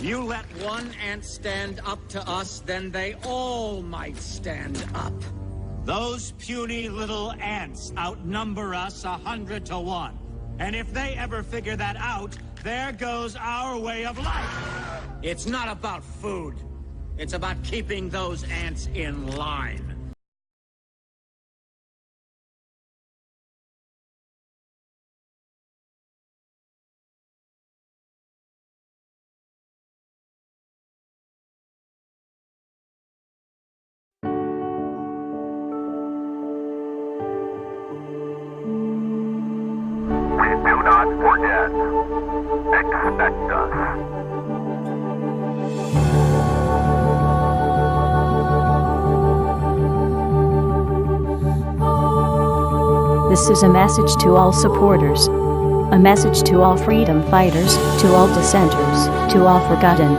You let one ant stand up to us, then they all might stand up. Those puny little ants outnumber us 100 to 1. And if they ever figure that out, there goes our way of life. It's not about food. It's about keeping those ants in line. Forget. Expect us. This is a message to all supporters. A message to all freedom fighters, to all dissenters, to all forgotten.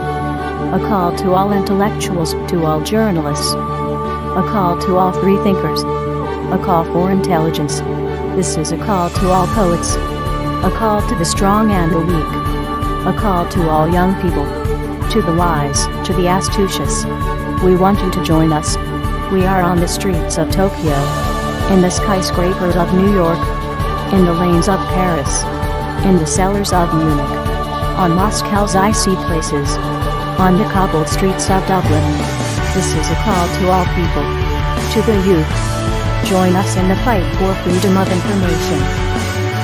A call to all intellectuals, to all journalists. A call to all freethinkers. A call for intelligence. This is a call to all poets. A call to the strong and the weak. A call to all young people. To the wise, to the astucious. We want you to join us. We are on the streets of Tokyo. In the skyscrapers of New York. In the lanes of Paris. In the cellars of Munich. On Moscow's icy places. On the cobbled streets of Dublin. This is a call to all people. To the youth. Join us in the fight for freedom of information.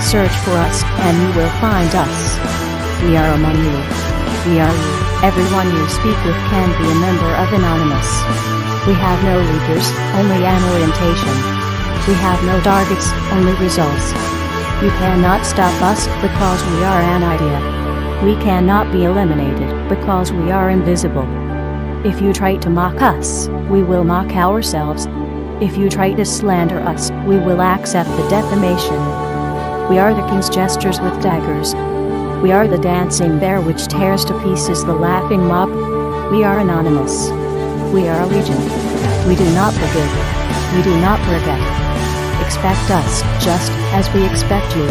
Search for us, and you will find us. We are among you. We are you. Everyone you speak with can be a member of Anonymous. We have no leaders, only an orientation. We have no targets, only results. You cannot stop us, because we are an idea. We cannot be eliminated, because we are invisible. If you try to mock us, we will mock ourselves. If you try to slander us, we will accept the defamation. We are the king's jesters with daggers. We are the dancing bear which tears to pieces the laughing mob. We are anonymous. We are legion. We do not forgive. We do not forget. Expect us, just as we expect you.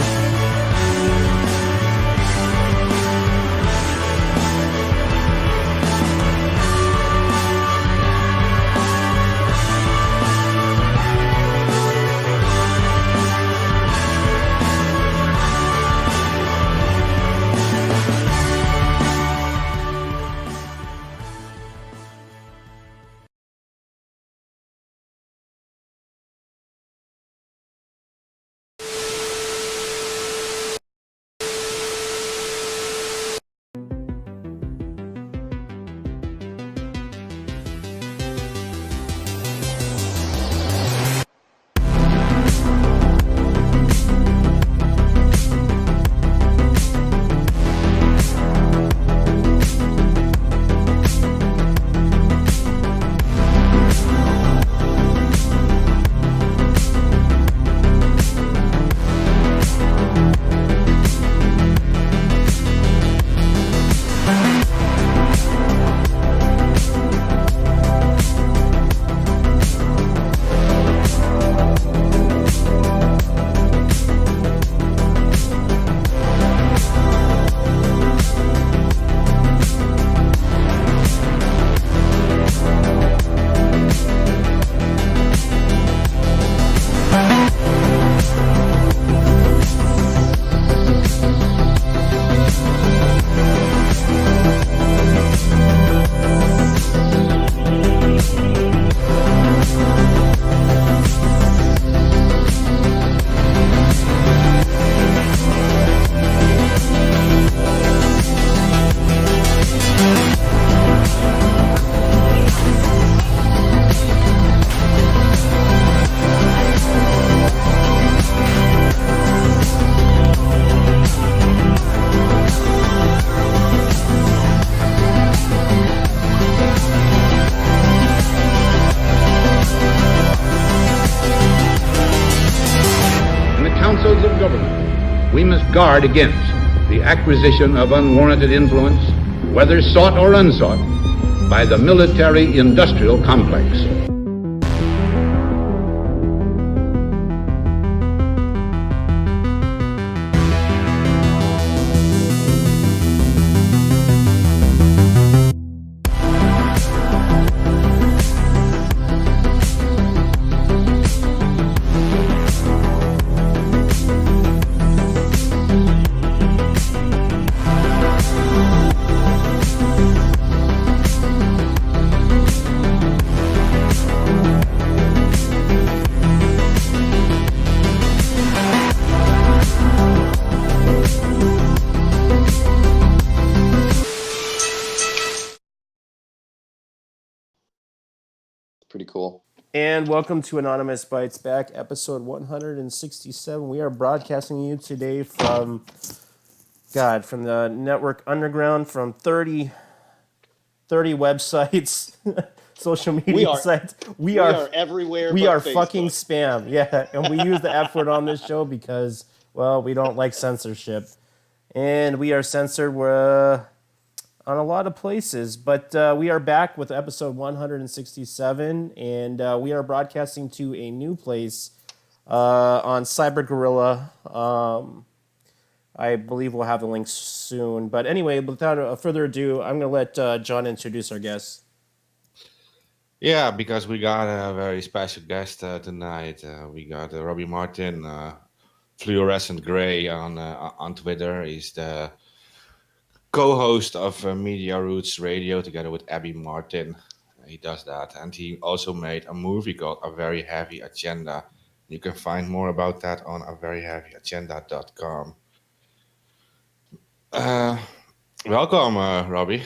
councils of government, we must guard against the acquisition of unwarranted influence, whether sought or unsought, by the military-industrial complex. pretty cool. And welcome to Anonymous Bites Back, episode 167. We are broadcasting you today from the network underground, from 30 websites, social media sites. We are everywhere. We but are Facebook. fucking spam, yeah. And we use the F word on this show because, well, we don't like censorship, and we are censored on a lot of places. But we are back with episode 167, and we are broadcasting to a new place on Cynerguerilla. I believe we'll have the link soon. But anyway, without further ado, I'm going to let John introduce our guest. Yeah, because we got a very special guest tonight. We got Robbie Martin, Fluorescent Gray on Twitter. He's the co-host of Media Roots Radio together with Abby Martin. He does that. And he also made a movie called A Very Heavy Agenda. You can find more about that on averyheavyagenda.com. Welcome, Robbie.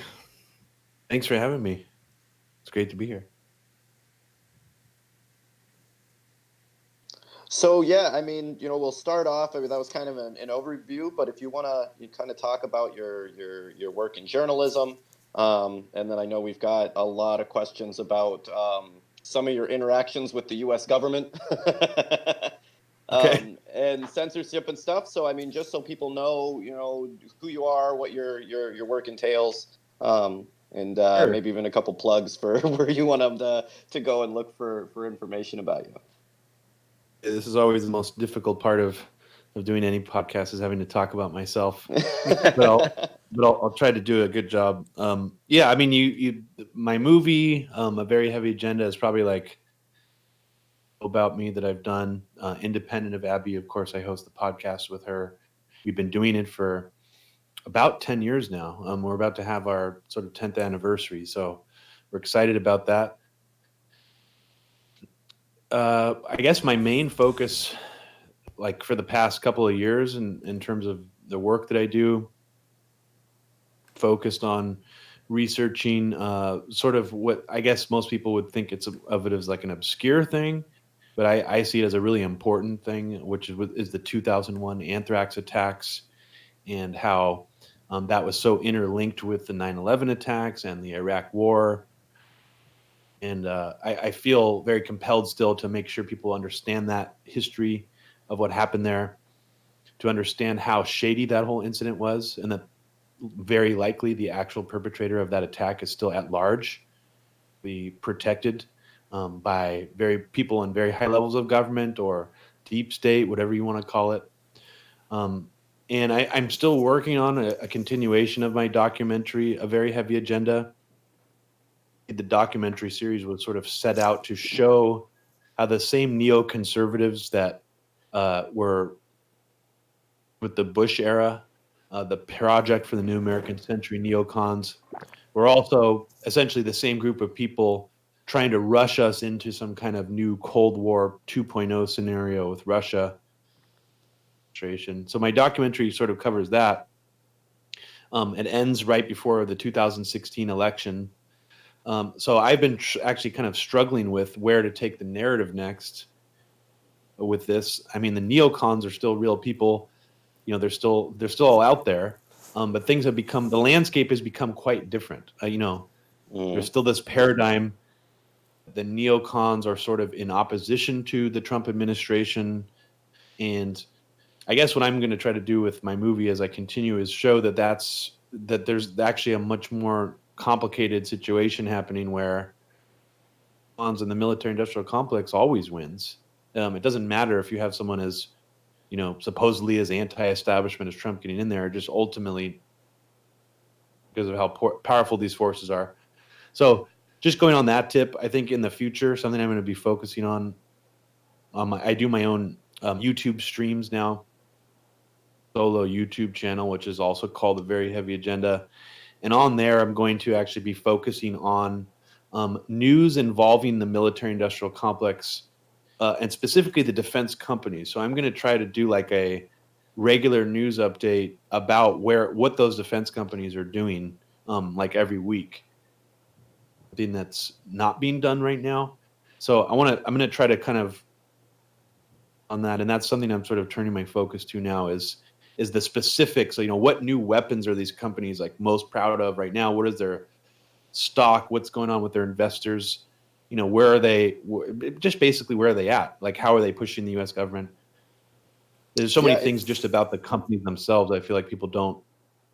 Thanks for having me. It's great to be here. So yeah, I mean, we'll start off. I mean, that was kind of an overview, but if you want to, kind of talk about your work in journalism, and then I know we've got a lot of questions about some of your interactions with the U.S. government, Okay. and censorship and stuff. So I mean, just so people know, who you are, what your work entails, and Sure. maybe even a couple plugs for where you want them to go and look for information about you. This is always the most difficult part of doing any podcast, is having to talk about myself. But I'll try to do a good job. Yeah, I mean, my movie, A Very Heavy Agenda, is probably like about me that I've done. Independent of Abby, of course, I host the podcast with her. We've been doing it for about 10 years now. We're about to have our sort of 10th anniversary, so we're excited about that. I guess my main focus, like for the past couple of years, in terms of the work that I do, focused on researching sort of what I guess most people would think of it as like an obscure thing, but I see it as a really important thing, which is the 2001 anthrax attacks, and how that was so interlinked with the 9/11 attacks and the Iraq War. And I feel very compelled still to make sure people understand that history of what happened there, to understand how shady that whole incident was, and that very likely the actual perpetrator of that attack is still at large, be protected by people in very high levels of government or deep state, whatever you want to call it. And I'm still working on a continuation of my documentary, A Very Heavy Agenda. The documentary series was sort of set out to show how the same neoconservatives that were with the Bush era, the Project for the New American Century neocons, were also essentially the same group of people trying to rush us into some kind of new Cold War 2.0 scenario with Russia. So my documentary sort of covers that. It ends right before the 2016 election. So I've been actually kind of struggling with where to take the narrative next with this. I mean, the neocons are still real people. They're still all out there. But the landscape has become quite different. There's still this paradigm. The neocons are sort of in opposition to the Trump administration. And I guess what I'm going to try to do with my movie as I continue is show that there's actually a much more complicated situation happening where bonds in the military-industrial complex always wins. It doesn't matter if you have someone as, supposedly as anti-establishment as Trump getting in there, just ultimately because of how powerful these forces are. So just going on that tip, I think in the future, something I'm going to be focusing on, I do my own YouTube streams now, solo YouTube channel, which is also called The Very Heavy Agenda. And on there, I'm going to actually be focusing on news involving the military-industrial complex and specifically the defense companies. So I'm going to try to do like a regular news update about what those defense companies are doing, like every week. Something that's not being done right now. So I'm going to try to kind of on that, and that's something I'm sort of turning my focus to now is the specifics. So, what new weapons are these companies like most proud of right now? What is their stock? What's going on with their investors? Where are they? Just basically, where are they at? Like, how are they pushing the U.S. government? There's so many things just about the companies themselves I feel like people don't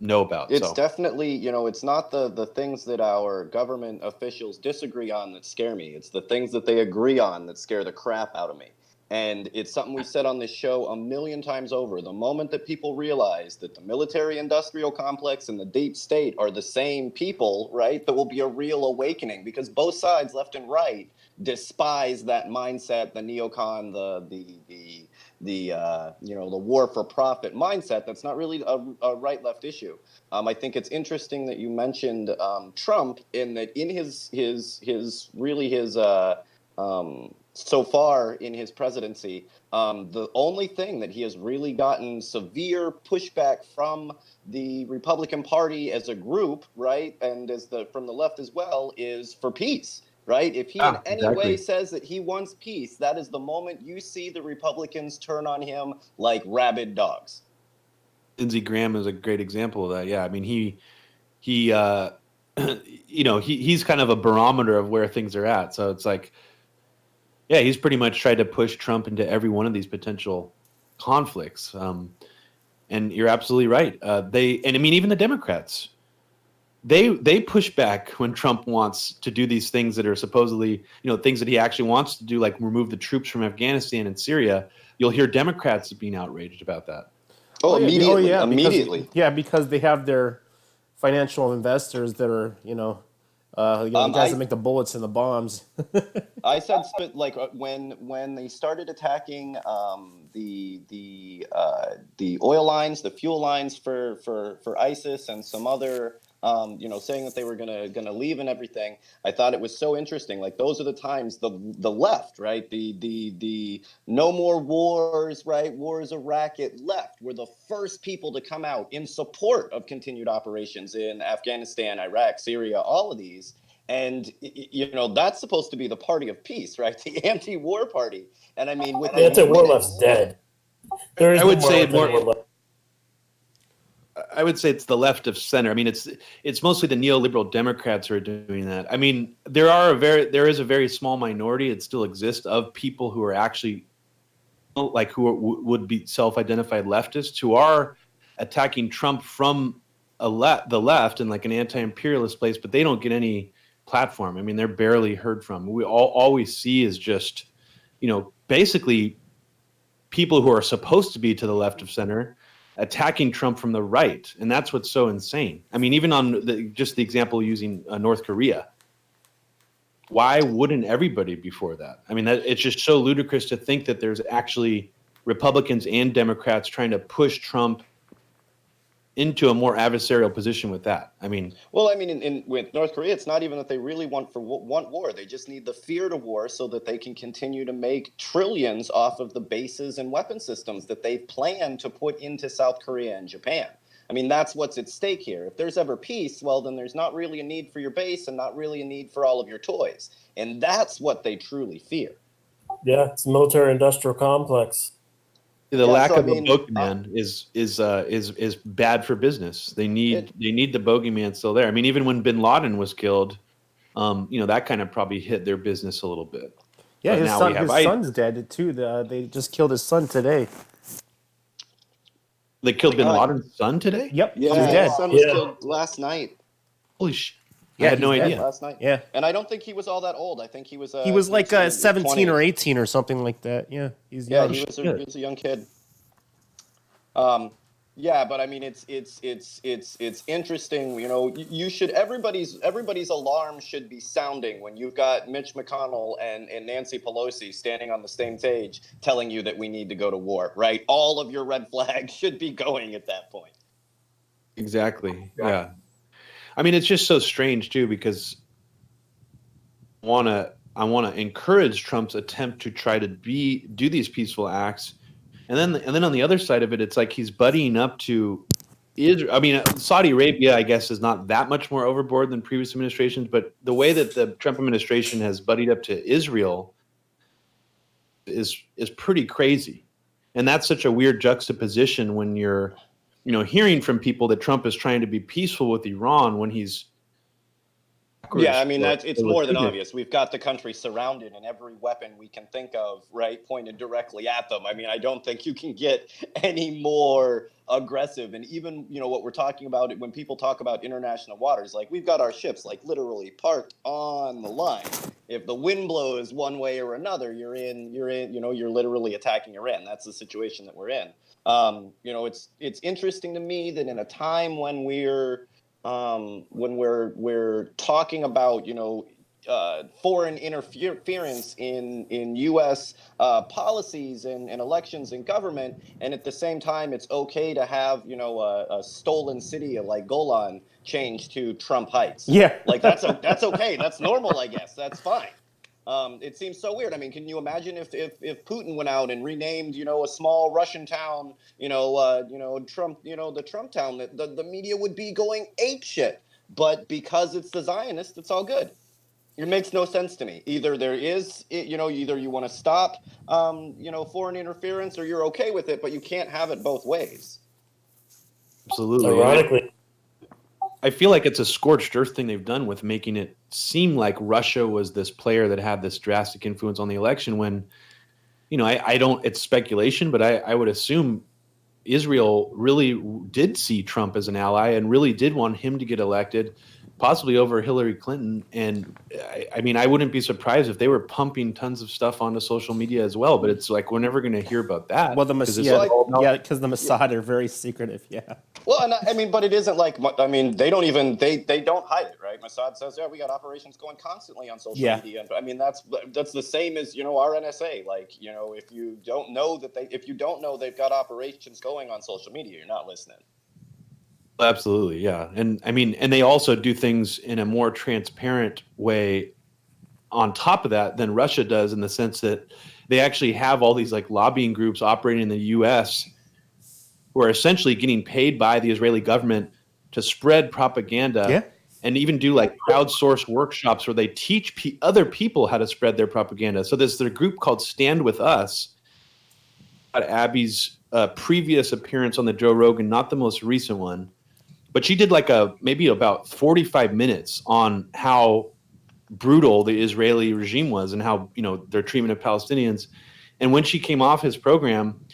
know about. It's definitely, it's not the things that our government officials disagree on that scare me. It's the things that they agree on that scare the crap out of me. And it's something we said on this show a million times over. The moment that people realize that the military-industrial complex and the deep state are the same people, right, there will be a real awakening, because both sides, left and right, despise that mindset, the neocon, the war for profit mindset. That's not really a right-left issue. I think it's interesting that you mentioned Trump, in that in his so far in his presidency, the only thing that he has really gotten severe pushback from the Republican Party as a group, right, and from the left as well, is for peace. Right? If he in any way says that he wants peace, that is the moment you see the Republicans turn on him like rabid dogs. Lindsey Graham is a great example of that. Yeah, I mean, he's kind of a barometer of where things are at. So it's like, yeah, he's pretty much tried to push Trump into every one of these potential conflicts. And you're absolutely right. Even the Democrats, they push back when Trump wants to do these things that are supposedly, things that he actually wants to do, like remove the troops from Afghanistan and Syria. You'll hear Democrats being outraged about that. Immediately. Because they have their financial investors that are, the guys that make the bullets and the bombs. I said, like, when they started attacking the oil lines, the fuel lines for ISIS and some other, saying that they were gonna leave and everything, I thought it was so interesting. Like, those are the times the left, right, the no more wars, right, war is a racket left, were the first people to come out in support of continued operations in Afghanistan, Iraq, Syria, all of these. And, that's supposed to be the party of peace, right? The anti-war party. And I mean, with the anti-war left's dead. I would say it's the left of center. I mean, it's mostly the neoliberal Democrats who are doing that. I mean, there is a very small minority that still exists of people who are actually would be self-identified leftists who are attacking Trump from the left in like an anti-imperialist place, but they don't get any platform. I mean, they're barely heard from. All we see is just, basically people who are supposed to be to the left of center attacking Trump from the right. And that's what's so insane. I mean, even on the example using North Korea, why wouldn't everybody be for that? I mean, it's just so ludicrous to think that there's actually Republicans and Democrats trying to push Trump into a more adversarial position with that. I mean, with North Korea, it's not even that they really want war. They just need the fear to war so that they can continue to make trillions off of the bases and weapon systems that they've planned to put into South Korea and Japan. I mean, that's what's at stake here. If there's ever peace, well, then there's not really a need for your base and not really a need for all of your toys. And that's what they truly fear. Yeah, it's a military-industrial complex. The lack of a bogeyman is bad for business. They need the bogeyman still there. I mean, even when Bin Laden was killed, that kind of probably hit their business a little bit. Yeah, his son's dead too. They just killed his son today. They killed Bin Laden's son today? Yep. Yeah, he's dead. His son was killed last night. Holy shit. Yeah, I had no idea. Last night. Yeah. And I don't think he was all that old. I think he was he was like 17 or 18 or something like that. Yeah, he's young. He was a young kid. But I mean, it's interesting. You should everybody's alarm should be sounding when you've got Mitch McConnell and Nancy Pelosi standing on the same stage telling you that we need to go to war. Right? All of your red flags should be going at that point. Exactly. Yeah. I mean, it's just so strange too, because I want to encourage Trump's attempt to try to do these peaceful acts, and then on the other side of it, it's like he's buddying up to Israel. I mean, Saudi Arabia, I guess, is not that much more overboard than previous administrations, but the way that the Trump administration has buddied up to Israel is pretty crazy. And that's such a weird juxtaposition when you're, hearing from people that Trump is trying to be peaceful with Iran when he's Yeah, I mean, it's more than obvious. We've got the country surrounded, and every weapon we can think of, right, pointed directly at them. I mean, I don't think you can get any more aggressive. And even, what we're talking about when people talk about international waters, like we've got our ships like literally parked on the line. If the wind blows one way or another, you're literally attacking Iran. That's the situation that we're in. It's interesting to me that in a time when we're talking about foreign interference in U.S. Policies and elections and government, and at the same time it's okay to have a stolen city like Golan changed to Trump Heights. Yeah, like that's okay. That's normal, I guess. That's fine. It seems so weird. I mean, can you imagine if Putin went out and renamed, a small Russian town, Trump, the Trump town, that the media would be going apeshit. But because it's the Zionists, it's all good. It makes no sense to me. Either there is, either you want to stop, foreign interference, or you're okay with it, but you can't have it both ways. Absolutely. Ironically, I feel like it's a scorched earth thing they've done with making it seem like Russia was this player that had this drastic influence on the election when, I don't, it's speculation, but I would assume Israel really did see Trump as an ally and really did want him to get elected, possibly over Hillary Clinton. And I mean, I wouldn't be surprised if they were pumping tons of stuff onto social media as well, but it's like, we're never going to hear about that. Well, because the Mossad are very secretive. Yeah. Well, and I mean, but it isn't like, I mean, they don't hide it, right? Mossad says, yeah, we got operations going constantly on social media. I mean, that's the same as, our NSA. Like, if you don't know they've got operations going on social media, you're not listening. Absolutely, yeah. And I mean, and they also do things in a more transparent way on top of that than Russia does, in the sense that they actually have all these like lobbying groups operating in the US who are essentially getting paid by the Israeli government to spread propaganda and even do like crowdsourced workshops where they teach other people how to spread their propaganda. So there's a group called Stand With Us. Abby's previous appearance on the Joe Rogan, not the most recent one, but she did like maybe about 45 minutes on how brutal the Israeli regime was and how, their treatment of Palestinians. And when she came off his program,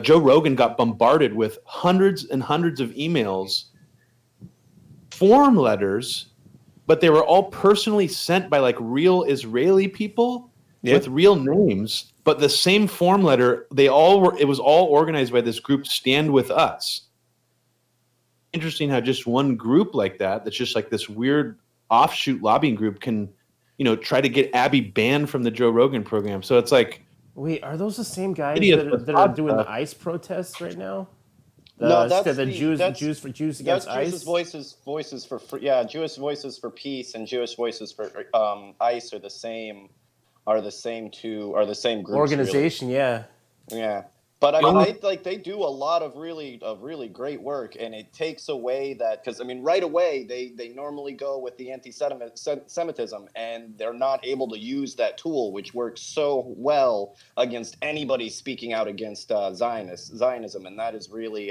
Joe Rogan got bombarded with hundreds and hundreds of emails, form letters, but they were all personally sent by like real Israeli people with real names. But the same form letter, it was all organized by this group, Stand With Us. Interesting how just one group like that's just like this weird offshoot lobbying group can, try to get Abby banned from the Joe Rogan program. So it's like, wait, are those the same guys that are doing the ICE protests right now? No, that's the Jews against ICE. Jewish voices for free. Yeah, Jewish Voices for Peace and Jewish Voices for ICE are the same groups, organization. Really. Yeah. But I mean, they do a lot of really great work, and it takes away that, because I mean, right away they normally go with the anti-Semitism, and they're not able to use that tool, which works so well against anybody speaking out against Zionism, and that is really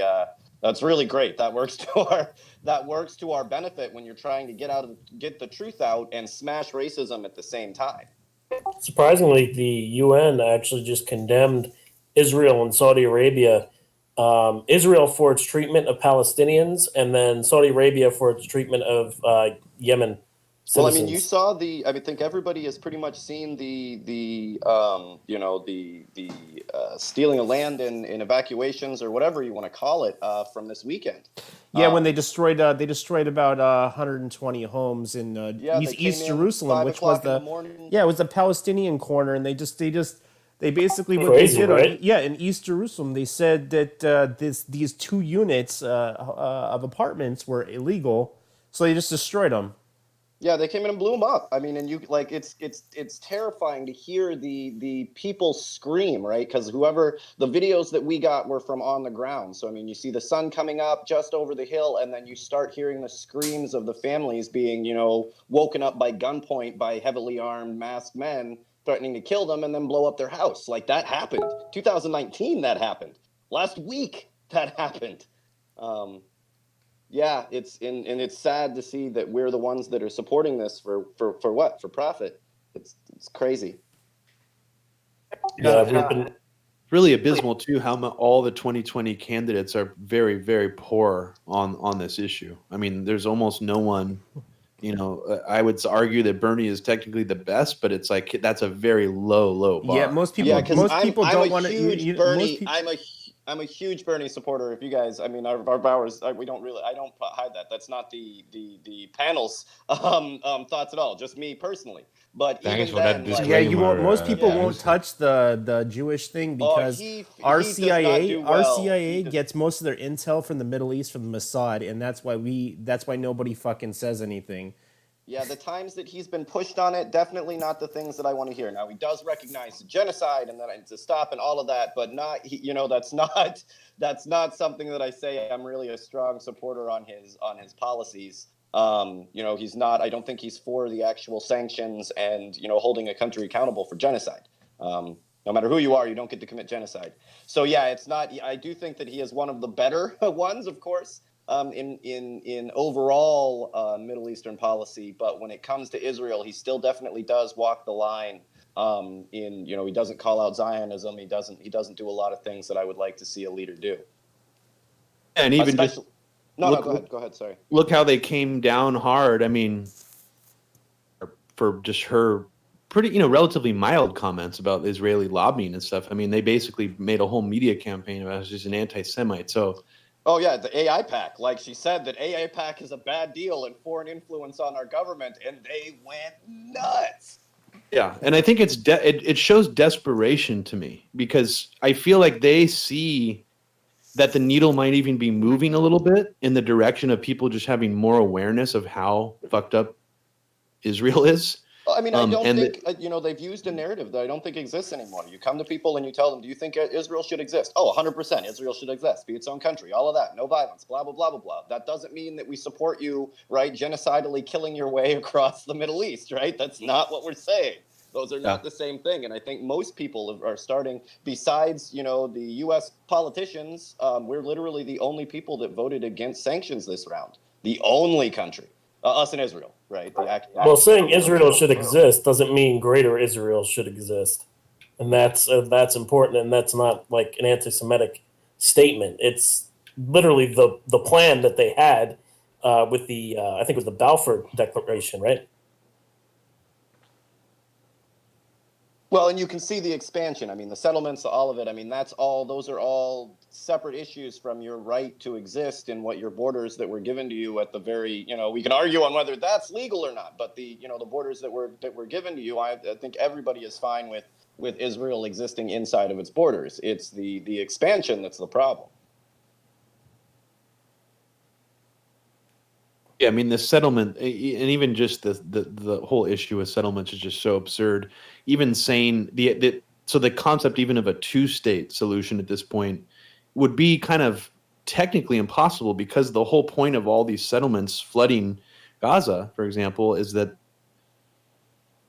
that's really great. That works to our benefit when you're trying to get the truth out and smash racism at the same time. Surprisingly, the UN actually just condemned Israel and Saudi Arabia, Israel for its treatment of Palestinians, and then Saudi Arabia for its treatment of Yemen citizens. Well, I mean, you saw I think everybody has pretty much seen the stealing of land and evacuations, or whatever you want to call it, from this weekend. Yeah, when they destroyed about 120 homes in East Jerusalem, which was it was the Palestinian corner, and they basically what crazy, they did, right? in East Jerusalem, they said that these 2 units of apartments were illegal, so they just destroyed them. Yeah, they came in and blew them up. I mean, and it's terrifying to hear the people scream, right? Because the videos that we got were from on the ground. So I mean, you see the sun coming up just over the hill, and then you start hearing the screams of the families being, woken up by gunpoint by heavily armed masked men, threatening to kill them and then blow up their house. Like, that happened. 2019, that happened. Last week, that happened. Yeah, it's sad to see that we're the ones that are supporting this for what? For profit. It's crazy. Yeah, we've been really abysmal too how all the 2020 candidates are very, very poor on this issue. I mean, there's almost no one. You know, I would argue that Bernie is technically the best, but it's like that's a very low bar. Yeah, most people. Yeah, most people don't want to. Bernie. I'm a huge Bernie supporter. If you guys, I mean, our Bowers, we don't really. I don't hide that. That's not the panel's thoughts at all. Just me personally. But Thanks even for then, that like, Yeah, you won't. disclaimer, Most people yeah. won't touch the Jewish thing because he our does not CIA do well. He gets most of their intel from the Middle East from the Mossad, and that's why nobody fucking says anything. Yeah, the times that he's been pushed on it, definitely not the things that I want to hear. Now, he does recognize genocide and that I need to stop and all of that, but that's not something that I say I'm really a strong supporter on his policies. He's not. I don't think he's for the actual sanctions and holding a country accountable for genocide. No matter who you are, you don't get to commit genocide. So yeah, it's not. I do think that he is one of the better ones, of course. In overall Middle Eastern policy, but when it comes to Israel, he still definitely does walk the line. He doesn't call out Zionism. He doesn't do a lot of things that I would like to see a leader do. And even go ahead. Sorry. Look how they came down hard. I mean, for just her pretty, relatively mild comments about Israeli lobbying and stuff. I mean, they basically made a whole media campaign about she's an anti-Semite. So. Oh, yeah, the AI PAC. Like she said, that AI PAC is a bad deal and foreign influence on our government, and they went nuts. Yeah, and I think it shows desperation to me because I feel like they see that the needle might even be moving a little bit in the direction of people just having more awareness of how fucked up Israel is. Well, I mean, I don't think, they've used a narrative that I don't think exists anymore. You come to people and you tell them, do you think Israel should exist? Oh, 100%. Israel should exist. Be its own country. All of that. No violence. Blah, blah, blah, blah, blah. That doesn't mean that we support you, right, genocidally killing your way across the Middle East, right? That's not what we're saying. Those are not the same thing. And I think most people are starting, besides, the U.S. politicians, we're literally the only people that voted against sanctions this round. The only country. Us and Israel, right? Well, saying Israel should exist doesn't mean greater Israel should exist. And that's important, and that's not like an anti-Semitic statement. It's literally the plan that they had with the, I think it was the Balfour Declaration, right? Well, and you can see the expansion. I mean, the settlements, all of it. I mean, those are all separate issues from your right to exist and what your borders that were given to you at the very, we can argue on whether that's legal or not, but the borders that were given to you, I think everybody is fine with Israel existing inside of its borders. It's the expansion that's the problem. Yeah, I mean the settlement, and even just the whole issue with settlements is just so absurd. Even saying the concept even of a two-state solution at this point would be kind of technically impossible because the whole point of all these settlements flooding Gaza, for example, is that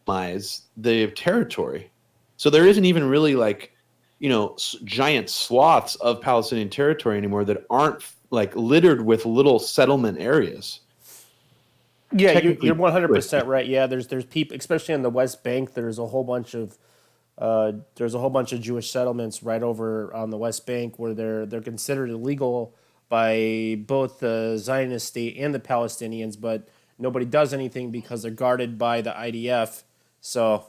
the territory. So there isn't even really giant swaths of Palestinian territory anymore that aren't like littered with little settlement areas. Yeah, you're 100% right. Yeah, there's people, especially on the West Bank. There's a whole bunch of Jewish settlements right over on the West Bank where they're considered illegal by both the Zionist state and the Palestinians, but nobody does anything because they're guarded by the IDF. So.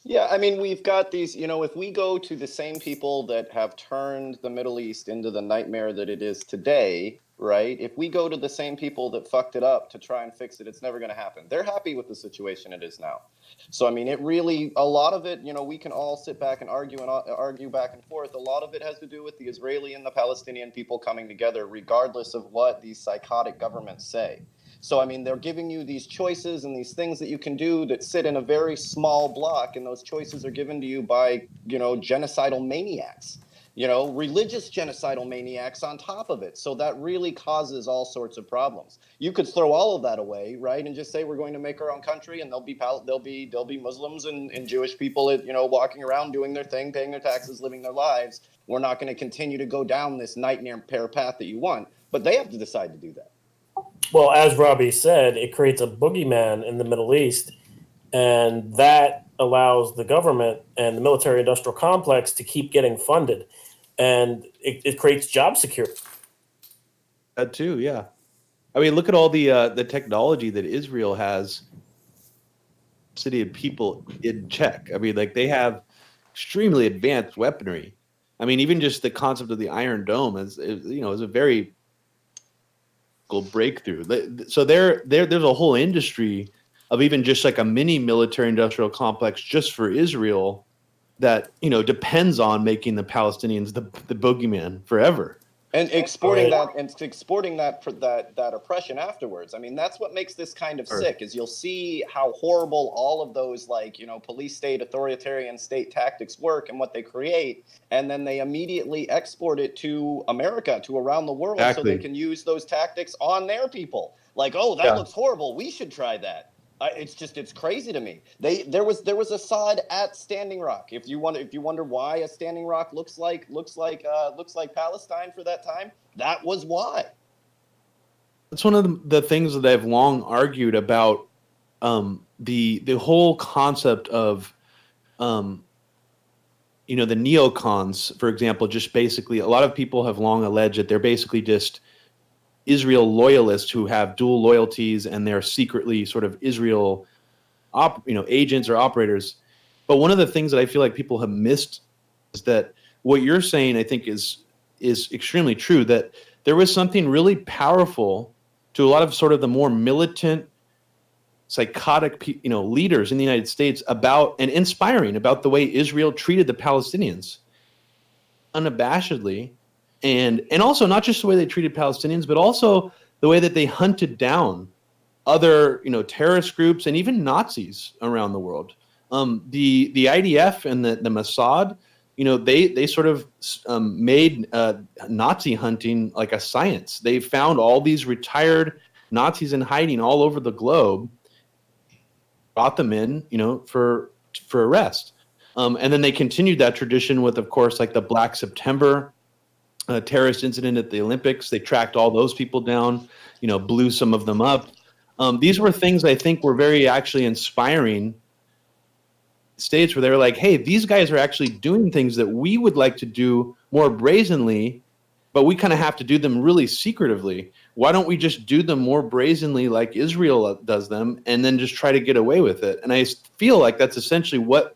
Yeah, I mean, we've got these, if we go to the same people that have turned the Middle East into the nightmare that it is today, right? If we go to the same people that fucked it up to try and fix it, it's never going to happen. They're happy with the situation it is now. So, I mean, a lot of it, we can all sit back and argue back and forth. A lot of it has to do with the Israeli and the Palestinian people coming together, regardless of what these psychotic governments say. So, I mean, they're giving you these choices and these things that you can do that sit in a very small block, and those choices are given to you by, genocidal maniacs. religious genocidal maniacs on top of it. So that really causes all sorts of problems. You could throw all of that away, right, and just say we're going to make our own country, and there'll be Muslims and Jewish people, walking around doing their thing, paying their taxes, living their lives. We're not going to continue to go down this nightmare path that you want, but they have to decide to do that. Well, as Robbie said, it creates a boogeyman in the Middle East, and that allows the government and the military-industrial complex to keep getting funded, and it creates job security. That too, yeah. I mean, look at all the technology that Israel has. City of people in check. I mean, like they have extremely advanced weaponry. I mean, even just the concept of the Iron Dome is a very cool breakthrough. So there's a whole industry of even just like a mini military industrial complex just for Israel that depends on making the Palestinians the boogeyman forever. And exporting that oppression afterwards. I mean, that's what makes this kind of sick, is you'll see how horrible all of those police state, authoritarian state tactics work and what they create, and then they immediately export it to America, to around the world, so they can use those tactics on their people. Like, oh, that looks horrible, we should try that. It's crazy to me. There was Assad at Standing Rock. If you wonder why a Standing Rock looks like Palestine for that time, that was why. That's one of the things that I've long argued about, the whole concept of the neocons, for example. Just basically, a lot of people have long alleged that they're basically just Israel loyalists who have dual loyalties, and they're secretly sort of Israel agents or operators. But one of the things that I feel like people have missed is that what you're saying, I think, is extremely true, that there was something really powerful to a lot of sort of the more militant, psychotic leaders in the United States about, and inspiring about, the way Israel treated the Palestinians unabashedly. And also not just the way they treated Palestinians, but also the way that they hunted down other, terrorist groups and even Nazis around the world. The IDF and the Mossad, they sort of made Nazi hunting like a science. They found all these retired Nazis in hiding all over the globe, brought them in, for arrest. And then they continued that tradition with, of course, like the Black September terrorist incident at the Olympics. They tracked all those people down, blew some of them up. These were things I think were very actually inspiring states, where they were like, hey, these guys are actually doing things that we would like to do more brazenly, but we kind of have to do them really secretively. Why don't we just do them more brazenly like Israel does them, and then just try to get away with it? And I feel like that's essentially what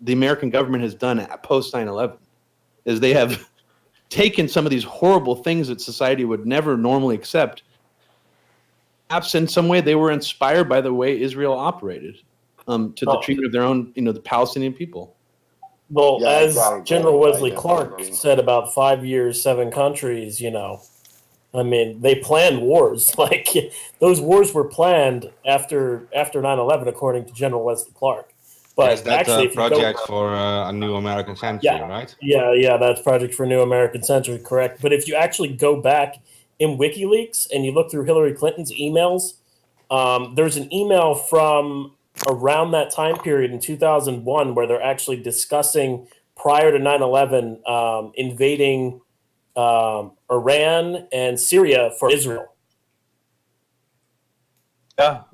the American government has done post 9/11, is they have taken some of these horrible things that society would never normally accept. Perhaps in some way they were inspired by the way Israel operated the treatment of their own, the Palestinian people. Well, as General Wesley Clark said about 5 years, 7 countries, I mean, they planned wars. Like, those wars were planned after 9/11, according to General Wesley Clark. But yes, that's actually, a project for a new American century, right? Yeah, that's Project for a New American Century, correct. But if you actually go back in WikiLeaks and you look through Hillary Clinton's emails, there's an email from around that time period in 2001 where they're actually discussing, prior to 9/11, invading Iran and Syria for Israel. Yeah,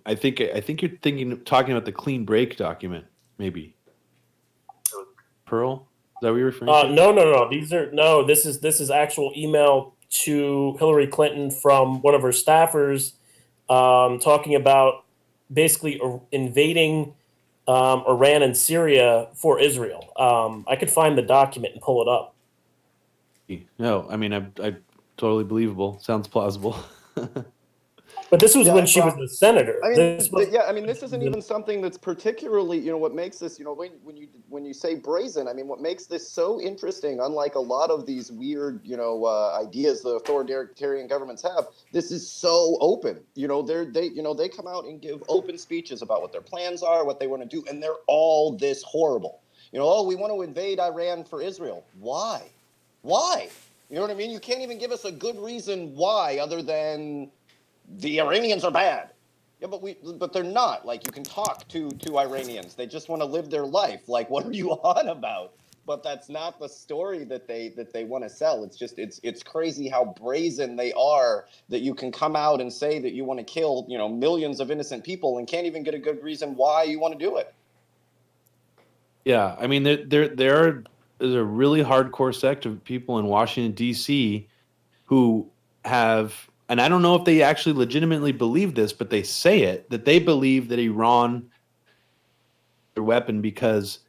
I think you're talking about the Clean Break document, maybe. Pearl, is that what you're referring to? No. This is actual email to Hillary Clinton from one of her staffers, talking about basically invading Iran and Syria for Israel. I could find the document and pull it up. No, I mean, I totally believable. Sounds plausible. But this was when she was a senator. I mean, this isn't even something that's particularly, what makes this, when you say brazen, I mean, what makes this so interesting, unlike a lot of these weird, ideas the authoritarian governments have, this is so open. They come out and give open speeches about what their plans are, what they want to do, and they're all this horrible. We want to invade Iran for Israel. Why? Why? You know what I mean? You can't even give us a good reason why, other than the Iranians are bad. Yeah, but they're not. Like, you can talk to Iranians. They just want to live their life. Like, what are you on about? But that's not the story that they want to sell. It's just it's crazy how brazen they are, that you can come out and say that you want to kill, you know, millions of innocent people and can't even get a good reason why you want to do it. Yeah, I mean, there's a really hardcore sect of people in Washington D.C. who have, and I don't know if they actually legitimately believe this, but they say it, that they believe that Iran their weapon because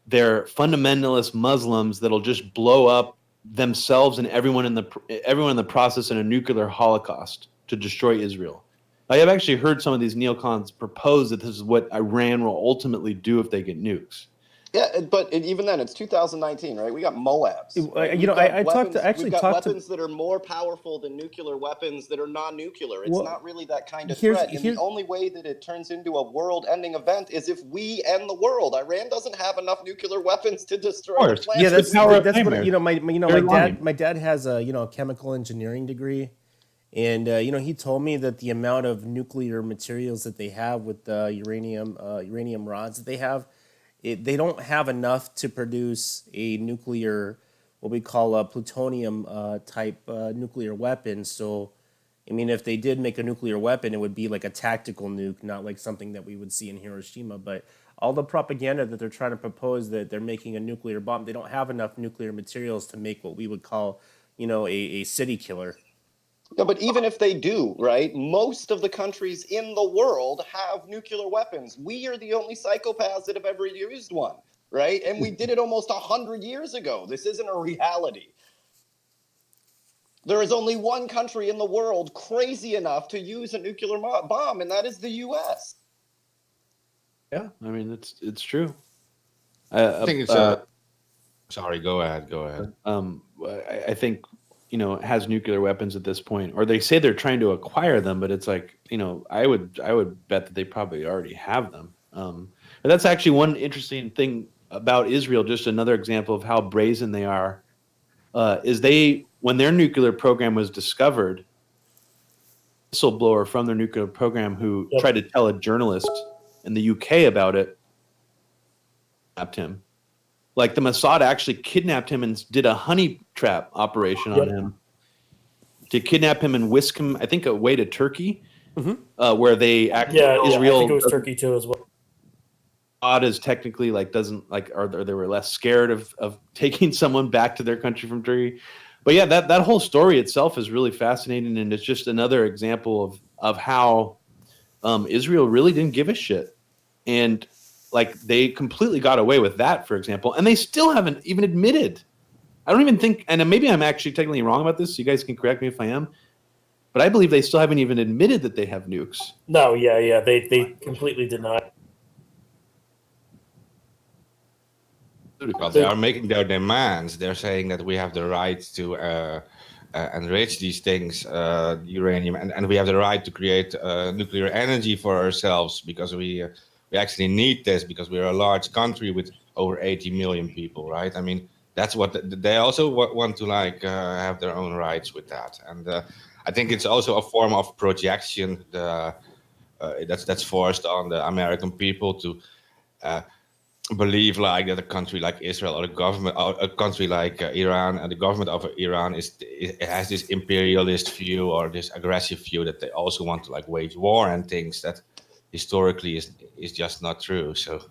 they're fundamentalist Muslims that'll just blow up themselves and everyone in the process in a nuclear holocaust to destroy Israel. I have actually heard some of these neocons propose that this is what Iran will ultimately do if they get nukes. Yeah, but even then, it's 2019, right? We got Moabs. Right? You know, I talked to we've got weapons that are more powerful than nuclear weapons that are non-nuclear. It's not really that kind of threat. And the only way that it turns into a world-ending event is if we end the world. Iran doesn't have enough nuclear weapons to destroy the planet. Yeah, that's what you know. My dad has a chemical engineering degree, and he told me that the amount of nuclear materials that they have with the uranium rods that they have. They don't have enough to produce a nuclear, what we call a plutonium type nuclear weapon. So, I mean, if they did make a nuclear weapon, it would be like a tactical nuke, not like something that we would see in Hiroshima. But all the propaganda that they're trying to propose that they're making a nuclear bomb, they don't have enough nuclear materials to make what we would call, a city killer. Yeah, but even if they do, right, most of the countries in the world have nuclear weapons. We are the only psychopaths that have ever used one, right? And we did it almost 100 years ago. This isn't a reality. There is only one country in the world crazy enough to use a nuclear bomb, and that is the U.S. Yeah, I mean, it's true. I think it's... sorry, go ahead. I think... it has nuclear weapons at this point, or they say they're trying to acquire them, but it's like, I would bet that they probably already have them. But that's actually one interesting thing about Israel. Just another example of how brazen they are, is when their nuclear program was discovered, a whistleblower from their nuclear program who tried to tell a journalist in the UK about it, kidnapped him. Like the Mossad actually kidnapped him and did a honey trap operation on him to kidnap him and whisk him, I think, away to Turkey, where they actually Israel. I think it was Turkey too as well. Mossad is technically or they were less scared of taking someone back to their country from Turkey. But yeah, that whole story itself is really fascinating, and it's just another example of how Israel really didn't give a shit. And like they completely got away with that, for example, and they still haven't even admitted. I don't even think, and maybe I'm actually technically wrong about this. So you guys can correct me if I am, but I believe they still haven't even admitted that they have nukes. No, they completely deny. Because they are making their demands. They're saying that we have the right to enrich these things, uranium, and we have the right to create nuclear energy for ourselves because we actually need this because we're a large country with over 80 million people, right? I mean, that's what they also want to have their own rights with that. And I think it's also a form of projection that's forced on the American people to believe that a country like Israel or a country like Iran and the government of Iran it has this imperialist view or this aggressive view that they also want to wage war and things that historically is just not true. So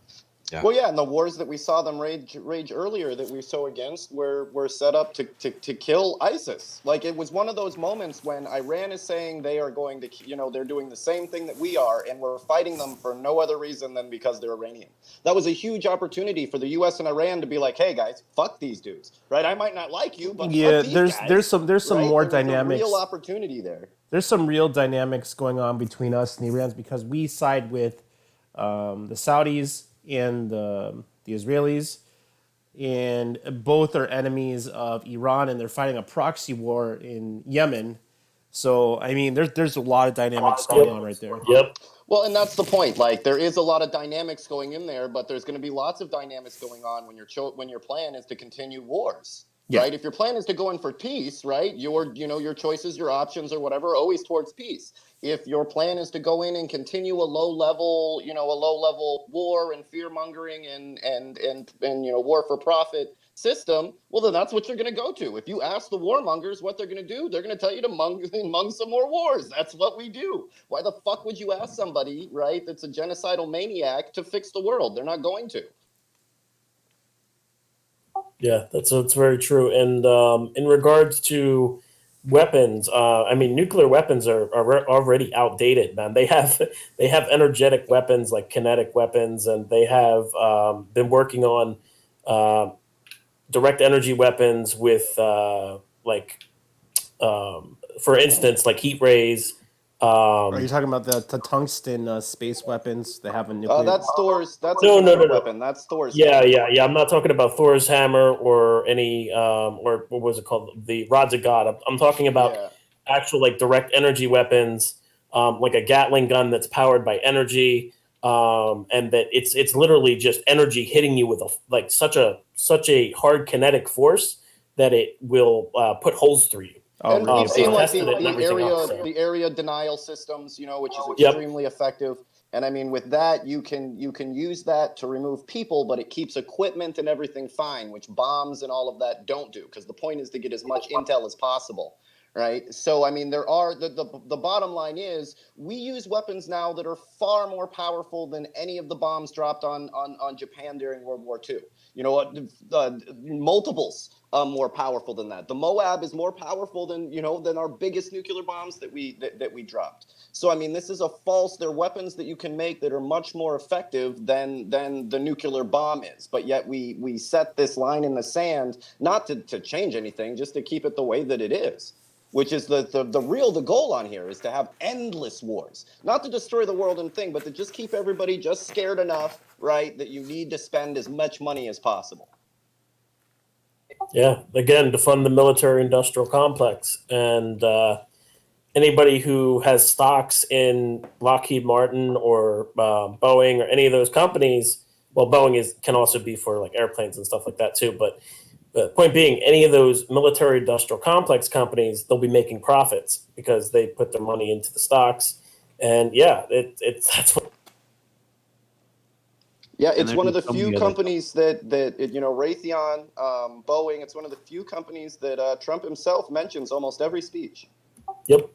yeah. Well, yeah, and the wars that we saw them rage earlier that we so against were set up to kill ISIS. Like, it was one of those moments when Iran is saying they are going to, they're doing the same thing that we are, and we're fighting them for no other reason than because they're Iranian. That was a huge opportunity for the U.S. and Iran to be like, hey guys, fuck these dudes, right? I might not like you, but fuck these guys, there's some right? more there dynamics. Was a real opportunity there. There's some real dynamics going on between us and the Iranians because we side with the Saudis and the Israelis, and both are enemies of Iran, and they're fighting a proxy war in Yemen. So, I mean, there's a lot of dynamics going on right there. Yep. Well, and that's the point. Like, there is a lot of dynamics going in there, but there's going to be lots of dynamics going on when your plan is to continue wars. right? If your plan is to go in for peace, right, your choices, your options, or whatever, are always towards peace. If your plan is to go in and continue a low level war and fear mongering and war for profit system, well, then that's what you're going to go to. If you ask the warmongers what they're going to do, they're going to tell you to mong some more wars. That's what we do. Why the fuck would you ask somebody, right, that's a genocidal maniac to fix the world? They're not going to. Yeah, that's very true. And in regards to weapons, I mean, nuclear weapons are already outdated, man. They have energetic weapons like kinetic weapons, and they have been working on direct energy weapons with for instance, like heat rays. Are you talking about the tungsten space weapons? They have a nuclear. That's Thor's. That's No, a no, weapon. That's Thor's. Yeah. I'm not talking about Thor's hammer or any or what was it called? The rods of God. I'm talking about actual like direct energy weapons, like a Gatling gun that's powered by energy, and that it's literally just energy hitting you with such a hard kinetic force that it will put holes through you. And we've seen like the area denial systems, which is extremely effective. And I mean, with that, you can use that to remove people, but it keeps equipment and everything fine, which bombs and all of that don't do, because the point is to get as much intel as possible. Right. So, I mean, there are the bottom line is we use weapons now that are far more powerful than any of the bombs dropped on Japan during World War II. You know what? Multiples more powerful than that. The Moab is more powerful than our biggest nuclear bombs that we dropped. So, I mean, this is they're weapons that you can make that are much more effective than the nuclear bomb is. But yet we set this line in the sand, not to change anything, just to keep it the way that it is. Which is the goal on here is to have endless wars, not to destroy the world and thing, but to just keep everybody just scared enough, right, that you need to spend as much money as possible. Yeah, again, to fund the military-industrial complex. And anybody who has stocks in Lockheed Martin or Boeing or any of those companies, well, Boeing can also be for like airplanes and stuff like that too, but the point being, any of those military-industrial complex companies, they'll be making profits because they put their money into the stocks, and that's what. Yeah, it's one of the few companies that Raytheon, Boeing. It's one of the few companies that Trump himself mentions almost every speech. Yep.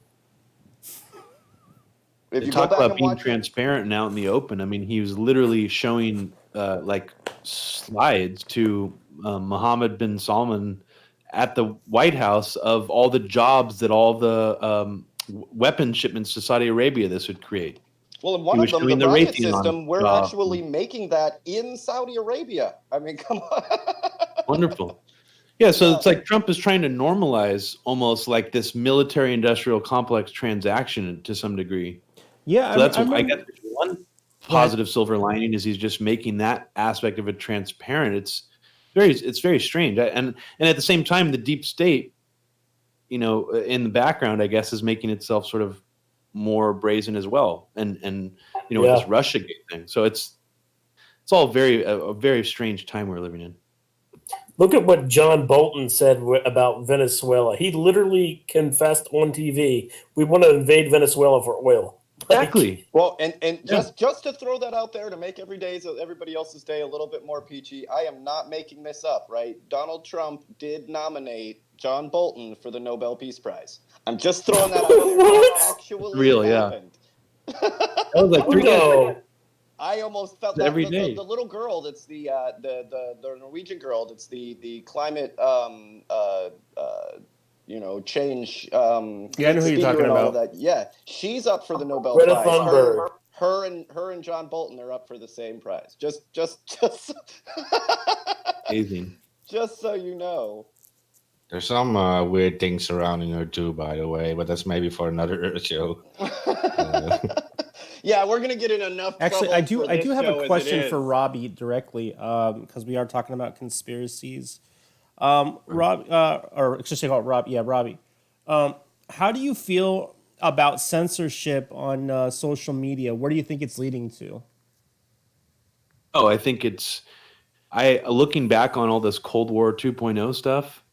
If you talk about being transparent and out in the open, I mean, he was literally showing like slides to Mohammed bin Salman at the White House of all the jobs that all the weapon shipments to Saudi Arabia this would create. Well, and one of them, the rocket system, we're actually making that in Saudi Arabia. I mean, come on. Wonderful. Yeah, so it's like Trump is trying to normalize almost like this military-industrial complex transaction to some degree. Yeah, so that's I guess one positive silver lining is he's just making that aspect of it transparent. It's very strange, and at the same time, the deep state, in the background, I guess, is making itself sort of more brazen as well, and with this Russiagate thing. So it's all a very strange time we're living in. Look at what John Bolton said about Venezuela. He literally confessed on TV, "We want to invade Venezuela for oil." Exactly. Well, and just to throw that out there to make everybody else's day a little bit more peachy, I am not making this up, right? Donald Trump did nominate John Bolton for the Nobel Peace Prize. I'm just throwing that out there. That actually happened. That was like 3 days. I almost felt that every day. The little girl that's the Norwegian girl that's the climate change. Yeah, I know who you're talking about. That. Yeah, she's up for the Nobel Greta Prize. Thunberg. Her and John Bolton are up for the same prize. Just amazing. Just so you know. There's some weird things surrounding her too, by the way, but that's maybe for another show. Yeah, we're gonna get in enough. Actually, I do have a question for Robbie directly, because we are talking about conspiracies. Rob, or should I call it Rob? Yeah, Robbie. How do you feel about censorship on social media? Where do you think it's leading to? Oh, I think looking back on all this Cold War 2.0 stuff,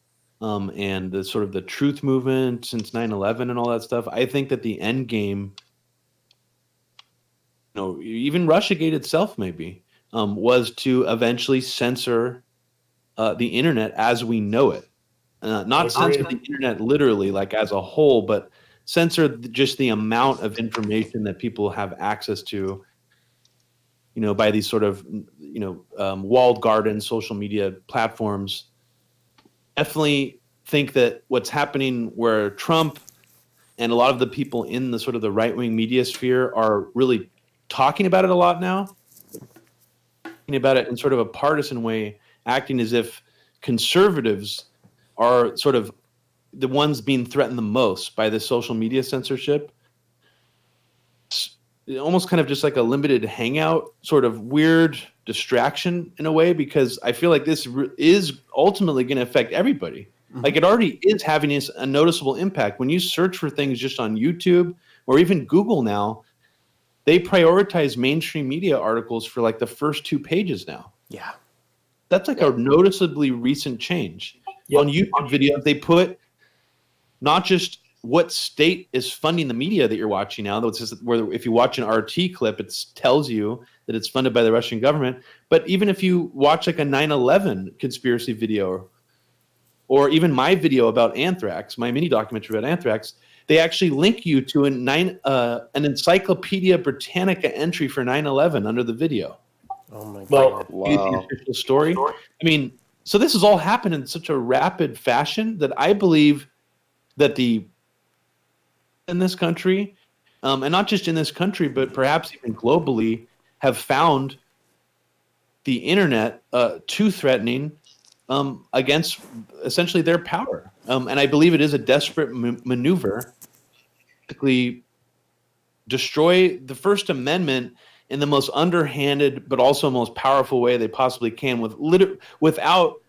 and the sort of the truth movement since 9/11 and all that stuff. I think that the end game, even Russiagate itself maybe, was to eventually censor the internet as we know it. Not censor the internet literally, like as a whole, but censor just the amount of information that people have access to, by these sort of, walled garden social media platforms. Definitely think that what's happening where Trump and a lot of the people in the sort of the right-wing media sphere are really talking about it a lot now, talking about it in sort of a partisan way, acting as if conservatives are sort of the ones being threatened the most by this social media censorship. It's almost kind of just like a limited hangout, sort of weird distraction in a way, because I feel like this is ultimately going to affect everybody. Like it already is having a noticeable impact. When you search for things just on YouTube or even Google now, they prioritize mainstream media articles for like the first 2 pages now. Yeah. That's like a noticeably recent change. On YouTube videos, they put not just what state is funding the media that you're watching now, though it's just where if you watch an RT clip, it tells you that it's funded by the Russian government. But even if you watch like a 9/11 conspiracy video, or even my video about anthrax, my mini documentary about anthrax, they actually link you to an Encyclopedia Britannica entry for 9/11 under the video. Oh my God! Wow. The official story. I mean, so this has all happened in such a rapid fashion that I believe that in this country, and not just in this country, but perhaps even globally, have found the internet too threatening against essentially their power. And I believe it is a desperate maneuver to basically destroy the First Amendment in the most underhanded but also most powerful way they possibly can, without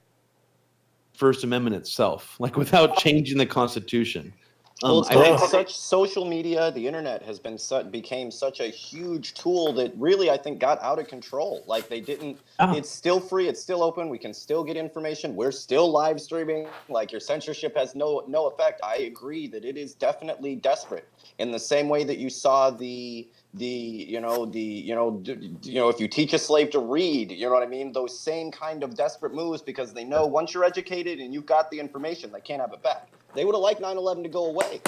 First Amendment itself, like without changing the Constitution. Well, it's such social media, the internet has became such a huge tool that really, I think, got out of control. Like it's still free, it's still open, we can still get information, we're still live streaming. Like your censorship has no effect. I agree that it is definitely desperate. In the same way that you saw if you teach a slave to read, you know what I mean? Those same kind of desperate moves, because they know once you're educated and you've got the information, they can't have it back. They would have liked 9/11 to go away,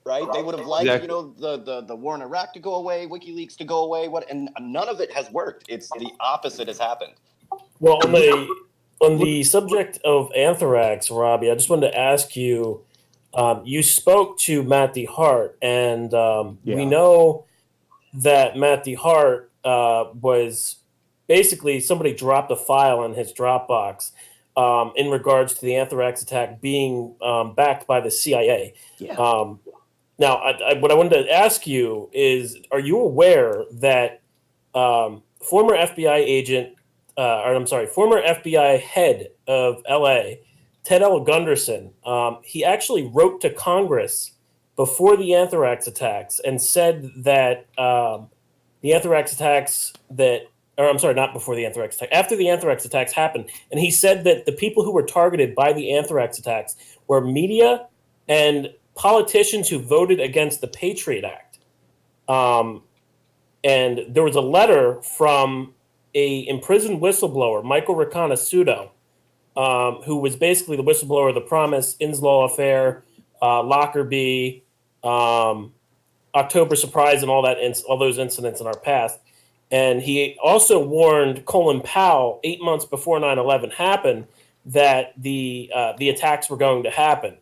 right? They would have liked, the war in Iraq to go away, WikiLeaks to go away. And none of it has worked. It's the opposite has happened. Well, on the subject of anthrax, Robbie, I just wanted to ask you. You spoke to Matt DeHart, and we know that Matt DeHart was basically somebody dropped a file in his Dropbox in regards to the anthrax attack being backed by the CIA. Yeah. Now, what I wanted to ask you is, are you aware that former FBI head of LA, Ted L. Gunderson, he actually wrote to Congress before the anthrax attacks and said that the anthrax attacks not before the anthrax attack, after the anthrax attacks happened. And he said that the people who were targeted by the anthrax attacks were media and politicians who voted against the Patriot Act. And there was a letter from a imprisoned whistleblower, Michael Riccone-Sudo, who was basically the whistleblower of the Promise, Inslaw Affair, Lockerbie, October Surprise, and all those incidents in our past. And he also warned Colin Powell 8 months before 9/11 happened that the attacks were going to happen.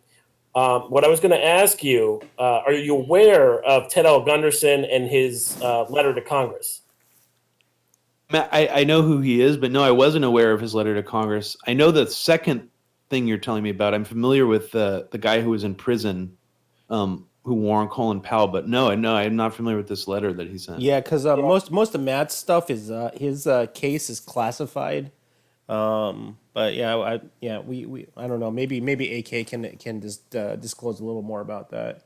What I was going to ask you, are you aware of Ted L. Gunderson and his letter to Congress? I know who he is, but no, I wasn't aware of his letter to Congress. I know the second thing you're telling me about. I'm familiar with the guy who was in prison, who warned Colin Powell, but no, I'm not familiar with this letter that he sent. Yeah, because most of Matt's stuff is his case is classified. But yeah, we I don't know. Maybe AK can just disclose a little more about that.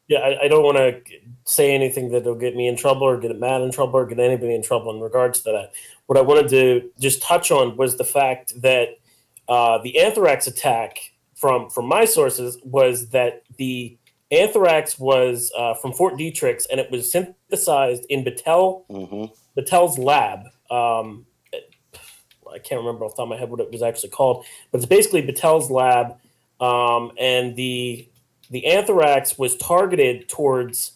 Yeah, I don't want to say anything that'll get me in trouble or get Matt in trouble or get anybody in trouble in regards to that. What I wanted to just touch on was the fact that the anthrax attack from my sources was that the anthrax was from Fort Detrick's, and it was synthesized in Battelle's lab. I can't remember off the top of my head what it was actually called, but it's basically Battelle's lab, and the anthrax was targeted towards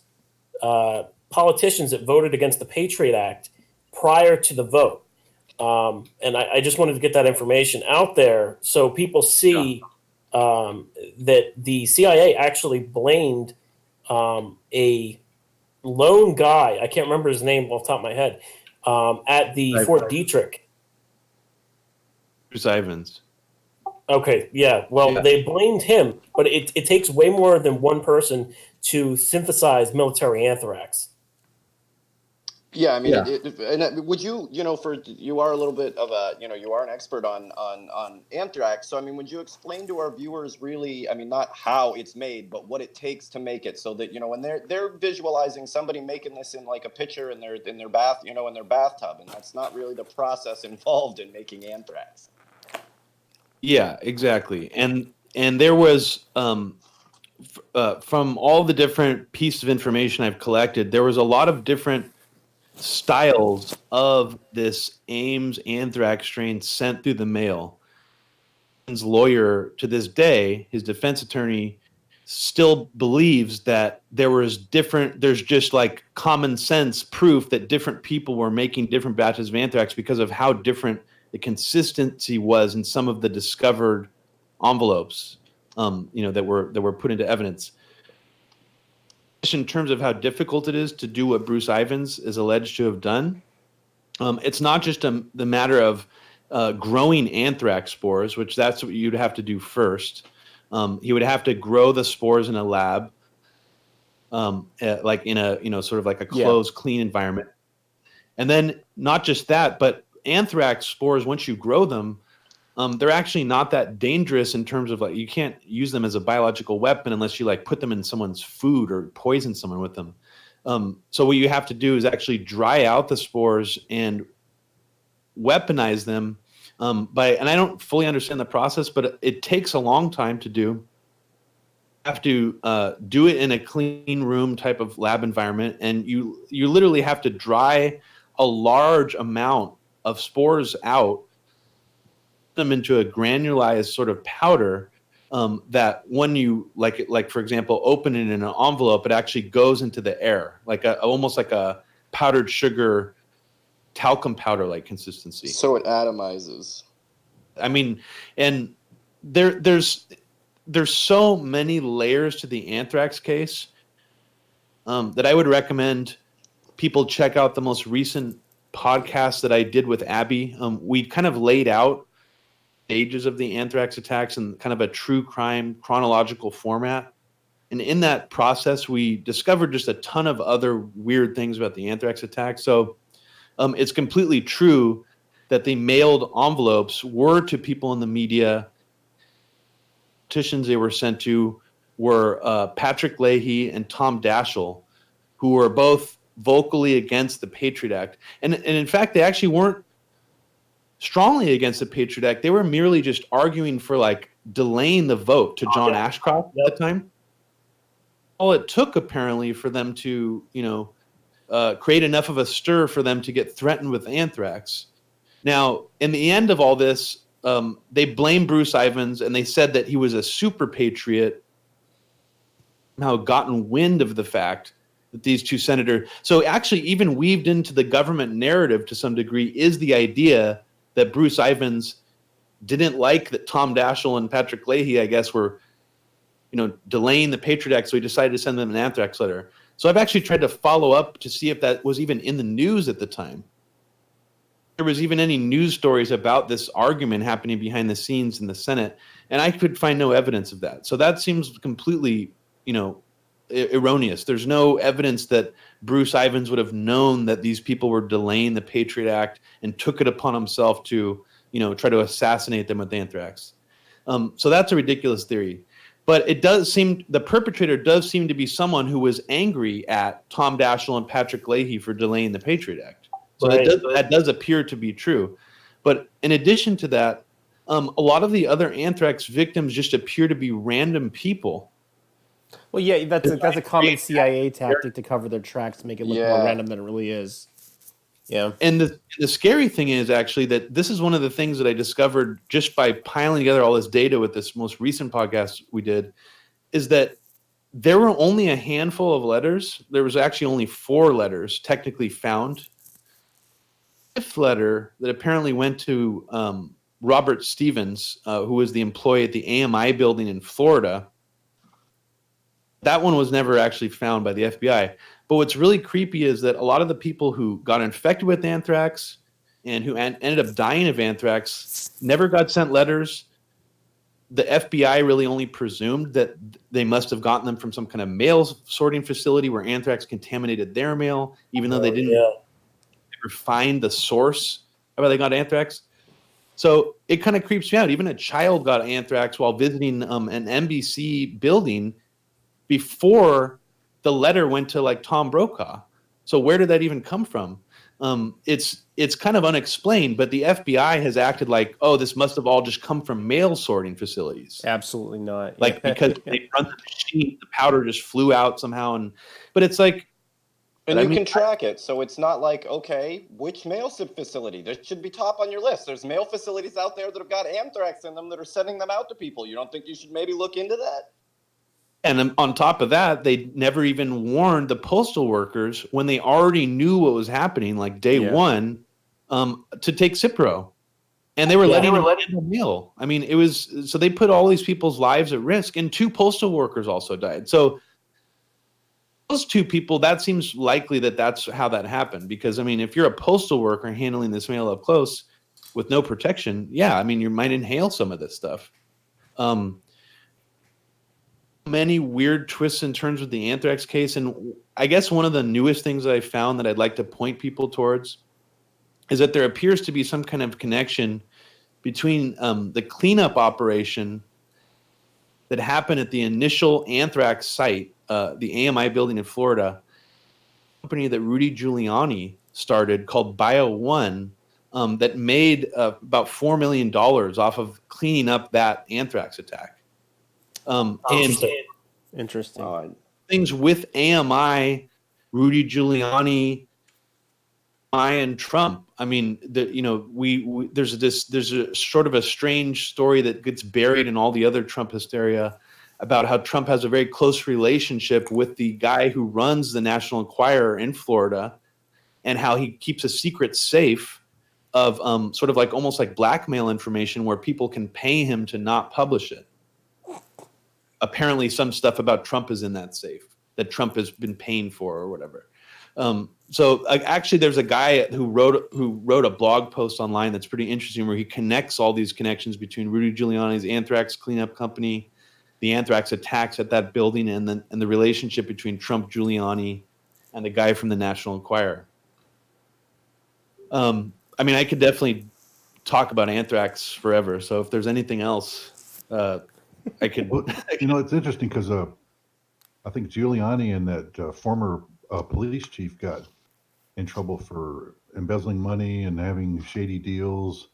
politicians that voted against the Patriot Act prior to the vote. And I just wanted to get that information out there so people see that the CIA actually blamed a lone guy, I can't remember his name off the top of my head, at the Fort Detrick. Bruce Ivins. Okay, yeah. Well, they blamed him, but it takes way more than one person to synthesize military anthrax. Yeah, I mean, would you, you are a little bit of a, you are an expert on anthrax. So, I mean, would you explain to our viewers really, I mean, not how it's made, but what it takes to make it so that, when they're visualizing somebody making this in like a pitcher in their bath, in their bathtub, and that's not really the process involved in making anthrax. Yeah, exactly. And there was, from all the different pieces of information I've collected, there was a lot of different styles of this Ames anthrax strain sent through the mail. His lawyer, to this day, his defense attorney, still believes that there's just like common sense proof that different people were making different batches of anthrax because of how different the consistency was in some of the discovered envelopes, that were put into evidence. In terms of how difficult it is to do what Bruce Ivins is alleged to have done, it's not just the matter of growing anthrax spores, which that's what you'd have to do first. He would have to grow the spores in a lab, like in a sort of like a closed, clean environment. And then not just that, but anthrax spores, once you grow them, they're actually not that dangerous in terms of like you can't use them as a biological weapon unless you like put them in someone's food or poison someone with them. So what you have to do is actually dry out the spores and weaponize them. And I don't fully understand the process, but it takes a long time to do. You have to do it in a clean room type of lab environment, and you literally have to dry a large amount of spores out, them into a granularized sort of powder that when you like for example open it in an envelope, it actually goes into the air like almost like a powdered sugar talcum powder like consistency. So it atomizes. I mean, and there's so many layers to the anthrax case that I would recommend people check out the most recent podcast that I did with Abby. We kind of laid out stages of the anthrax attacks in kind of a true crime chronological format. And in that process, we discovered just a ton of other weird things about the anthrax attack. So it's completely true that the mailed envelopes were to people in the media. Petitions they were sent to were Patrick Leahy and Tom Daschle, who were both vocally against the Patriot Act. And in fact, they actually weren't strongly against the Patriot Act. They were merely just arguing for like delaying the vote to John Ashcroft at the time. All it took apparently for them to, create enough of a stir for them to get threatened with anthrax. Now, in the end of all this, they blamed Bruce Ivins and they said that he was a super patriot, somehow gotten wind of the fact that these two senators. So actually, even weaved into the government narrative to some degree is the idea that Bruce Ivins didn't like that Tom Daschle and Patrick Leahy, I guess, were, delaying the Patriot Act, so he decided to send them an anthrax letter. So I've actually tried to follow up to see if that was even in the news at the time. There was even any news stories about this argument happening behind the scenes in the Senate, and I could find no evidence of that. So that seems completely, erroneous. There's no evidence that Bruce Ivins would have known that these people were delaying the Patriot Act and took it upon himself to, try to assassinate them with anthrax. So that's a ridiculous theory. But it does seem, the perpetrator does seem to be someone who was angry at Tom Daschle and Patrick Leahy for delaying the Patriot Act. So that does appear to be true. But in addition to that, a lot of the other anthrax victims just appear to be random people. Well, yeah, that's a common CIA tactic to cover their tracks to make it look more random than it really is. Yeah. And the scary thing is actually that this is one of the things that I discovered just by piling together all this data with this most recent podcast we did, is that there were only a handful of letters. There was actually only 4 letters technically found. The 5th letter that apparently went to Robert Stevens, who was the employee at the AMI building in Florida. That one was never actually found by the FBI. But what's really creepy is that a lot of the people who got infected with anthrax and who ended up dying of anthrax never got sent letters. The FBI really only presumed that they must have gotten them from some kind of mail sorting facility where anthrax contaminated their mail, even though they didn't ever find the source of how they got anthrax. So it kind of creeps me out. Even a child got anthrax while visiting an NBC building before the letter went to like Tom Brokaw. So where did that even come from? It's kind of unexplained, but the FBI has acted like, oh, this must have all just come from mail sorting facilities. Absolutely not. Like because they run the machine, the powder just flew out somehow, but it's like, and you can track it, so it's not like, okay, which mail facility? There should be top on your list. There's mail facilities out there that have got anthrax in them that are sending them out to people. You don't think you should maybe look into that? And on top of that, they never even warned the postal workers when they already knew what was happening, like day one, to take Cipro. And they were letting them in the mail. I mean, it was so they put all these people's lives at risk, and 2 postal workers also died. So those 2 people, that seems likely that that's how that happened. Because, I mean, if you're a postal worker handling this mail up close with no protection, I mean, you might inhale some of this stuff. Many weird twists and turns with the anthrax case, and I guess one of the newest things that I found that I'd like to point people towards is that there appears to be some kind of connection between the cleanup operation that happened at the initial anthrax site, the AMI building in Florida, a company that Rudy Giuliani started called Bio1 that made about $4 million off of cleaning up that anthrax attack. Interesting. Things with AMI, Rudy Giuliani, and Trump. I mean, there's a sort of a strange story that gets buried in all the other Trump hysteria about how Trump has a very close relationship with the guy who runs the National Enquirer in Florida, and how he keeps a secret safe of sort of like almost like blackmail information where people can pay him to not publish it. Apparently some stuff about Trump is in that safe that Trump has been paying for or whatever. So actually there's a guy who wrote a blog post online that's pretty interesting where he connects all these connections between Rudy Giuliani's anthrax cleanup company, the anthrax attacks at that building, and the relationship between Trump, Giuliani, and the guy from the National Enquirer. I mean, I could definitely talk about anthrax forever. So if there's anything else, I could. Well, it's interesting because I think Giuliani and that former police chief got in trouble for embezzling money and having shady deals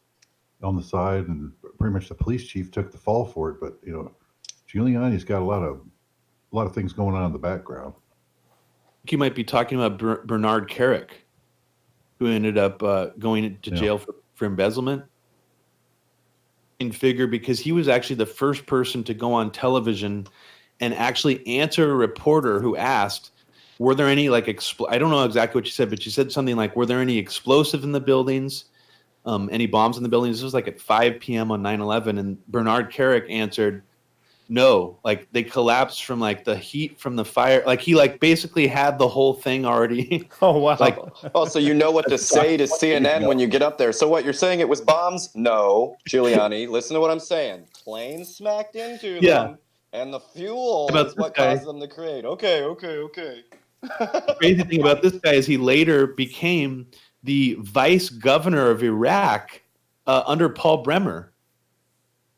on the side, and pretty much the police chief took the fall for it. But Giuliani's got a lot of things going on in the background. I think you might be talking about Bernard Kerik, who ended up going to jail for embezzlement. Figure, because he was actually the first person to go on television and actually answer a reporter who asked, were there any I don't know exactly what she said, but she said something like, were there any explosives in the buildings, any bombs in the buildings? This was like at 5 p.m. on 9/11, and Bernard Kerik answered, no, like they collapsed from like the heat from the fire. Like he basically had the whole thing already. Oh, wow. So you know what to say to CNN when you get up there. So what, you're saying it was bombs? No, Giuliani, listen to what I'm saying. Planes smacked into them, and the fuel is what caused them to create. Okay. The crazy thing about this guy is he later became the vice governor of Iraq under Paul Bremer.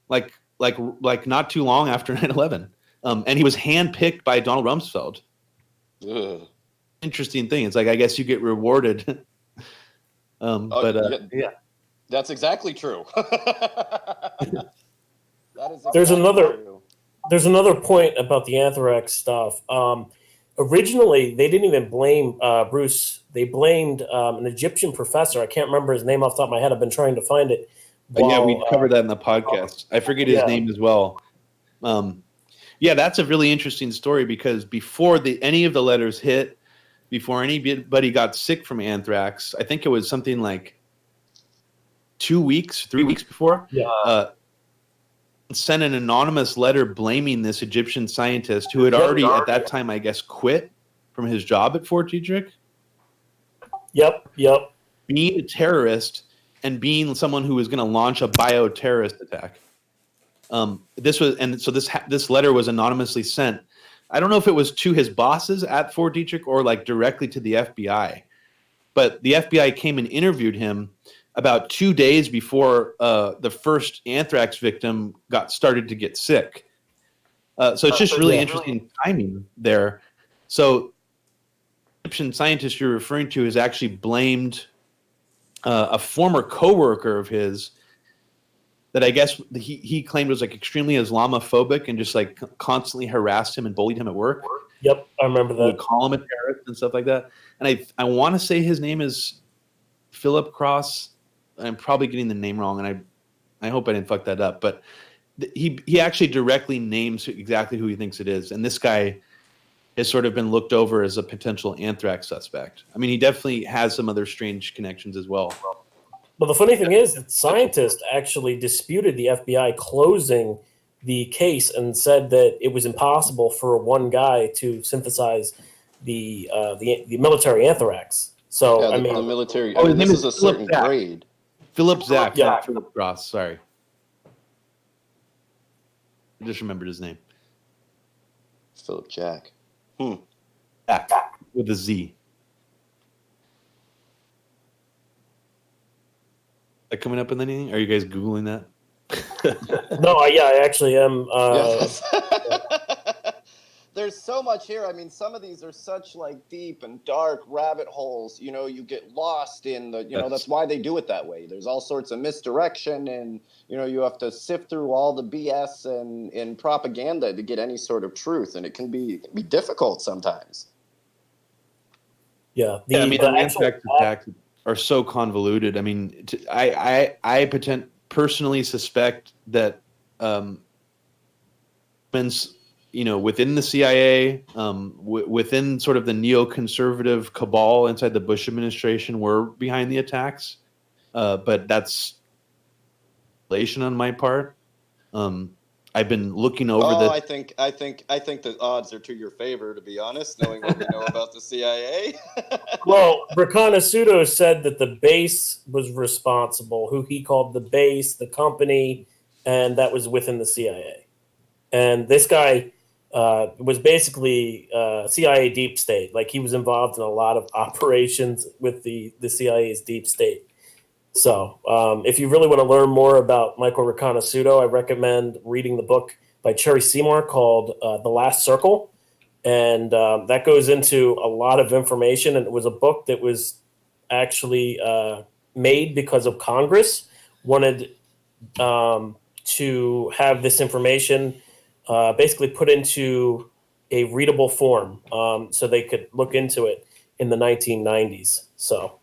Like not too long after 9/11. And he was handpicked by Donald Rumsfeld. Ugh. Interesting thing. It's like, I guess you get rewarded. That's exactly true. That is There's exactly true. There's another point about the anthrax stuff. Originally, they didn't even blame Bruce. They blamed an Egyptian professor. I can't remember his name off the top of my head. I've been trying to find it. Yeah, we covered that in the podcast. I forget his name as well. Yeah, that's a really interesting story because before any of the letters hit, before anybody got sick from anthrax, I think it was something like 3 weeks before. Yeah. Sent an anonymous letter blaming this Egyptian scientist who had already at that time, I guess, quit from his job at Fort Detrick. Yep. Being a terrorist and being someone who was going to launch a bioterrorist attack. This letter was anonymously sent. I don't know if it was to his bosses at Fort Detrick or like directly to the FBI, but the FBI came and interviewed him about 2 days before the first anthrax victim started to get sick. So it's just really interesting timing there. So the Egyptian scientist you're referring to has actually blamed a former coworker of his that I guess he claimed was like extremely Islamophobic and just like constantly harassed him and bullied him at work. Yep, I remember that. Would call him a terrorist and stuff like that. And I want to say his name is Philip Cross. I'm probably getting the name wrong, and I hope I didn't fuck that up. But he actually directly names exactly who he thinks it is, and this guy has sort of been looked over as a potential anthrax suspect. I mean, he definitely has some other strange connections as well. But the funny thing is that scientists actually disputed the FBI closing the case and said that it was impossible for one guy to synthesize the military anthrax. So Yeah, I mean, the military. Oh, his this name is a is Philip certain Zach. grade. Philip Zach, Yeah. not Philip Cross. Sorry, I just remembered his name. Philip Jack. Zach with a Z. That coming up in anything? Are you guys Googling that? no, I actually am. Yes. There's so much here. I mean, some of these are such like deep and dark rabbit holes. You know, you get lost in the. That's why they do it that way. There's all sorts of misdirection, and you have to sift through all the BS and propaganda to get any sort of truth, and it can be difficult sometimes. Yeah, the anthrax attacks are so convoluted. I mean, I personally suspect that within the CIA, within sort of the neoconservative cabal inside the Bush administration were behind the attacks. But that's speculation on my part. I've been looking over this. I think the odds are to your favor, to be honest, knowing what we know about the CIA. Well, Reconasuto said that the base was responsible, who he called the base, the company, and that was within the CIA. And this guy was basically CIA deep state. Like, he was involved in a lot of operations with the CIA's deep state. So if you really want to learn more about Michael Reconasuto, I recommend reading the book by Cherry Seymour called The Last Circle. And that goes into a lot of information. And it was a book that was actually made because of Congress wanted to have this information basically put into a readable form so they could look into it in the 1990s. So.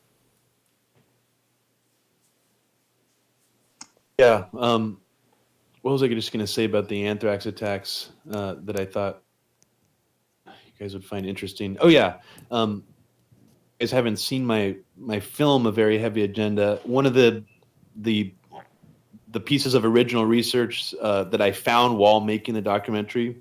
Yeah. What was I just going to say about the anthrax attacks that I thought you guys would find interesting? Oh, yeah. You guys haven't seen my film, A Very Heavy Agenda. One of the pieces of original research that I found while making the documentary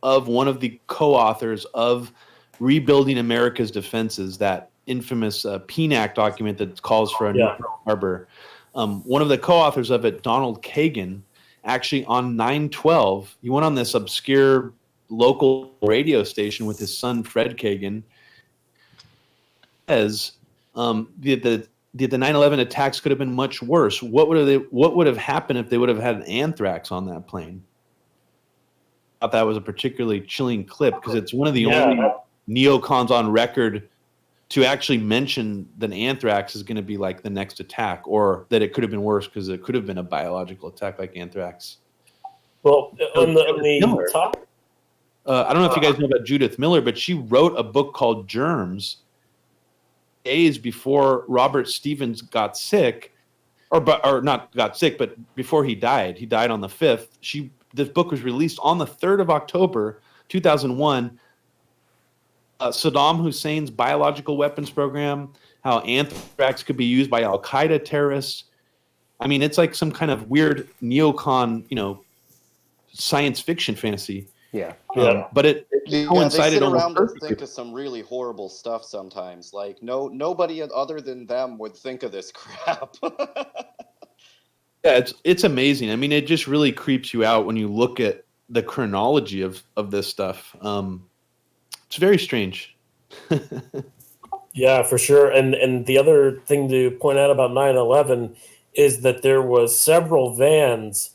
of one of the co-authors of Rebuilding America's Defenses, that infamous PNAC document that calls for a new Pearl Harbor. One of the co-authors of it, Donald Kagan, actually on 9/12, he went on this obscure local radio station with his son Fred Kagan. As the 9/11 attacks could have been much worse. What would have happened if they would have had anthrax on that plane? I thought that was a particularly chilling clip because it's one of the only neocons on record to actually mention that anthrax is going to be like the next attack, or that it could have been worse because it could have been a biological attack like anthrax. Well, on the Miller. top, I don't know if you guys know about Judith Miller, but she wrote a book called Germs days before Robert Stevens got sick, or not got sick, but before he died. He died on the 5th. This book was released on the 3rd of October, 2001. Saddam Hussein's biological weapons program, how anthrax could be used by Al-Qaeda terrorists. I mean, it's like some kind of weird neocon, science fiction fantasy. Yeah. But it coincided they sit almost around and perfectly. think of some really horrible stuff sometimes. Like nobody other than them would think of this crap. Yeah, it's amazing. I mean, it just really creeps you out when you look at the chronology of this stuff. It's very strange. yeah, for sure. And the other thing to point out about 9/11 is that there was several vans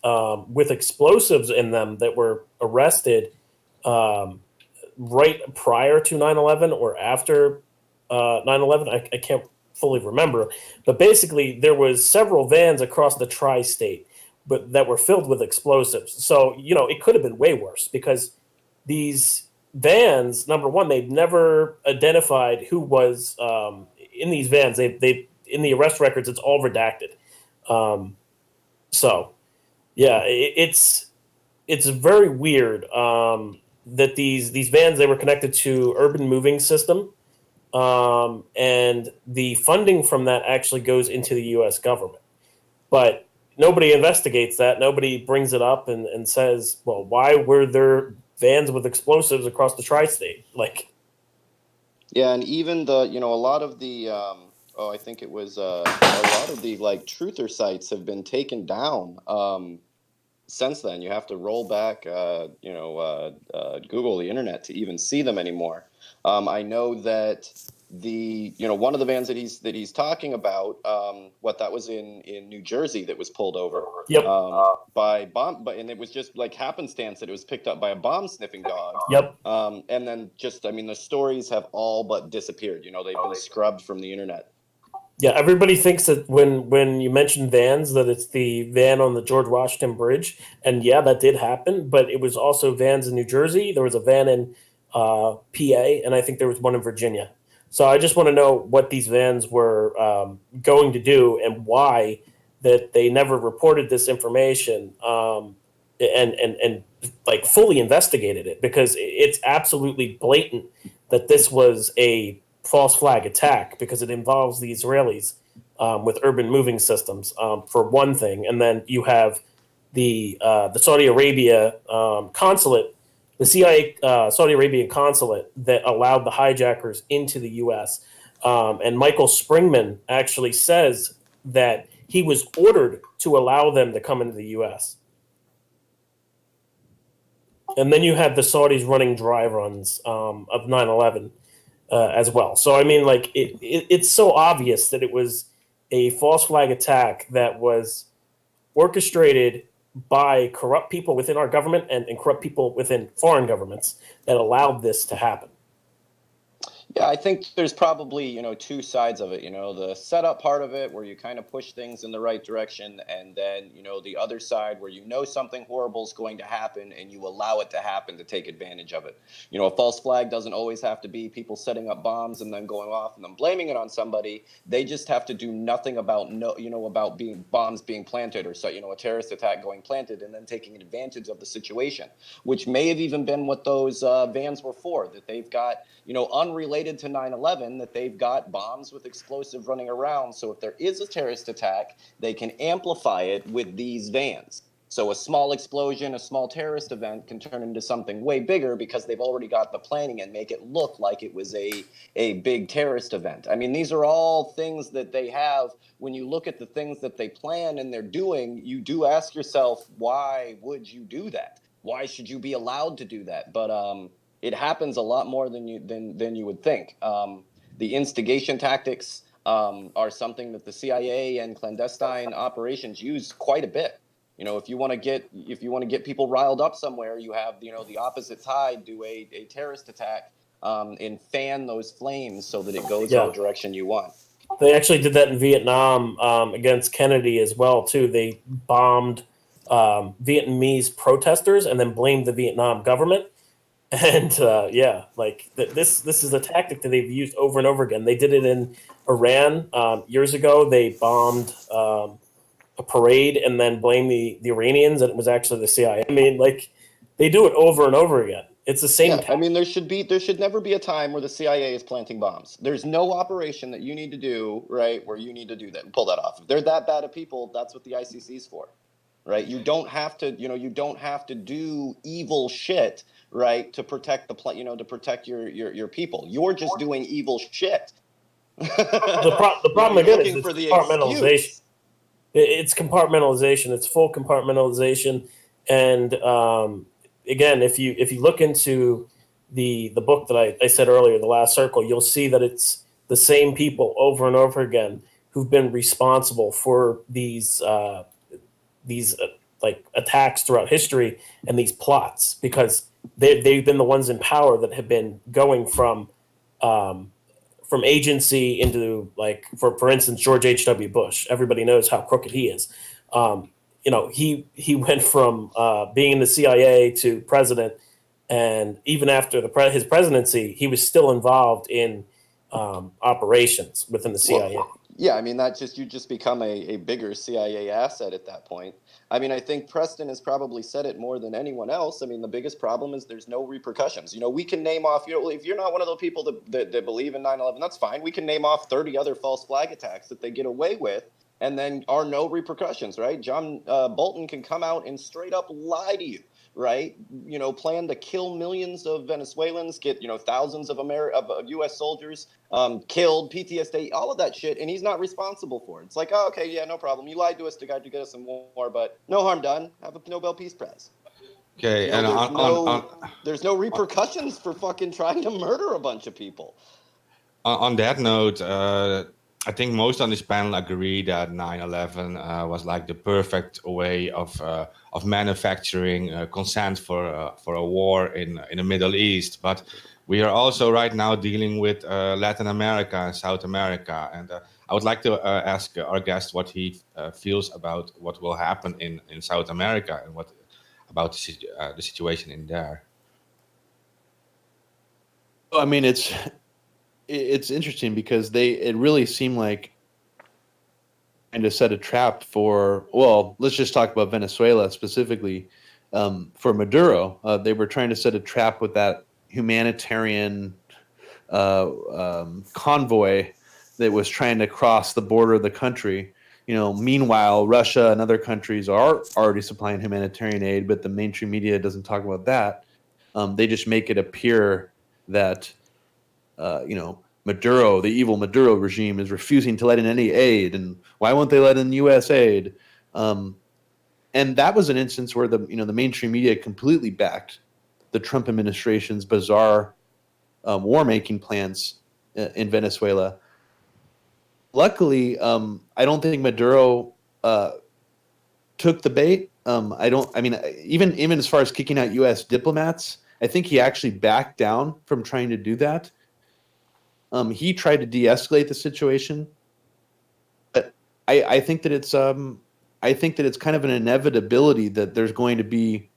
with explosives in them that were arrested right prior to 9/11 or after 9/11. I can't fully remember, but basically there was several vans across the tri-state, but that were filled with explosives. So it could have been way worse because these vans, number one, they've never identified who was in these vans. They in the arrest records, it's all redacted. So yeah, it's very weird that these vans, they were connected to urban moving system. And the funding from that actually goes into the U.S. government. But nobody investigates that. Nobody brings it up and says, well, why were there vans with explosives across the tri-state? Like, yeah, and even a lot of the I think it was a lot of the like truther sites have been taken down since then. You have to roll back Google, the internet, to even see them anymore. I know that one of the vans that he's talking about, that was in New Jersey that was pulled over. Yep. By bomb, and it was just like happenstance that it was picked up by a bomb sniffing dog. Yep. And then the stories have all but disappeared. They've been scrubbed from the internet. Yeah, everybody thinks that when you mention vans that it's the van on the George Washington Bridge, and yeah, that did happen. But it was also vans in New Jersey. There was a van in PA, and I think there was one in Virginia. So I just want to know what these vans were going to do and why that they never reported this information and like fully investigated it, because it's absolutely blatant that this was a false flag attack because it involves the Israelis with urban moving systems for one thing, and then you have the Saudi Arabia consulate, the CIA Saudi Arabian consulate that allowed the hijackers into the U.S. And Michael Springman actually says that he was ordered to allow them to come into the U.S. And then you had the Saudis running dry runs of 9/11 as well. So, I mean, like, it's so obvious that it was a false flag attack that was orchestrated by corrupt people within our government and corrupt people within foreign governments that allowed this to happen. Yeah, I think there's probably, two sides of it, the setup part of it where you kind of push things in the right direction, and then, the other side where something horrible is going to happen and you allow it to happen to take advantage of it. A false flag doesn't always have to be people setting up bombs and then going off and then blaming it on somebody. They just have to do nothing about bombs being planted, or a terrorist attack going planted, and then taking advantage of the situation, which may have even been what those vans were for, that they've got, unrelated to 9/11, that they've got bombs with explosive running around. So if there is a terrorist attack, they can amplify it with these vans. So a small explosion, a small terrorist event can turn into something way bigger because they've already got the planning and make it look like it was a big terrorist event. I mean, these are all things that they have. When you look at the things that they plan and they're doing, you do ask yourself, why would you do that? Why should you be allowed to do that? But it happens a lot more than you would think. The instigation tactics are something that the CIA and clandestine operations use quite a bit. If you want to get people riled up somewhere, you have the opposite side do a terrorist attack and fan those flames so that it goes in the direction you want. They actually did that in Vietnam against Kennedy as well, too. They bombed Vietnamese protesters and then blamed the Vietnam government. And this is a tactic that they've used over and over again. They did it in Iran years ago. They bombed a parade and then blamed the Iranians, and it was actually the CIA. I mean, like, they do it over and over again. It's the same. I mean, there should never be a time where the CIA is planting bombs. There's no operation that you need to do, right, where you need to do that and pull that off. If they're that bad of people, that's what the ICC's for, right? You don't have to, you don't have to do evil shit, right, to protect to protect your people. You're just doing evil shit. The problem again is it's compartmentalization. It's compartmentalization. It's full compartmentalization, and again, if you look into the book that I said earlier, The Last Circle, you'll see that it's the same people over and over again who've been responsible for these attacks throughout history and these plots, because they've been the ones in power that have been going from agency into, like, for instance, George H.W. Bush. Everybody knows how crooked he is. He went from being in the CIA to president, and even after his presidency, he was still involved in operations within the CIA. Well, yeah, I mean, you just become a bigger CIA asset at that point. I mean, I think Preston has probably said it more than anyone else. I mean, the biggest problem is there's no repercussions. We can name off, if you're not one of those people that believe in 9/11, that's fine. We can name off 30 other false flag attacks that they get away with, and then are no repercussions, right? John Bolton can come out and straight up lie to you, right? Plan to kill millions of Venezuelans, get, thousands of U.S. soldiers killed, PTSD, all of that shit, and he's not responsible for it. It's like, oh, okay, yeah, no problem. You lied to us to get us some war, but no harm done. Have a Nobel Peace Prize. Okay, there's no repercussions for fucking trying to murder a bunch of people. On that note, I think most on this panel agree that 9/11 was like the perfect way of manufacturing consent for a war in the Middle East. But we are also right now dealing with Latin America and South America, and I would like to ask our guest what he feels about what will happen in South America and what about the situation in there. I mean, it's interesting because it really seemed like trying to set a trap for, well, let's just talk about Venezuela specifically. For Maduro, they were trying to set a trap with that humanitarian convoy that was trying to cross the border of the country. Meanwhile, Russia and other countries are already supplying humanitarian aid, but the mainstream media doesn't talk about that. They just make it appear that Maduro, the evil Maduro regime, is refusing to let in any aid, and why won't they let in U.S. aid? And that was an instance where the mainstream media completely backed the Trump administration's bizarre war-making plans in Venezuela. Luckily, I don't think Maduro took the bait. Even as far as kicking out U.S. diplomats, I think he actually backed down from trying to do that. He tried to de-escalate the situation, but I think that it's kind of an inevitability that there's going to be,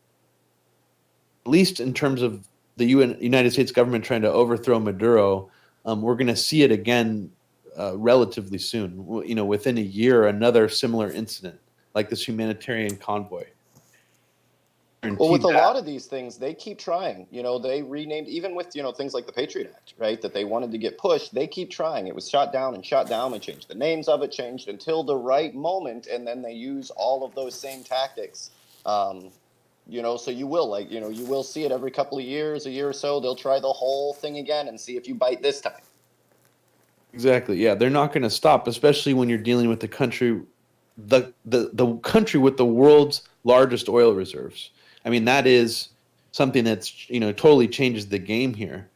at least in terms of the United States government trying to overthrow Maduro, we're going to see it again relatively soon. Within a year, another similar incident like this humanitarian convoy. Well, with a lot of these things, they keep trying. They renamed, even with, things like the Patriot Act, right, that they wanted to get pushed. They keep trying. It was shot down. They changed the names of it, changed until the right moment, and then they use all of those same tactics. So you will see it every couple of years, a year or so. They'll try the whole thing again and see if you bite this time. Exactly. Yeah, they're not going to stop, especially when you're dealing with the country with the world's largest oil reserves. I mean, that is something that's totally changes the game here.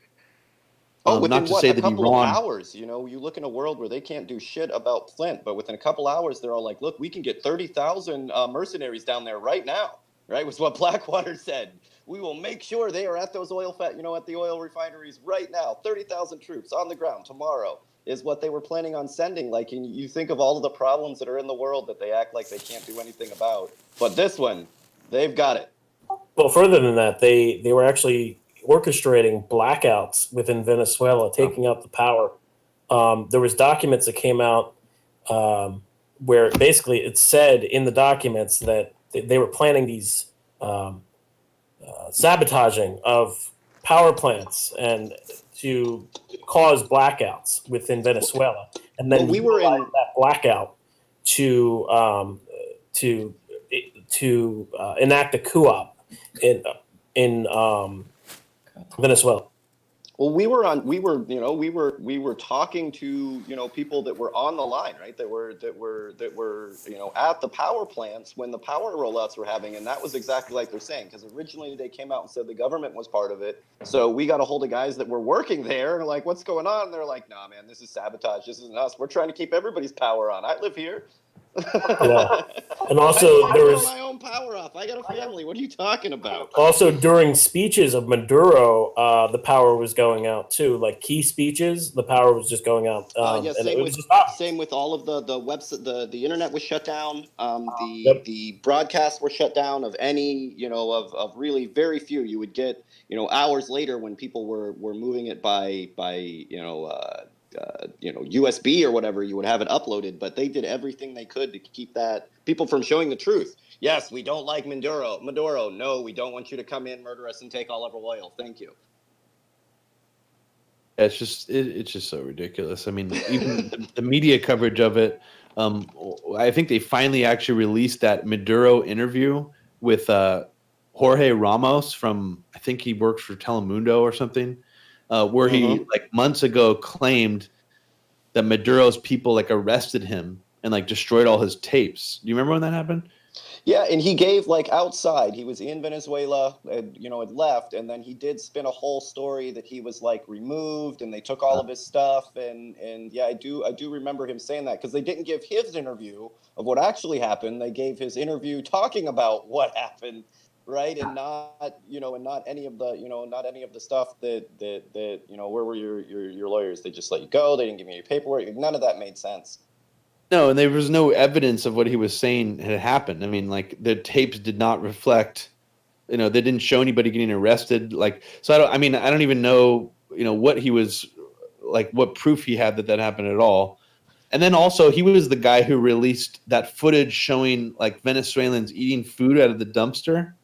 Within a couple of hours, you look in a world where they can't do shit about Flint, but within a couple hours, they're all like, "Look, we can get 30,000 mercenaries down there right now." right? Was what Blackwater said. We will make sure they are at those at the oil refineries right now. 30,000 troops on the ground tomorrow is what they were planning on sending. Like, and you think of all of the problems that are in the world that they act like they can't do anything about. But this one, they've got it. Well, further than that, they were actually orchestrating blackouts within Venezuela, taking out the power. There was documents that came out where basically it said in the documents that they were planning these sabotaging of power plants and to cause blackouts within Venezuela, and then we were in that blackout to enact a coup-op in Venezuela. Well, we were talking to, people that were on the line, right? That were at the power plants when the power rollouts were happening. And that was exactly like they're saying, because originally they came out and said the government was part of it. So we got a hold of guys that were working there and like, what's going on? And they're like, nah, man, this is sabotage. This isn't us. We're trying to keep everybody's power on. I live here. Yeah. And also there was my own power off. I got a family. What are you talking about? Also during speeches of Maduro, the power was going out too. Like key speeches, the power was just going out. Same with all of the website. The internet was shut down. Yep. The broadcasts were shut down of any, of really very few. You would get, hours later when people were moving it by USB or whatever, you would have it uploaded, but they did everything they could to keep that people from showing the truth. Yes, we don't like Maduro. No, we don't want you to come in, murder us, and take all of our oil. Thank you. It's just so ridiculous. I mean, even the media coverage of it. I think they finally actually released that Maduro interview with Jorge Ramos from, I think he works for Telemundo or something. Where he like months ago claimed that Maduro's people like arrested him and like destroyed all his tapes. Do you remember when that happened? Yeah, and he gave like outside. He was in Venezuela, had left, and then he did spin a whole story that he was like removed, and they took all of his stuff. And yeah, I do remember him saying that because they didn't give his interview of what actually happened. They gave his interview talking about what happened. Right, and not any of the stuff that where were your lawyers? They just let you go. They didn't give you any paperwork. None of that made sense. No, and there was no evidence of what he was saying had happened. I mean, like the tapes did not reflect. They didn't show anybody getting arrested. Like, so I don't even know what he was like, what proof he had that happened at all. And then also he was the guy who released that footage showing like Venezuelans eating food out of the dumpster.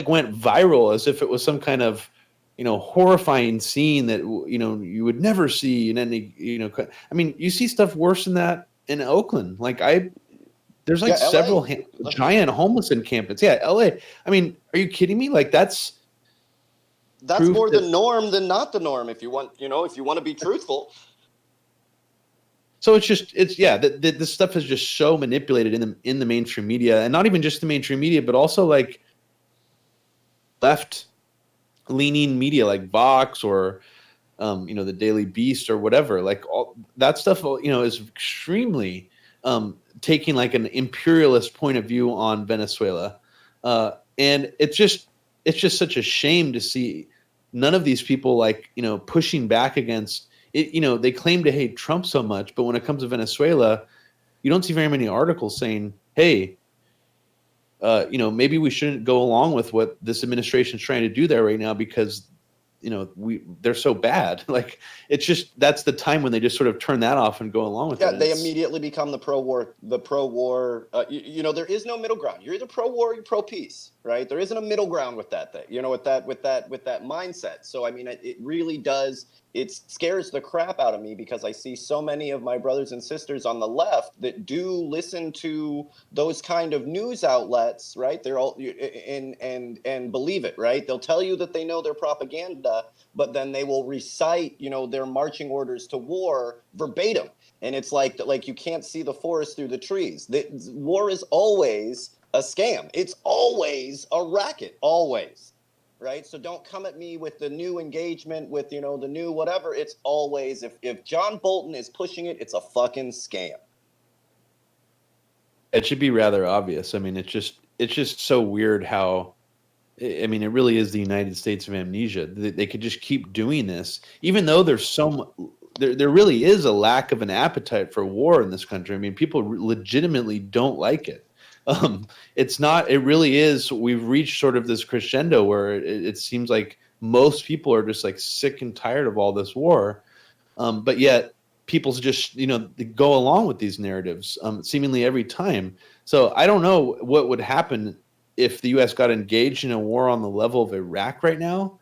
Went viral as if it was some kind of horrifying scene that you would never see in any I mean, you see stuff worse than that in Oakland. Like there's like several giant homeless encampments. Yeah, LA. I mean, are you kidding me? Like that's more the norm than not the norm, if you want to be truthful. So this stuff is just so manipulated in the mainstream media, and not even just the mainstream media, but also like left-leaning media like Vox or the Daily Beast or whatever. Like all that stuff is extremely taking like an imperialist point of view on Venezuela, and it's just such a shame to see none of these people like pushing back against it. They claim to hate Trump so much, but when it comes to Venezuela, you don't see very many articles saying, hey, maybe we shouldn't go along with what this administration is trying to do there right now because, they're so bad. Like, it's just, that's the time when they just sort of turn that off and go along with it. Yeah, they immediately become the pro-war. There is no middle ground. You're either pro-war or you're pro-peace, right? There isn't a middle ground with that thing, with that mindset. So, I mean, it really does. It scares the crap out of me because I see so many of my brothers and sisters on the left that do listen to those kind of news outlets, right? They're all and believe it, right? They'll tell you that they know their propaganda, but then they will recite, their marching orders to war verbatim. And it's like you can't see the forest through the trees. War is always a scam. It's always a racket, always. Right, so don't come at me with the new engagement, with the new whatever. It's always if John Bolton is pushing it, it's a fucking scam. It should be rather obvious. I mean, it's just it's just so weird how, I mean, it really is the United States of amnesia. They could just keep doing this, even though there really is a lack of an appetite for war in this country. I mean, people legitimately don't like it. It's not. It really is. We've reached sort of this crescendo where it seems like most people are just like sick and tired of all this war, but yet people just they go along with these narratives seemingly every time. So I don't know what would happen if the U.S. got engaged in a war on the level of Iraq right now.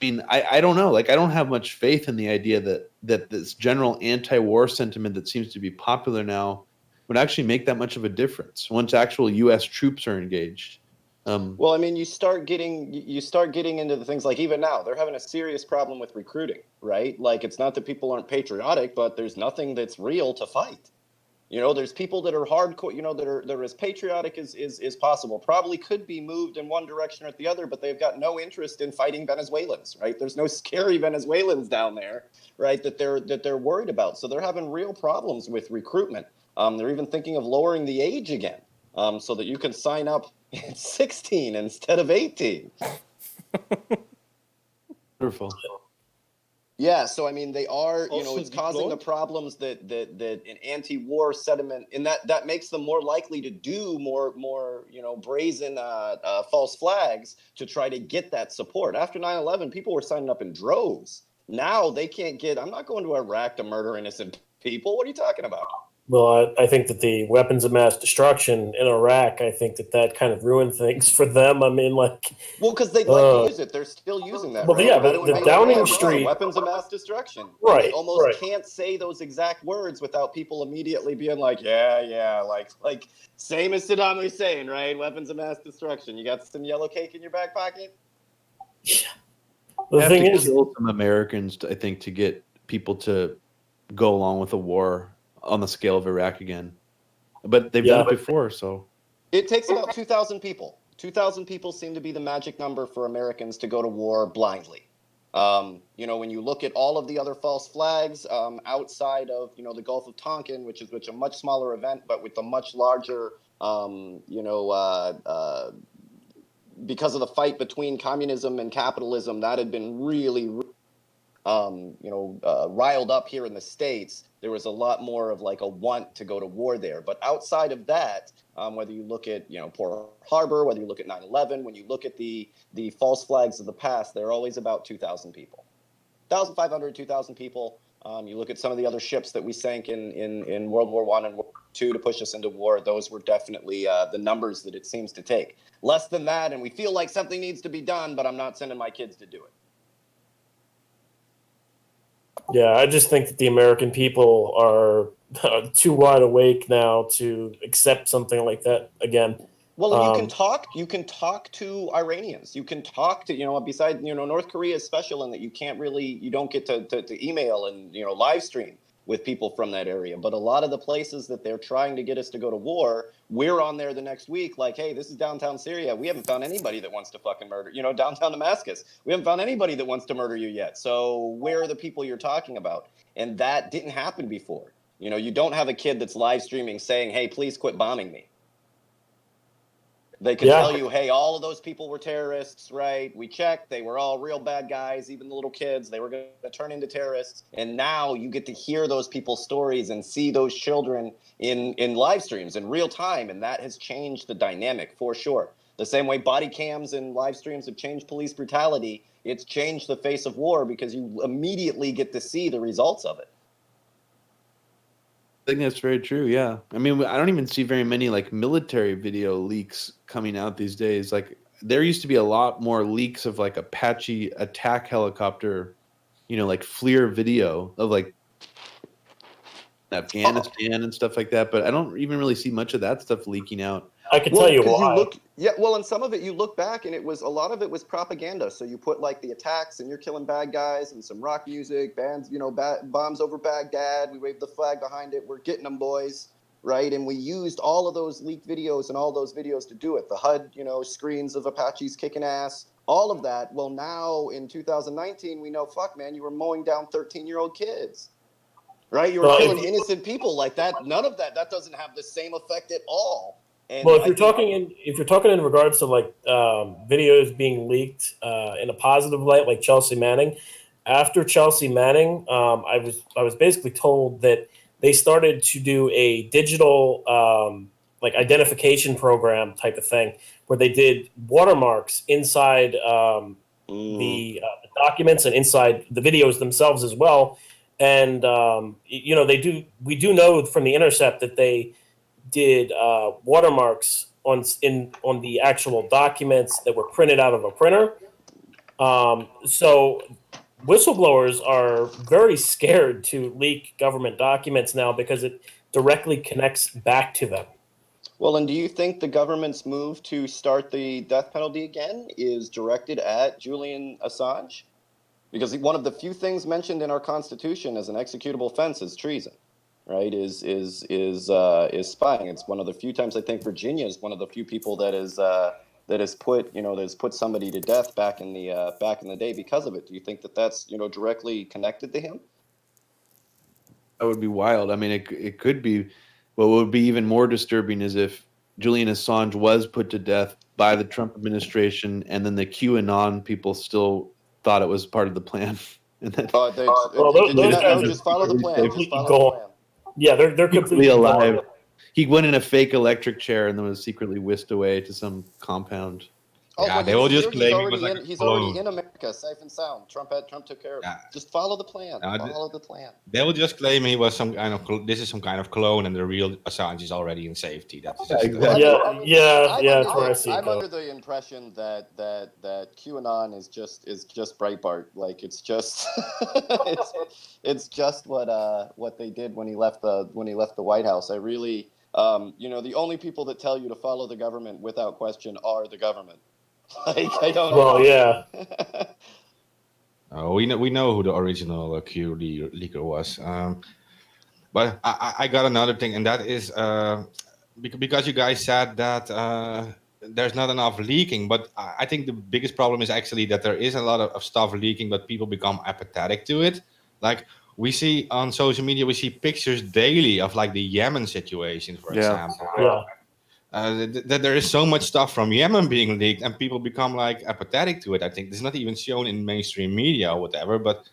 I mean, I don't know. Like, I don't have much faith in the idea that this general anti-war sentiment that seems to be popular now would actually make that much of a difference once actual U.S. troops are engaged. Well, I mean, you start getting into the things like even now they're having a serious problem with recruiting, right? Like, it's not that people aren't patriotic, but there's nothing that's real to fight. There's people that are hardcore, that are as patriotic as possible, probably could be moved in one direction or the other, but they've got no interest in fighting Venezuelans, right? There's no scary Venezuelans down there, right, that they're worried about. So they're having real problems with recruitment. They're even thinking of lowering the age again, so that you can sign up at 16 instead of 18. Wonderful. Yeah, so I mean, they are, it's causing the problems that an anti-war sentiment, and that makes them more likely to do more brazen false flags to try to get that support. After 9/11, people were signing up in droves. Now they can't get. I'm not going to Iraq to murder innocent people. What are you talking about? Well, I think that the weapons of mass destruction in Iraq, I think that kind of ruined things for them. I mean, like... Well, because they'd like to use it. They're still using that, well, right? yeah, the Downing Street... weapons of mass destruction. Right, and they almost can't say those exact words without people immediately being like, yeah, like same as Saddam Hussein, right? Weapons of mass destruction. You got some yellow cake in your back pocket? The thing is... kill some Americans, I think, to get people to go along with a war on the scale of Iraq again, but they've done it before. So it takes about 2,000 people. 2,000 people seem to be the magic number for Americans to go to war blindly. When you look at all of the other false flags outside of the Gulf of Tonkin, which is a much smaller event, but with a much larger because of the fight between communism and capitalism, that had been really riled up here in the States. There was a lot more of like a want to go to war there. But outside of that, whether you look at Pearl Harbor, whether you look at 9/11, when you look at the false flags of the past, they're always about 2,000 people, 1,500, 2,000 people. You look at some of the other ships that we sank in World War I and World War II to push us into war. Those were definitely the numbers that it seems to take. Less than that, and we feel like something needs to be done, but I'm not sending my kids to do it. Yeah, I just think that the American people are too wide awake now to accept something like that again. Well, and you can talk to Iranians. You can talk to, besides, North Korea is special in that you don't get to email and, live stream with people from that area. But a lot of the places that they're trying to get us to go to war, we're on there the next week like, hey, this is downtown Syria. We haven't found anybody that wants to fucking murder, downtown Damascus. We haven't found anybody that wants to murder you yet. So where are the people you're talking about? And that didn't happen before. You don't have a kid that's live streaming saying, hey, please quit bombing me. They can tell you, hey, all of those people were terrorists, right? We checked. They were all real bad guys, even the little kids. They were going to turn into terrorists. And now you get to hear those people's stories and see those children in live streams in real time. And that has changed the dynamic for sure. The same way body cams and live streams have changed police brutality, it's changed the face of war because you immediately get to see the results of it. I think that's very true. Yeah. I mean, I don't even see very many like military video leaks coming out these days. Like there used to be a lot more leaks of like Apache attack helicopter, like FLIR video of like Afghanistan and stuff like that. But I don't even really see much of that stuff leaking out. I can tell you why. And some of it you look back and a lot of it was propaganda. So you put like the attacks and you're killing bad guys and some rock music, bands, bombs over Baghdad. We waved the flag behind it. We're getting them, boys, right? And we used all of those leaked videos and all those videos to do it. The HUD, screens of Apaches kicking ass, all of that. Well, now in 2019, we know, fuck, man, you were mowing down 13-year-old kids. Right? You were killing innocent people like that. None of that doesn't have the same effect at all And Well, if I you're think talking in regards to like videos being leaked in a positive light, like Chelsea Manning, after Chelsea Manning, I was basically told that they started to do a digital like identification program type of thing where they did watermarks inside the documents and inside the videos themselves as well. And you know, we do know from the Intercept that they did watermarks on the actual documents that were printed out of a printer. So whistleblowers are very scared to leak government documents now because it directly connects back to them. Well, and do you think the government's move to start the death penalty again is directed at Julian Assange? Because one of the few things mentioned in our Constitution as an executable offense is treason, right? Is spying. It's one of the few times I think Virginia is one of the few people that has put somebody to death back in the day because of it. Do you think that that's directly connected to him? That would be wild. I mean, it could be. What would be even more disturbing is if Julian Assange was put to death by the Trump administration, and then the QAnon people still thought it was part of the plan. And then, Well, Did you those not guys know? are Just follow the plan. Just completely follow the gone. plan. Yeah, they're completely alive. gone. He went in a fake electric chair and then was secretly whisked away to some compound. Oh, Yeah, but they will he's just here. He's claim it was already like in. a He's already clone. in America, safe and sound. Trump took care of it. Yeah. Just follow the plan. Uh, Follow the plan. They will just claim he was some kind of this is some kind of clone, and the real Assange is already in safety. That's just exactly. That's where I see it I'm go. under the impression that QAnon is just Breitbart. Like it's just it's just what they did when he left the White House. I really the only people that tell you to follow the government without question are the government. Like I don't. Well, yeah. we know who the original Q leaker was. But I got another thing, and that is because you guys said that there's not enough leaking. But I think the biggest problem is actually that there is a lot of stuff leaking, but people become apathetic to it. Like we see on social media, we see pictures daily of like the Yemen situation, for example. Yeah. That there is so much stuff from Yemen being leaked, and people become like apathetic to it. I think it's not even shown in mainstream media or whatever, but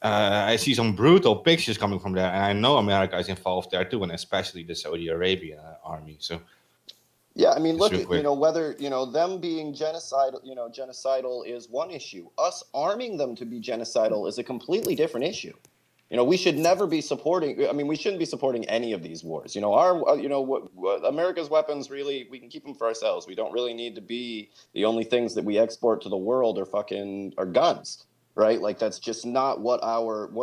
I see some brutal pictures coming from there, and I know America is involved there too, and especially the Saudi Arabian army. So yeah, I mean, look real at quick. whether them being genocidal is one issue. Us arming them to be genocidal is a completely different issue. We should never be supporting. I mean, we shouldn't be supporting any of these wars. America's weapons really, we can keep them for ourselves. We don't really need to be the only things that we export to the world are guns, right? Like that's just not what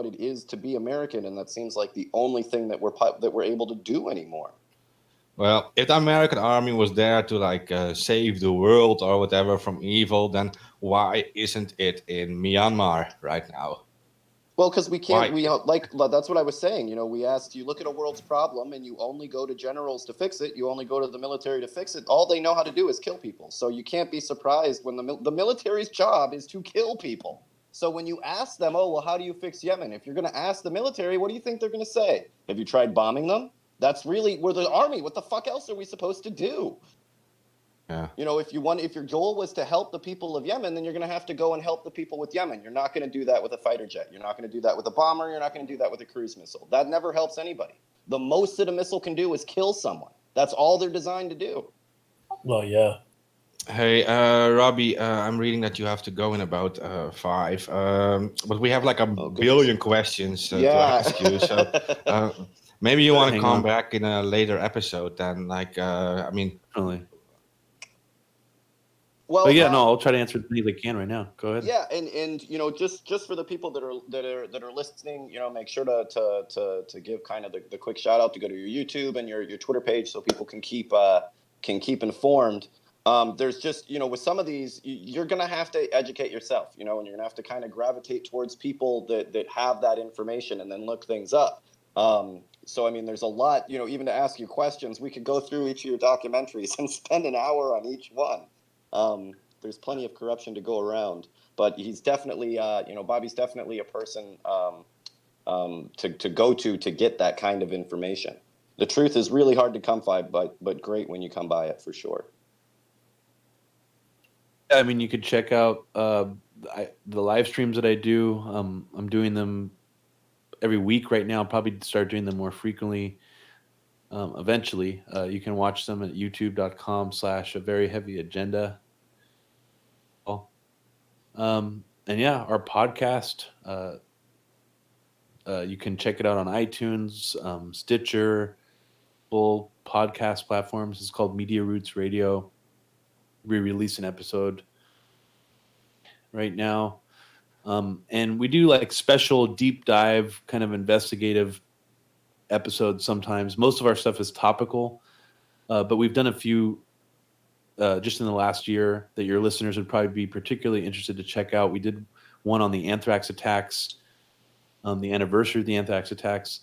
it is to be American, and that seems like the only thing that we're able to do anymore. Well, if the American army was there to like save the world or whatever from evil, then why isn't it in Myanmar right now? Well, because we can't. Why? That's what I was saying. We asked, you look at a world's problem, and you only go to generals to fix it. You only go to the military to fix it. All they know how to do is kill people. So you can't be surprised when the military's job is to kill people. So when you ask them, oh well, how do you fix Yemen? If you're going to ask the military, what do you think they're going to say? Have you tried bombing them? We're the army. What the fuck else are we supposed to do? Yeah. If your goal was to help the people of Yemen, then you're going to have to go and help the people with Yemen. You're not going to do that with a fighter jet. You're not going to do that with a bomber. You're not going to do that with a cruise missile. That never helps anybody. The most that a missile can do is kill someone. That's all they're designed to do. Well, yeah. Hey, Robbie, I'm reading that you have to go in about 5. But we have like a billion questions to ask you. So maybe you want to come back in a later episode then. Really. Well, but yeah, no, I'll try to answer as many as I can right now. Go ahead. Yeah, and just for the people that are listening, make sure to give kind of the quick shout out to go to your YouTube and your Twitter page so people can keep informed. There's just with some of these you're gonna have to educate yourself, and you're gonna have to kind of gravitate towards people that have that information and then look things up. So I mean, there's a lot, even to ask you questions. We could go through each of your documentaries and spend an hour on each one. There's plenty of corruption to go around, but he's definitely, Bobby's definitely a person to go to get that kind of information. the truth is really hard to come by, but great when you come by it for sure. I mean, you could check out the live streams that I do. I'm doing them every week right now. I'll probably start doing them more frequently. Eventually, you can watch them at youtube.com/a-very-heavy-agenda. And yeah, our podcast, you can check it out on iTunes, Stitcher, full podcast platforms. It's called Media Roots Radio. We release an episode right now. And we do like special deep dive kind of investigative episodes sometimes. Most of our stuff is topical, but we've done a few just in the last year that your listeners would probably be particularly interested to check out. We did one on the anthrax attacks, the anniversary of the anthrax attacks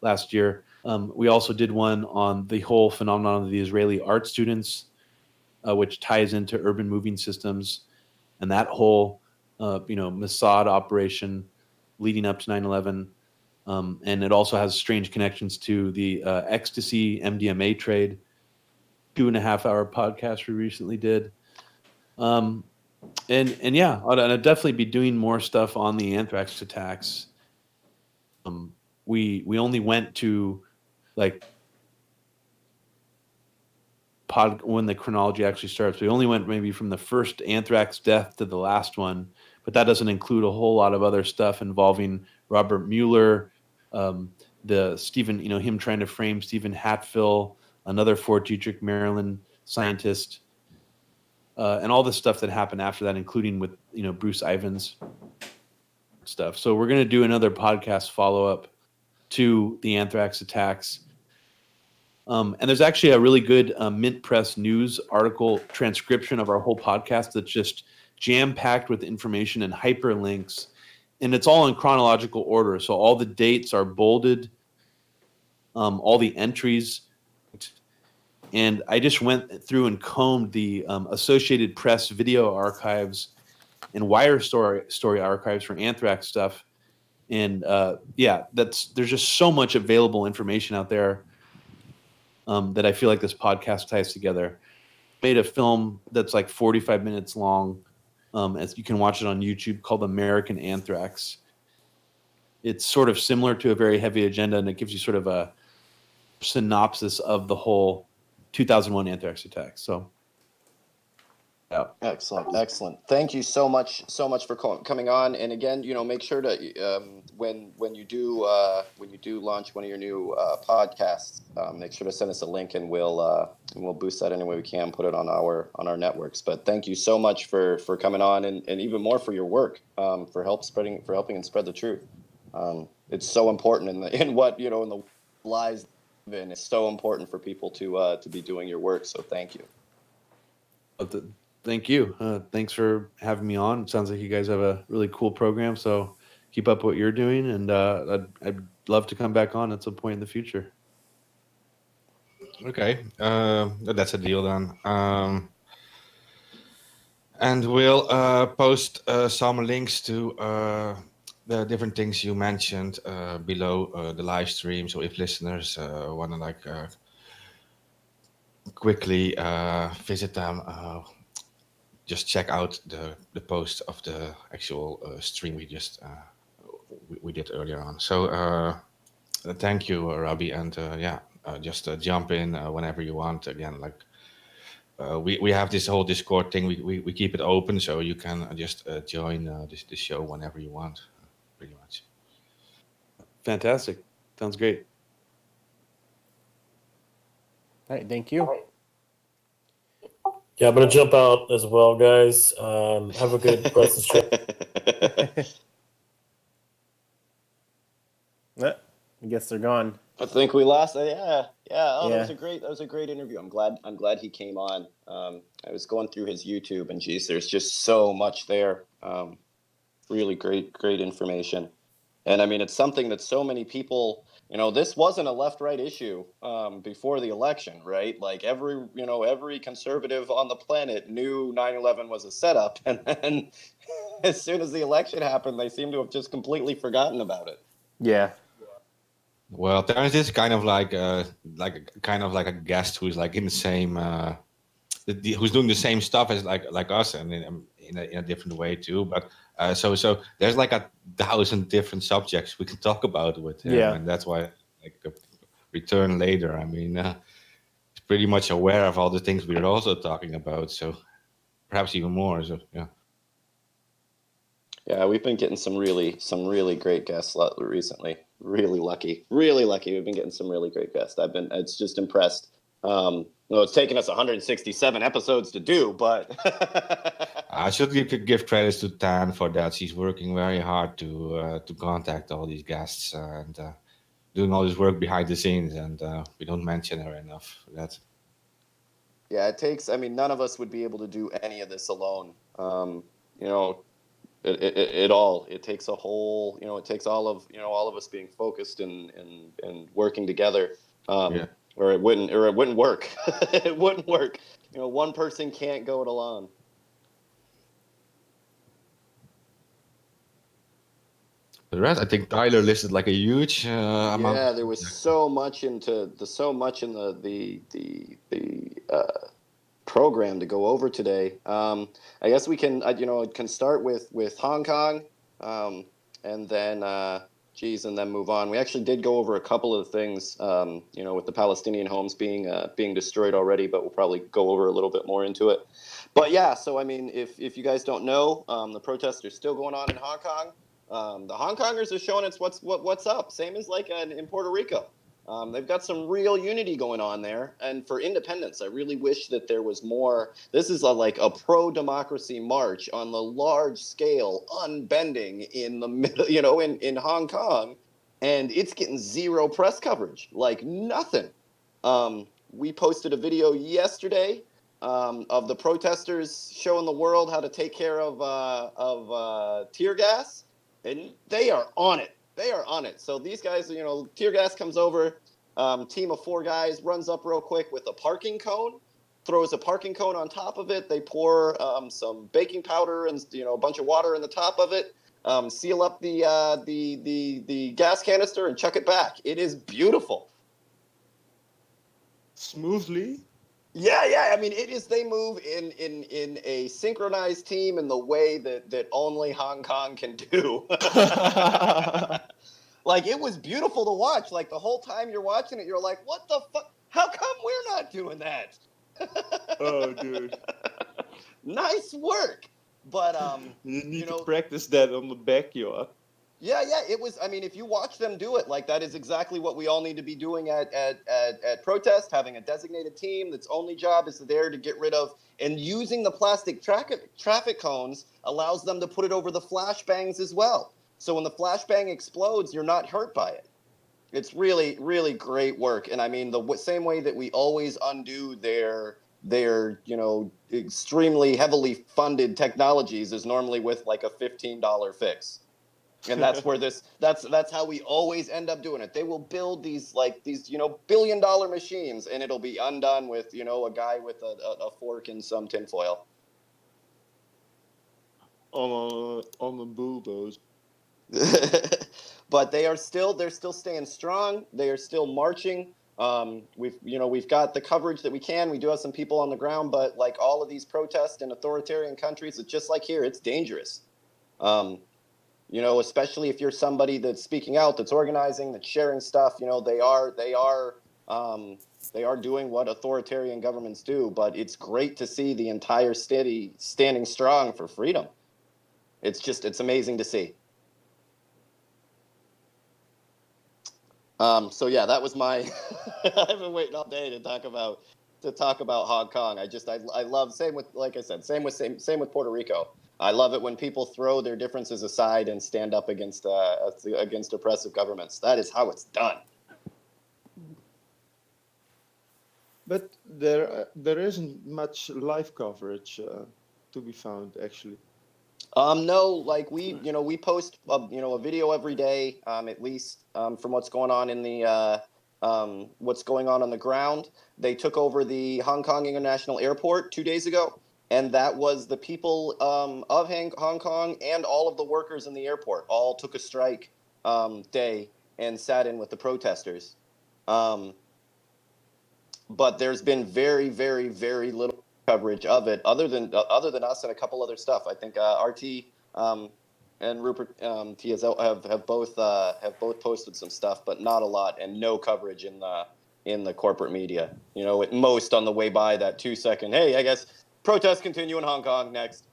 last year. We also did one on the whole phenomenon of the Israeli art students, which ties into urban moving systems and that whole, Mossad operation leading up to 9/11. And it also has strange connections to the ecstasy MDMA trade. 2.5-hour podcast we recently did. And yeah, I'd definitely be doing more stuff on the anthrax attacks. We only went to like when the chronology actually starts. We only went maybe from the first anthrax death to the last one, but that doesn't include a whole lot of other stuff involving Robert Mueller, the Stephen, him trying to frame Stephen Hatfill, another Fort Detrick, Maryland scientist, and all the stuff that happened after that, including with Bruce Ivins stuff. So we're going to do another podcast follow-up to the anthrax attacks. And there's actually a really good Mint Press News article transcription of our whole podcast that's just jam-packed with information and hyperlinks. And it's all in chronological order. So all the dates are bolded, all the entries. And I just went through and combed the Associated Press video archives and Wire story archives for anthrax stuff. And there's just so much available information out there that I feel like this podcast ties together. Made a film that's like 45 minutes long. As you can watch it on YouTube, called American Anthrax. It's sort of similar to A Very Heavy Agenda, and it gives you sort of a synopsis of the whole 2001 anthrax attack. So, yeah. Excellent. Thank you so much for coming on. And again, make sure to when you do launch one of your new podcasts, make sure to send us a link, and we'll boost that any way we can, put it on our networks. But thank you so much for coming on, and even more for your work, for helping and spread the truth. It's so important in what in the lies in. It's so important for people to be doing your work. So thank you. Thank you. Thanks for having me on. It sounds like you guys have a really cool program. So keep up what you're doing, and I'd love to come back on at some point in the future. Okay, that's a deal then. And we'll post some links to the different things you mentioned below the live stream. So if listeners want to quickly visit them, just check out the post of the actual stream we just we did earlier on. So thank you, Robbie, and just jump in whenever you want. Again, we have this whole Discord thing. We keep it open, so you can just join this show whenever you want, pretty much. Fantastic. Sounds great. All right, thank you. Yeah, I'm going to jump out as well, guys. Have a good rest of the show. I guess they're gone. I think we lost. Yeah. Oh, yeah. That was a great interview. I'm glad he came on. I was going through his YouTube, and geez, there's just so much there. Really great information. And I mean, it's something that so many people, this wasn't a left-right issue before the election, right? Like every conservative on the planet knew 9/11 was a setup, and then as soon as the election happened, they seem to have just completely forgotten about it. Yeah. Well, Terrence is kind of like a guest who's like in the same who's doing the same stuff as like us, and in a different way too. But so there's like 1,000 different subjects we can talk about with him, Yeah. and that's why like return later. I mean, he's pretty much aware of all the things we're also talking about. So perhaps even more. So yeah. Yeah, we've been getting some really great guests recently. Really lucky. Really lucky. We've been getting some really great guests. It's just impressed. Well, it's taken us 167 episodes to do, but I should give credits to Tan for that. She's working very hard to contact all these guests and doing all this work behind the scenes, and we don't mention her enough for that. yeah, it takes. I mean, none of us would be able to do any of this alone. You know, it all. It takes a whole. You know, it takes all of us being focused and working together. Yeah. Or it wouldn't work. It wouldn't work. You know, one person can't go it alone. For the rest, I think Tyler listed like a huge amount. Yeah, there was so much in the program to go over today. I guess we can can start with Hong Kong, and then and then move on. We actually did go over a couple of things, with the Palestinian homes being destroyed already, but we'll probably go over a little bit more into it. But yeah, so I mean, if you guys don't know, the protests are still going on in Hong Kong. The Hong Kongers are showing us what's up. Same as like in Puerto Rico. They've got some real unity going on there, and for independence, I really wish that there was more. This is like a pro-democracy march on the large scale, unbending in the middle, in Hong Kong, and it's getting zero press coverage, like nothing. We posted a video yesterday of the protesters showing the world how to take care of tear gas, and they are on it. They are on it. So these guys, tear gas comes over, team of 4 guys runs up real quick with a parking cone, throws a parking cone on top of it. They pour some baking powder and a bunch of water in the top of it, seal up the gas canister and chuck it back. It is beautiful. Smoothly. Yeah. I mean, it is. They move in a synchronized team in the way that only Hong Kong can do. Like, it was beautiful to watch. Like, the whole time you're watching it, you're like, what the fuck? How come we're not doing that? Oh, dude. Nice work. But you need to practice that on the backyard. Yeah, it was. I mean, if you watch them do it, like, that is exactly what we all need to be doing at protest, having a designated team that's only job is there to get rid of, and using the plastic traffic cones allows them to put it over the flashbangs as well. So when the flashbang explodes, you're not hurt by it. It's really, really great work. And I mean, the same way that we always undo their extremely heavily funded technologies is normally with like a $15 fix. And that's where that's how we always end up doing it. They will build these billion-dollar machines, and it'll be undone with a guy with a fork and some tinfoil on a bulldozer. But they're still staying strong. They are still marching. We've got the coverage that we can. We do have some people on the ground, but like all of these protests in authoritarian countries, it's just like here. It's dangerous. Especially if you're somebody that's speaking out, that's organizing, that's sharing stuff. They are doing what authoritarian governments do. But it's great to see the entire city standing strong for freedom. It's amazing to see. So yeah, that was my. I've been waiting all day to talk about Hong Kong. I love, same with, like I said, same with Puerto Rico. I love it when people throw their differences aside and stand up against oppressive governments. That is how it's done. But there isn't much live coverage to be found, actually. No, like we post a video every day, at least from what's going on in the what's going on the ground. They took over the Hong Kong International Airport 2 days ago, and that was the people of Hong Kong and all of the workers in the airport all took a strike day and sat in with the protesters. But there's been very, very, very little coverage of it, other than us and a couple other stuff. I think RT and Rupert TSL have both posted some stuff, but not a lot, and no coverage in the corporate media. At most on the way by that 2-second, hey, I guess protests continue in Hong Kong next.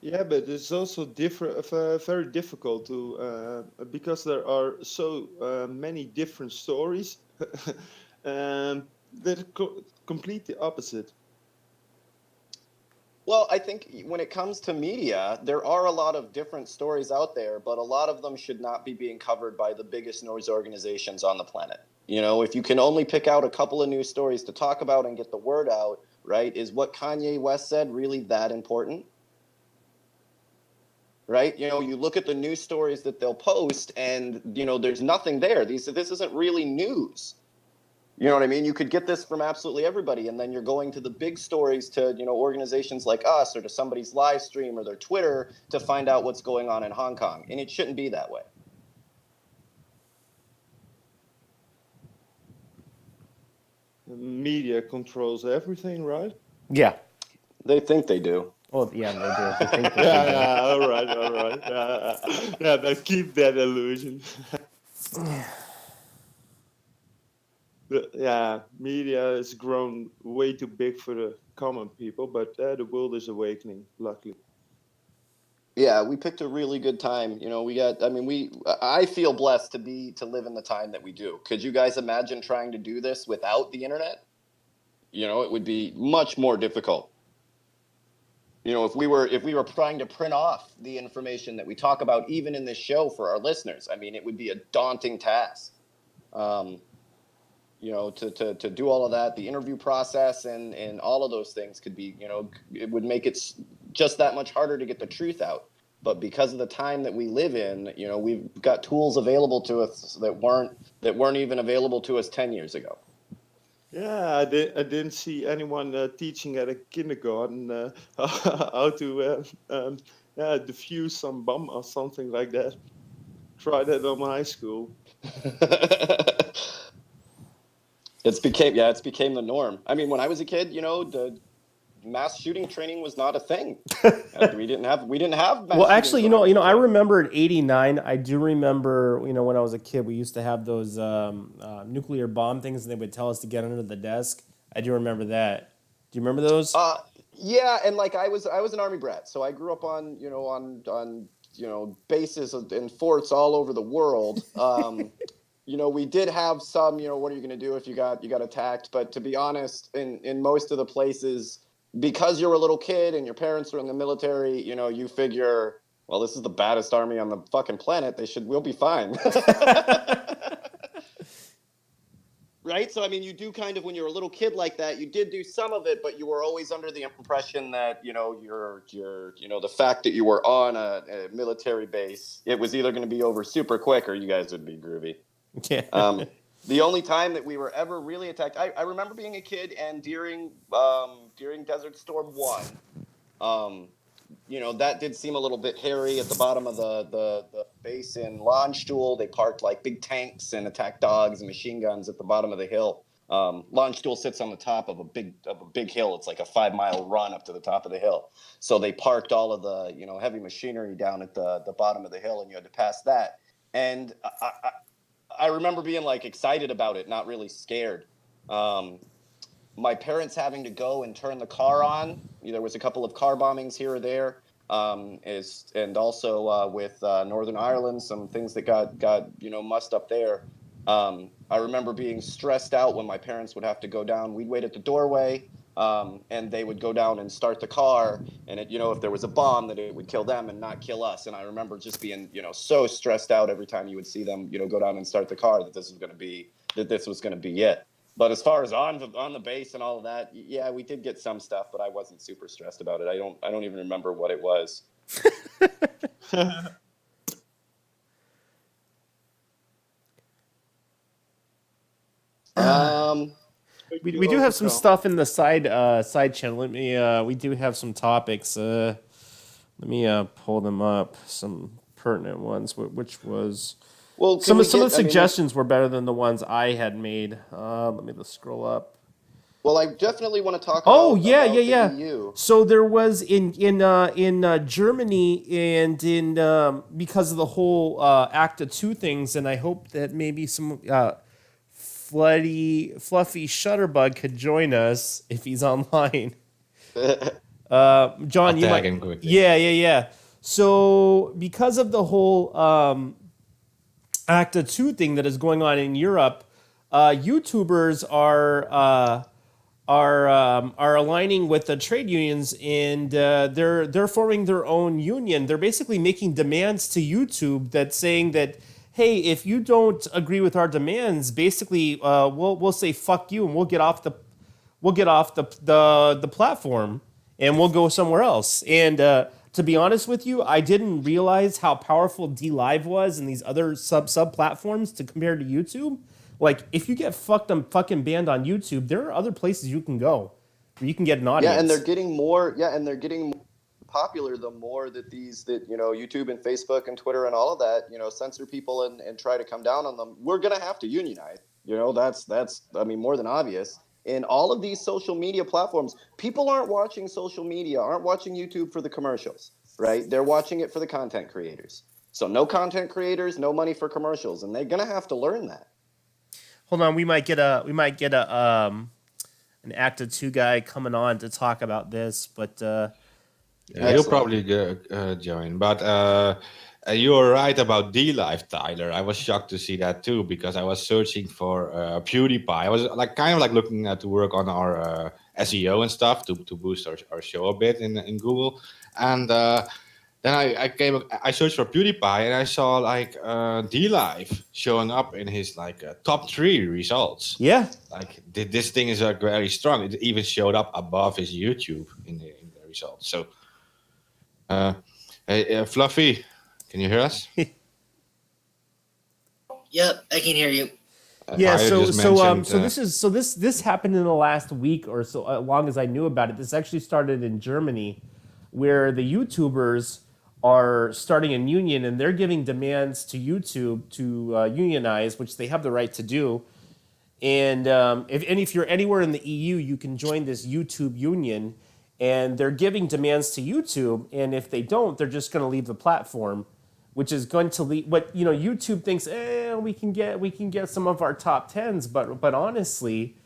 Yeah, but it's also very difficult to because there are so many different stories that complete the opposite. Well, I think when it comes to media, there are a lot of different stories out there, but a lot of them should not be being covered by the biggest news organizations on the planet. If you can only pick out a couple of news stories to talk about and get the word out, right, is what Kanye West said really that important? Right? You look at the news stories that they'll post and, there's nothing there. This isn't really news. You know what I mean? You could get this from absolutely everybody, and then you're going to the big stories to, organizations like us or to somebody's live stream or their Twitter to find out what's going on in Hong Kong. And it shouldn't be that way. The media controls everything, right? Yeah. They think they do. Oh, yeah, they do. They think they Yeah, all right. Yeah, but keep that illusion. Yeah, media has grown way too big for the common people, but the world is awakening, luckily. Yeah, we picked a really good time. I feel blessed to live in the time that we do. Could you guys imagine trying to do this without the internet? It would be much more difficult. If we were trying to print off the information that we talk about, even in this show for our listeners, it would be a daunting task. To do all of that, the interview process and all of those things could be, it would make it just that much harder to get the truth out. But because of the time that we live in, we've got tools available to us that weren't even available to us 10 years ago. Yeah, I didn't see anyone teaching at a kindergarten how to defuse some bomb or something like that. Try that on my high school. It's became the norm. When I was a kid, the mass shooting training was not a thing. we didn't have mass well, actually, shootings I remember in '89. I do remember, when I was a kid, we used to have those nuclear bomb things, and they would tell us to get under the desk. I do remember that. Do you remember those? Yeah, and I was an Army brat, so I grew up on bases and forts all over the world. We did have some, what are you going to do if you got attacked? But to be honest, in most of the places, because you're a little kid and your parents are in the military, you figure, well, this is the baddest army on the fucking planet. We'll be fine. Right? So, you do kind of, when you're a little kid like that, you did do some of it, but you were always under the impression that, the fact that you were on a military base, it was either going to be over super quick or you guys would be groovy. Yeah. The only time that we were ever really attacked, I remember being a kid and during Desert Storm 1, that did seem a little bit hairy at the bottom of the base in Landstuhl. They parked big tanks and attack dogs and machine guns at the bottom of the hill. Landstuhl sits on the top of a big hill. It's like a 5-mile run up to the top of the hill. So they parked all of the heavy machinery down at the bottom of the hill, and you had to pass that. And I remember being excited about it, not really scared. My parents having to go and turn the car on. There was a couple of car bombings here or there, and also with Northern Ireland, some things that got mussed up there. I remember being stressed out when my parents would have to go down. We'd wait at the doorway, and they would go down and start the car. And if there was a bomb, that it would kill them and not kill us. And I remember just being so stressed out every time you would see them go down and start the car that this was going to be it. But as far as on the base and all of that, yeah, we did get some stuff, but I wasn't super stressed about it. I don't even remember what it was. We do have some stuff in the side channel. Let me we do have some topics. Let me pull them up. Some pertinent ones. Which was Well, some of the suggestions were better than the ones I had made. Let me just scroll up. Well, I definitely want to talk about the EU. So there was in Germany and in because of the whole ACTA 2 things, and I hope that maybe some fluffy Shutterbug could join us if he's online. John, you might. Yeah. So because of the whole ACTA 2 thing that is going on in Europe, YouTubers are aligning with the trade unions, and they're forming their own union. They're basically making demands to YouTube that's saying that, hey, if you don't agree with our demands, basically we'll say fuck you and we'll get off the platform and we'll go somewhere else. And to be honest with you, I didn't realize how powerful Dlive was and these other sub platforms to compare to YouTube. Like, if you get fucking banned on YouTube, there are other places you can go where you can get an audience. Yeah, and they're getting more. Yeah, and they're getting more popular the more that YouTube and Facebook and Twitter and all of that, censor people and try to come down on them. We're gonna have to unionize. That's more than obvious. In all of these social media platforms, people aren't watching social media, aren't watching YouTube for the commercials, right? They're watching it for the content creators. So no content creators, no money for commercials, and they're gonna have to learn that. Hold on, we might get an ACTA 2 guy coming on to talk about this, but he'll probably join. But you were right about Dlive, Tyler. I was shocked to see that too, because I was searching for PewDiePie. I was kind of looking to work on our SEO and stuff to boost our show a bit in Google, and then I searched for PewDiePie and I saw Dlive showing up in his top 3 results. Yeah, this thing is very strong. It even showed up above his YouTube in the results. So, hey, Fluffy, can you hear us? Yep, I can hear you. Yeah, this happened in the last week or so, as long as I knew about it. This actually started in Germany, where the YouTubers are starting a union and they're giving demands to YouTube to unionize, which they have the right to do. And if you're anywhere in the EU, you can join this YouTube union, and they're giving demands to YouTube. And if they don't, they're just going to leave the platform, which is going to lead. But YouTube thinks, we can get some of our top 10s, but honestly,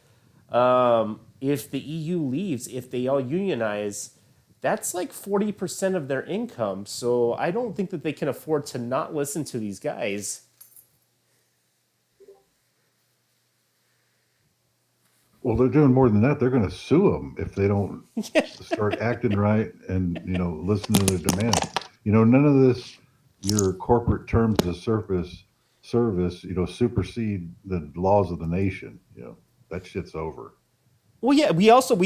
if the EU leaves, if they all unionize, that's 40% of their income. So I don't think that they can afford to not listen to these guys. Well, they're doing more than that. They're going to sue them if they don't start acting right and, listen to their demands. None of this, your corporate terms of service, supersede the laws of the nation. That shit's over. Well, yeah, we also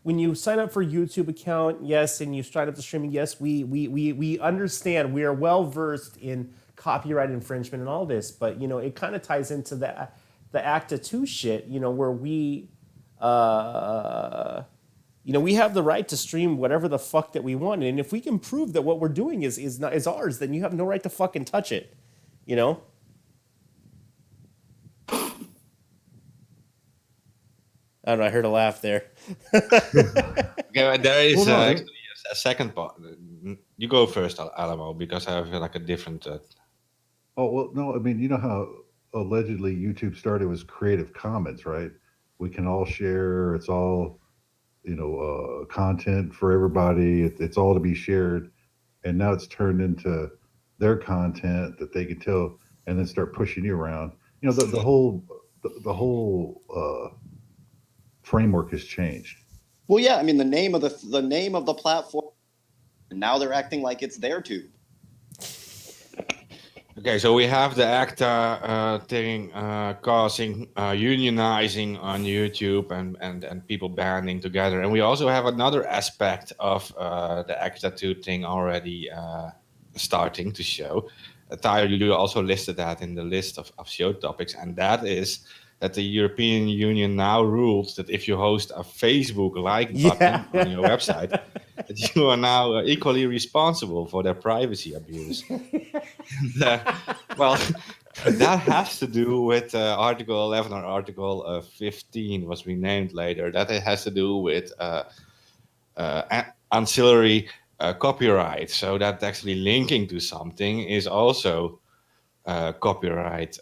when you sign up for a YouTube account, yes, and you sign up to streaming, yes, we understand. We are well versed in copyright infringement and all this, but it kind of ties into the ACTA 2 shit, where we we have the right to stream whatever the fuck that we want, and if we can prove that what we're doing is ours, then you have no right to fucking touch it, I don't know. I heard a laugh there. Okay, there is actually a second part. You go first, Alamo, because I have a different. Oh well, no. I mean, you know how allegedly YouTube started was Creative Commons, right? We can all share. It's all, content for everybody. It's all to be shared, and now it's turned into their content that they can tell and then start pushing you around. The whole framework has changed. Well, yeah, I mean the name of the platform, and now they're acting like it's their tube. Okay, so we have the ACTA thing causing unionizing on YouTube and people banding together, and we also have another aspect of the ACTA 2 thing already starting to show. Tyler, you also listed that in the list of show topics, and that is that the European Union now rules that if you host a Facebook button on your website, that you are now equally responsible for their privacy abuse. Well, that has to do with Article 11 or Article 15 was renamed later. That it has to do with ancillary copyright. So that actually linking to something is also copyright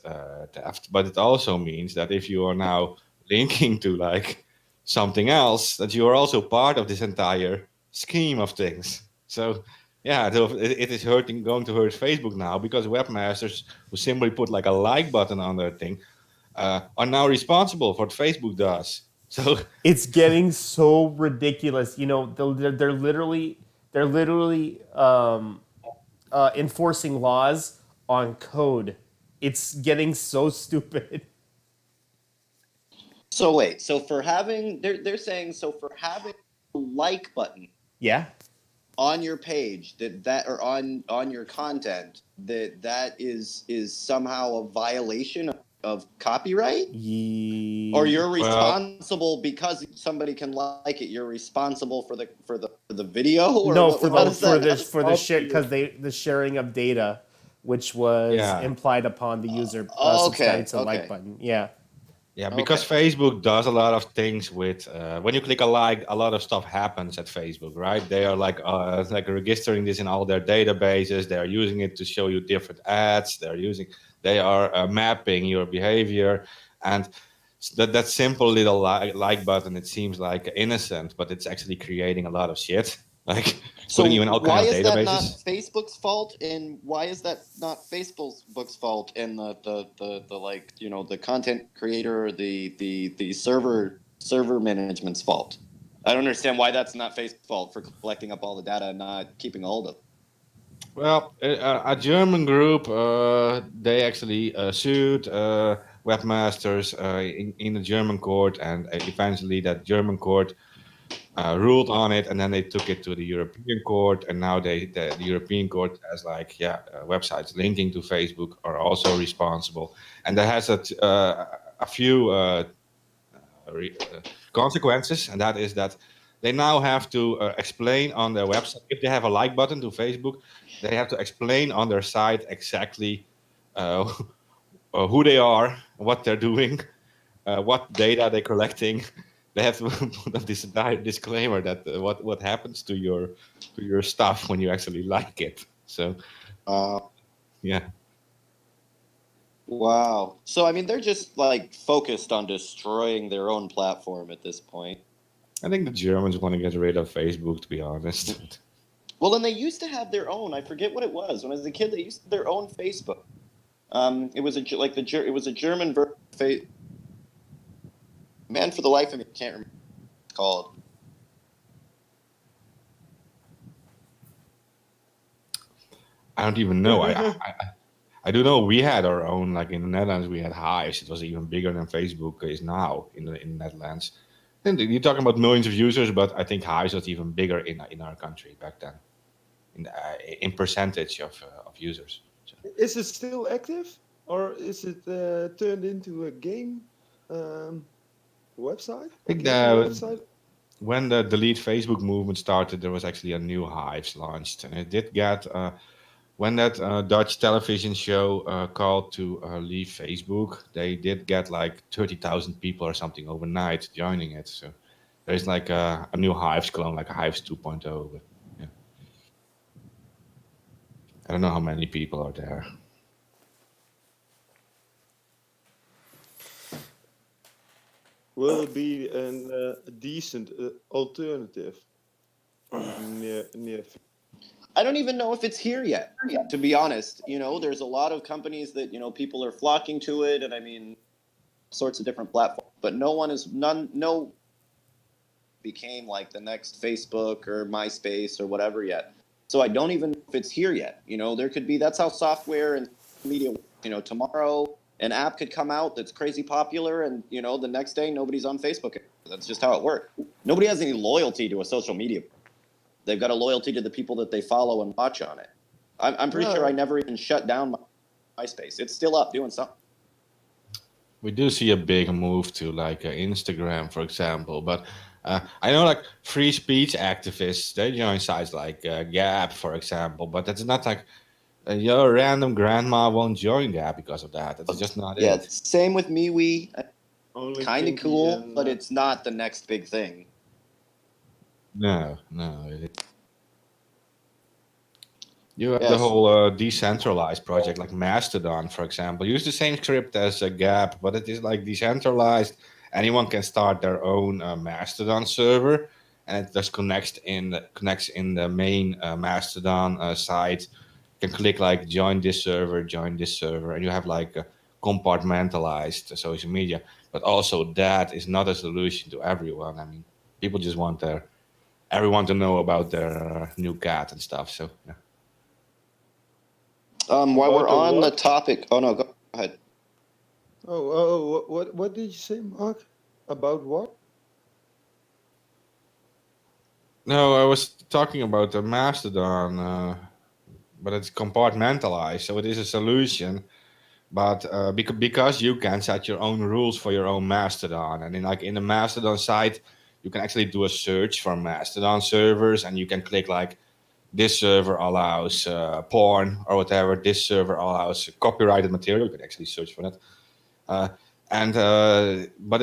theft. But it also means that if you are now linking to like something else, that you are also part of this entire scheme of things. So yeah, it is going to hurt Facebook now, because webmasters who simply put like a like button on their thing are now responsible for what Facebook does. So It's getting so ridiculous. You know, they're literally enforcing laws on code. It's getting so stupid. So wait, so for having they're saying so for having a like button Yeah. on your page that or on your content that is somehow a violation of copyright? Or you're responsible because somebody can like it. You're responsible for the video, or No, what, for how the does that? for the share, because the sharing of data, which was Yeah. implied upon the user Okay, subscribing to the like okay. button. Yeah. Yeah, because Facebook does a lot of things with when you click a like, a lot of stuff happens at Facebook, right? They are like registering this in all their databases. They are using it to show you different ads. They are mapping your behavior, and that simple little like button, it seems like innocent, but it's actually creating a lot of shit. Like So putting you in all why kinds of is that not databases. Facebook's fault, and why is that not Facebook's fault, and the like the content creator or the server management's fault? I don't understand why that's not Facebook's fault for collecting up all the data and not keeping a hold of it. Well, a German group, they actually sued webmasters in the German court, and eventually that German court ruled on it, and then they took it to the European court, and now the European court has like, websites linking to Facebook are also responsible, and that has a few consequences, and that is that they now have to explain on their website, if they have a like button to Facebook, they have to explain on their site exactly who they are, what they're doing, what data they're collecting. They have to put this disclaimer that what happens to your stuff when you actually like it. So, yeah. Wow. So I mean, they're just like focused on destroying their own platform at this point. I think the Germans want to get rid of Facebook, to be honest. Well, and they used to have their own. I forget what it was. When I was a kid, they used their own Facebook. It was it was a German version. Man, for the life of me, I can't remember what it's called. I don't even know. I do know we had our own, like in the Netherlands, we had Hives. It was even bigger than Facebook is now in the Netherlands. And you're talking about millions of users, but I think Hives was even bigger in our country back then, in percentage of users. So. Is it still active, or is it turned into a game website? I think when the delete Facebook movement started, there was actually a new Hives launched, and it did get when that Dutch television show called to leave Facebook, they did get like 30,000 people or something overnight joining it. So there's like a new Hives clone, like a Hives 2.0. But, yeah. I don't know how many people are there. Will it be a decent alternative near? I don't even know if it's here yet, to be honest. There's a lot of companies that, people are flocking to it, and I mean, sorts of different platforms, but no became like the next Facebook or MySpace or whatever yet. So I don't even know if it's here yet. There could be, that's how software and media, tomorrow an app could come out that's crazy popular, and, the next day nobody's on Facebook. That's just how it works. Nobody has any loyalty to a social media. They've got a loyalty to the people that they follow and watch on it. I'm pretty sure I never even shut down MySpace. It's still up doing something. we do see a big move to like Instagram, for example. But I know like free speech activists they join sites like Gap, for example. But that's not like your random grandma won't join Gap because of that. That's just not Yeah, it. same with MeWe. Only Kind of Pinky cool, and but it's not the next big thing. No, no. You have the Yes. whole decentralized project like Mastodon, for example. Use the same script as Gap, but it is like decentralized. Anyone can start their own Mastodon server, and it just connects in the main Mastodon site. You can click like join this server, and you have like compartmentalized social media. But also that is not a solution to everyone. I mean, people just want everyone to know about their new cat and stuff. So yeah. While About we're the on the what? topic, oh no, go ahead. What did you say, Mark? About what? No, I was talking about the Mastodon, but it's compartmentalized, so it is a solution. But because you can set your own rules for your own Mastodon, and in the Mastodon site, you can actually do a search for Mastodon servers, and you can click like this server allows porn or whatever. This server allows copyrighted material. You can actually search for that. Uh, but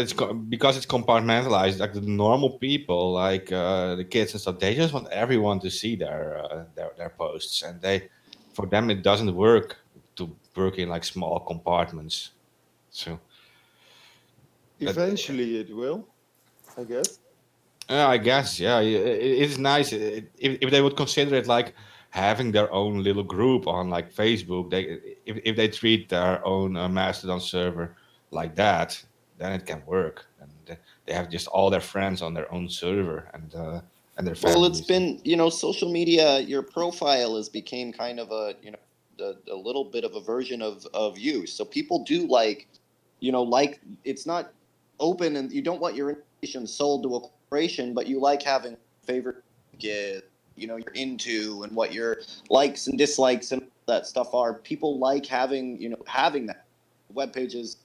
because it's compartmentalized, like the normal people, like the kids and stuff, they just want everyone to see their posts, and for them it doesn't work to work in like small compartments. So Eventually it will, I guess. I guess, yeah, it's nice if they would consider it like having their own little group on like Facebook. If they treat their own Mastodon server like that, then it can work, and they have just all their friends on their own server and their Well, it's families. been, social media, your profile has became kind of a little bit of a version of you. So people do like it's not open and you don't want your information sold to a corporation, but you like having favorite get, you're into and what your likes and dislikes and that stuff are. People like having that web pages,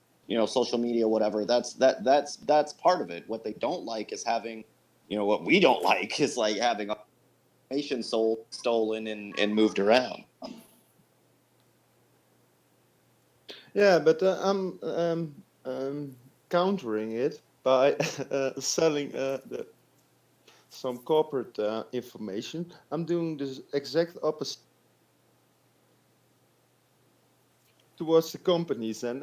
social media, whatever. That's part of it. What they don't like is having, what we don't like is like having information stolen and moved around. Yeah, but I'm countering it by selling some corporate information. I'm doing this exact opposite towards the companies, and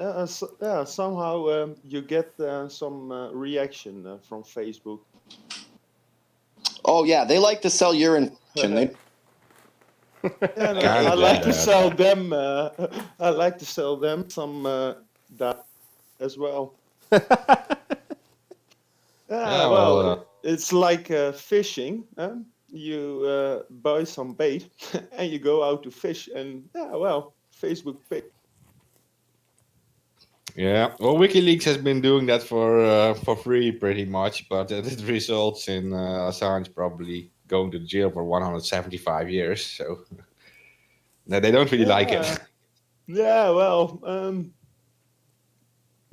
somehow you get some reaction from Facebook. Oh yeah, they like to sell your information. They And Kind I of like to bad. sell them. I like to sell them some that as well. Yeah, Well, well, it's like fishing. You buy some bait and you go out to fish, and Facebook pay. yeah. Well, WikiLeaks has been doing that for free pretty much, but it results in Assange probably going to jail for 175 years. So no, they don't really like it. Yeah. Well,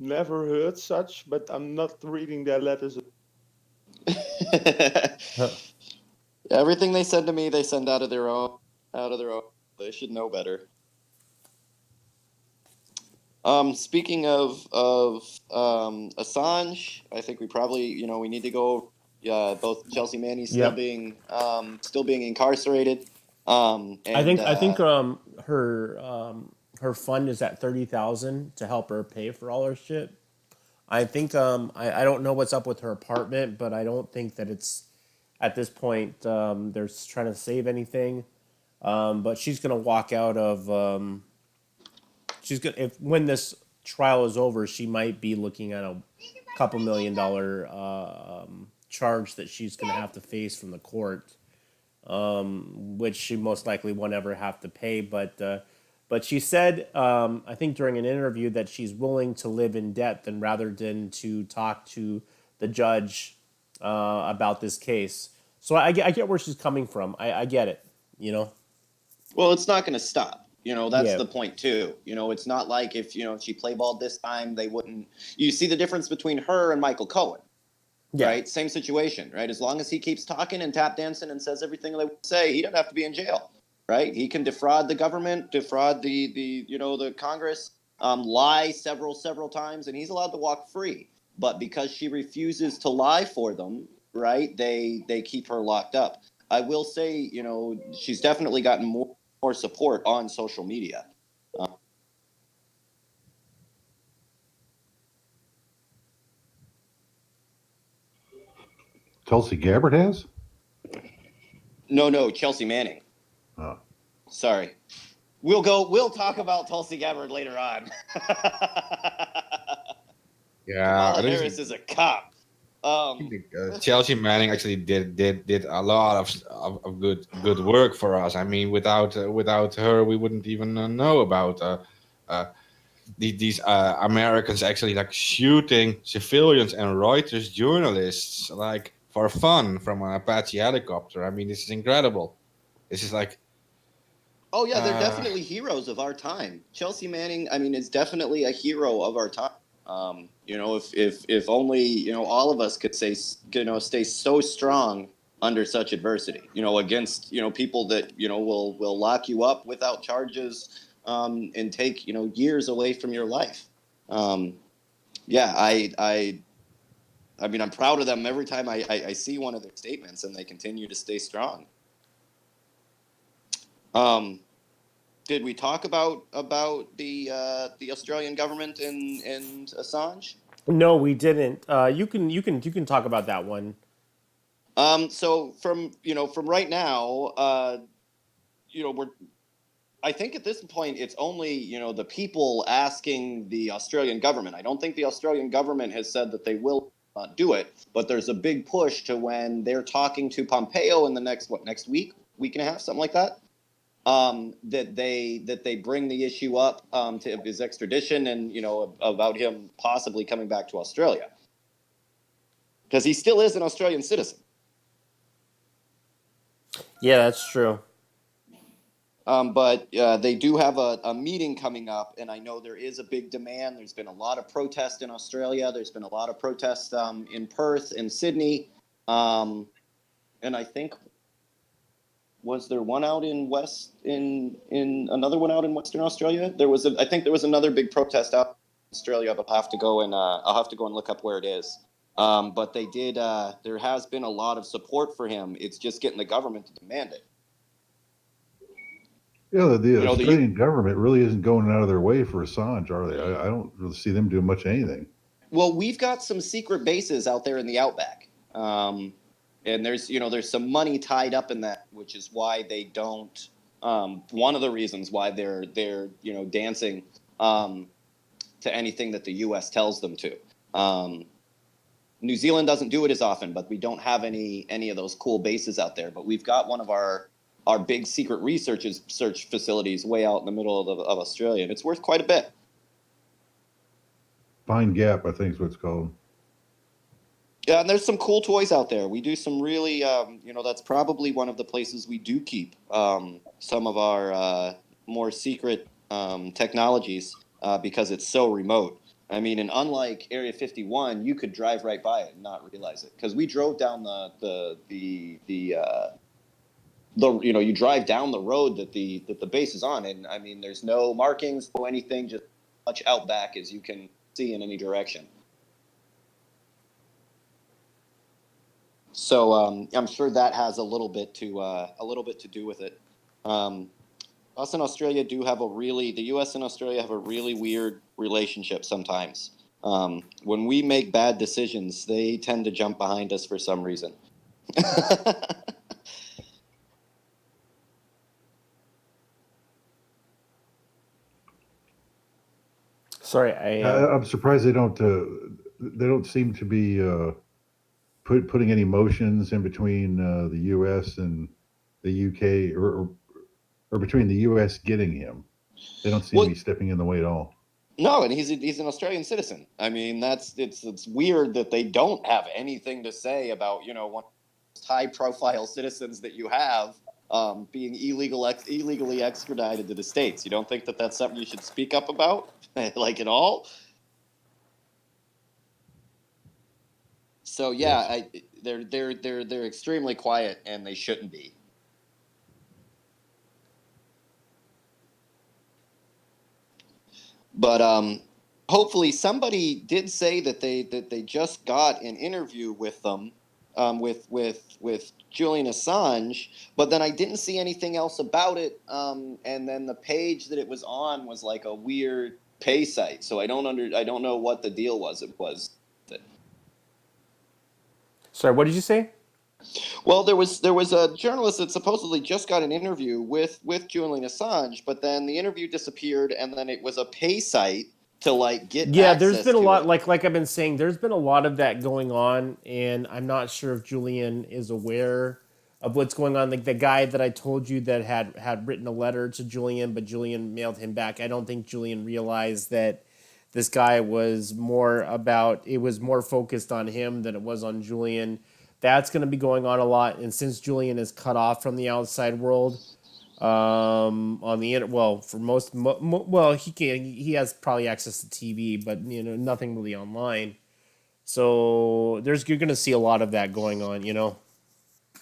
never heard such, but I'm not reading their letters. Everything they send to me, they send out of their own. They should know better. Speaking of Assange, I think we probably we need to go. Both Chelsea Manning still Yep. being incarcerated. And I think her fund is at 30,000 to help her pay for all her shit. I think I don't know what's up with her apartment, but I don't think that it's at this point they're trying to save anything. But she's gonna walk out of she's gonna if when this trial is over, she might be looking at a couple $1 million charge that she's gonna have to face from the court, which she most likely won't ever have to pay. But she said, I think during an interview, that she's willing to live in debt than rather than to talk to the judge about this case. So I get where she's coming from. I get it, well, it's not going to stop. That's Yeah. the point too. It's not like if she playballed this time, they wouldn't. You see the difference between her and Michael Cohen, Yeah. right? Same situation, right? As long as he keeps talking and tap dancing and says everything they say, he doesn't have to be in jail, right? He can defraud the government, defraud the Congress, lie several times, and he's allowed to walk free. But because she refuses to lie for them, right? They keep her locked up. I will say, she's definitely gotten more support on social media. Tulsi Gabbard has? No, Chelsea Manning. Oh. Sorry. We'll talk about Tulsi Gabbard later on. Yeah, Kamala Harris is a cop. Chelsea Manning actually did a lot of good work for us. I mean, without her, we wouldn't even know about these Americans actually like shooting civilians and Reuters journalists like for fun from an Apache helicopter. I mean, this is incredible. This is like. Oh yeah, they're definitely heroes of our time. Chelsea Manning, I mean, is definitely a hero of our time. If only all of us could stay so strong under such adversity. Against people that will lock you up without charges and take years away from your life. Yeah, I mean, I'm proud of them every time I see one of their statements, and they continue to stay strong. Did we talk about the Australian government and Assange? No, we didn't. You can talk about that one. So from right now, I think at this point it's only the people asking the Australian government. I don't think the Australian government has said that they will not do it, but there's a big push to when they're talking to Pompeo in the next week and a half, something like that. That they bring the issue up to his extradition and about him possibly coming back to Australia, because he still is an Australian citizen. Yeah, that's true. But they do have a meeting coming up, and I know there is a big demand. There's been a lot of protest in Australia. There's been a lot of protest in Perth and Sydney, and I think. Was there one out in another one out in Western Australia? I think there was another big protest out in Australia, but I'll have to go and look up where it is. But they did. There has been a lot of support for him. It's just getting the government to demand it. Yeah, the Australian government really isn't going out of their way for Assange, are they? I don't really see them doing much of anything. Well, we've got some secret bases out there in the outback. And there's some money tied up in that, which is why they don't. One of the reasons why they're dancing to anything that the U.S. tells them to. New Zealand doesn't do it as often, but we don't have any of those cool bases out there. But we've got one of our big secret research facilities way out in the middle of Australia, and it's worth quite a bit. Pine Gap, I think is what it's called. Yeah, and there's some cool toys out there. We do some really, that's probably one of the places we do keep some of our more secret technologies because it's so remote. I mean, and unlike Area 51, you could drive right by it and not realize it, because we drove down you drive down the road that the base is on, and I mean, there's no markings, no anything, just much outback as you can see in any direction. So I'm sure that has a little bit to do with it. Us and Australia the U.S. and Australia have a really weird relationship sometimes. When we make bad decisions, they tend to jump behind us for some reason. Sorry, I'm surprised they don't seem to be putting any motions in between the U.S. and the U.K. or between the U.S. getting him. They don't seem to be stepping in the way at all. No, and he's an Australian citizen. I mean, it's weird that they don't have anything to say about one of the high-profile citizens that you have being illegally extradited to the States. You don't think that that's something you should speak up about, like at all? So yeah, they're extremely quiet, and they shouldn't be. But hopefully somebody did say that they just got an interview with them, with Julian Assange. But then I didn't see anything else about it. And then the page that it was on was like a weird pay site. So I don't know what the deal was. Sorry, what did you say? Well, there was a journalist that supposedly just got an interview with Julian Assange, but then the interview disappeared, and then it was a pay site to like get There's been a to lot, it. like I've been saying, there's been a lot of that going on, and I'm not sure if Julian is aware of what's going on. Like the guy that I told you that had written a letter to Julian, but Julian mailed him back. I don't think Julian realized that this guy was more focused on him than it was on Julian. That's going to be going on a lot, and since Julian is cut off from the outside world, on the internet, well, for most, well, he has probably access to TV, but nothing really online. So you're going to see a lot of that going on.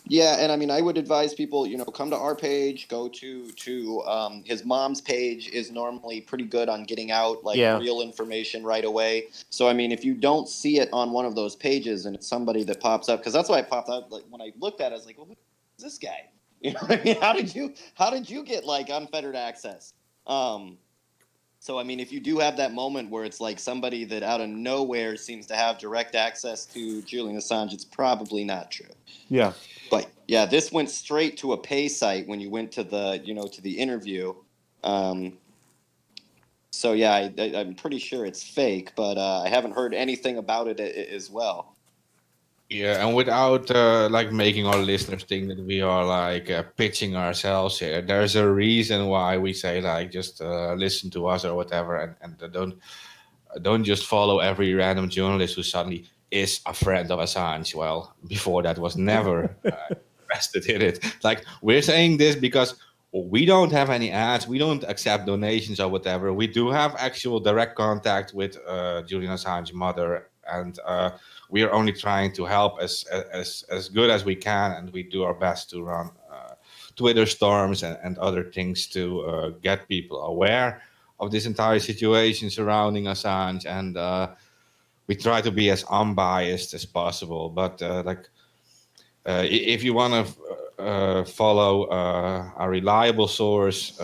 Yeah, and I mean, I would advise people, come to our page, go to his mom's page is normally pretty good on getting out real information right away. So I mean, if you don't see it on one of those pages and it's somebody that pops up, because that's why it popped up. Like when I looked at it, I was like, well, who's this guy? You know what I mean? How did you get like unfettered access? So I mean, if you do have that moment where it's like somebody that out of nowhere seems to have direct access to Julian Assange, it's probably not true. Yeah. But yeah, this went straight to a pay site when you went to the to the interview. So yeah, I'm pretty sure it's fake, but I haven't heard anything about it as well. Yeah, and without making our listeners think that we are pitching ourselves here, there's a reason why we say just listen to us or whatever, and don't just follow every random journalist who suddenly is a friend of Assange. Well, before that was never interested in it. Like we're saying this because we don't have any ads, we don't accept donations or whatever. We do have actual direct contact with Julian Assange's mother, and we are only trying to help as good as we can, and we do our best to run Twitter storms and other things to get people aware of this entire situation surrounding Assange, and we try to be as unbiased as possible. But if you want to follow a reliable source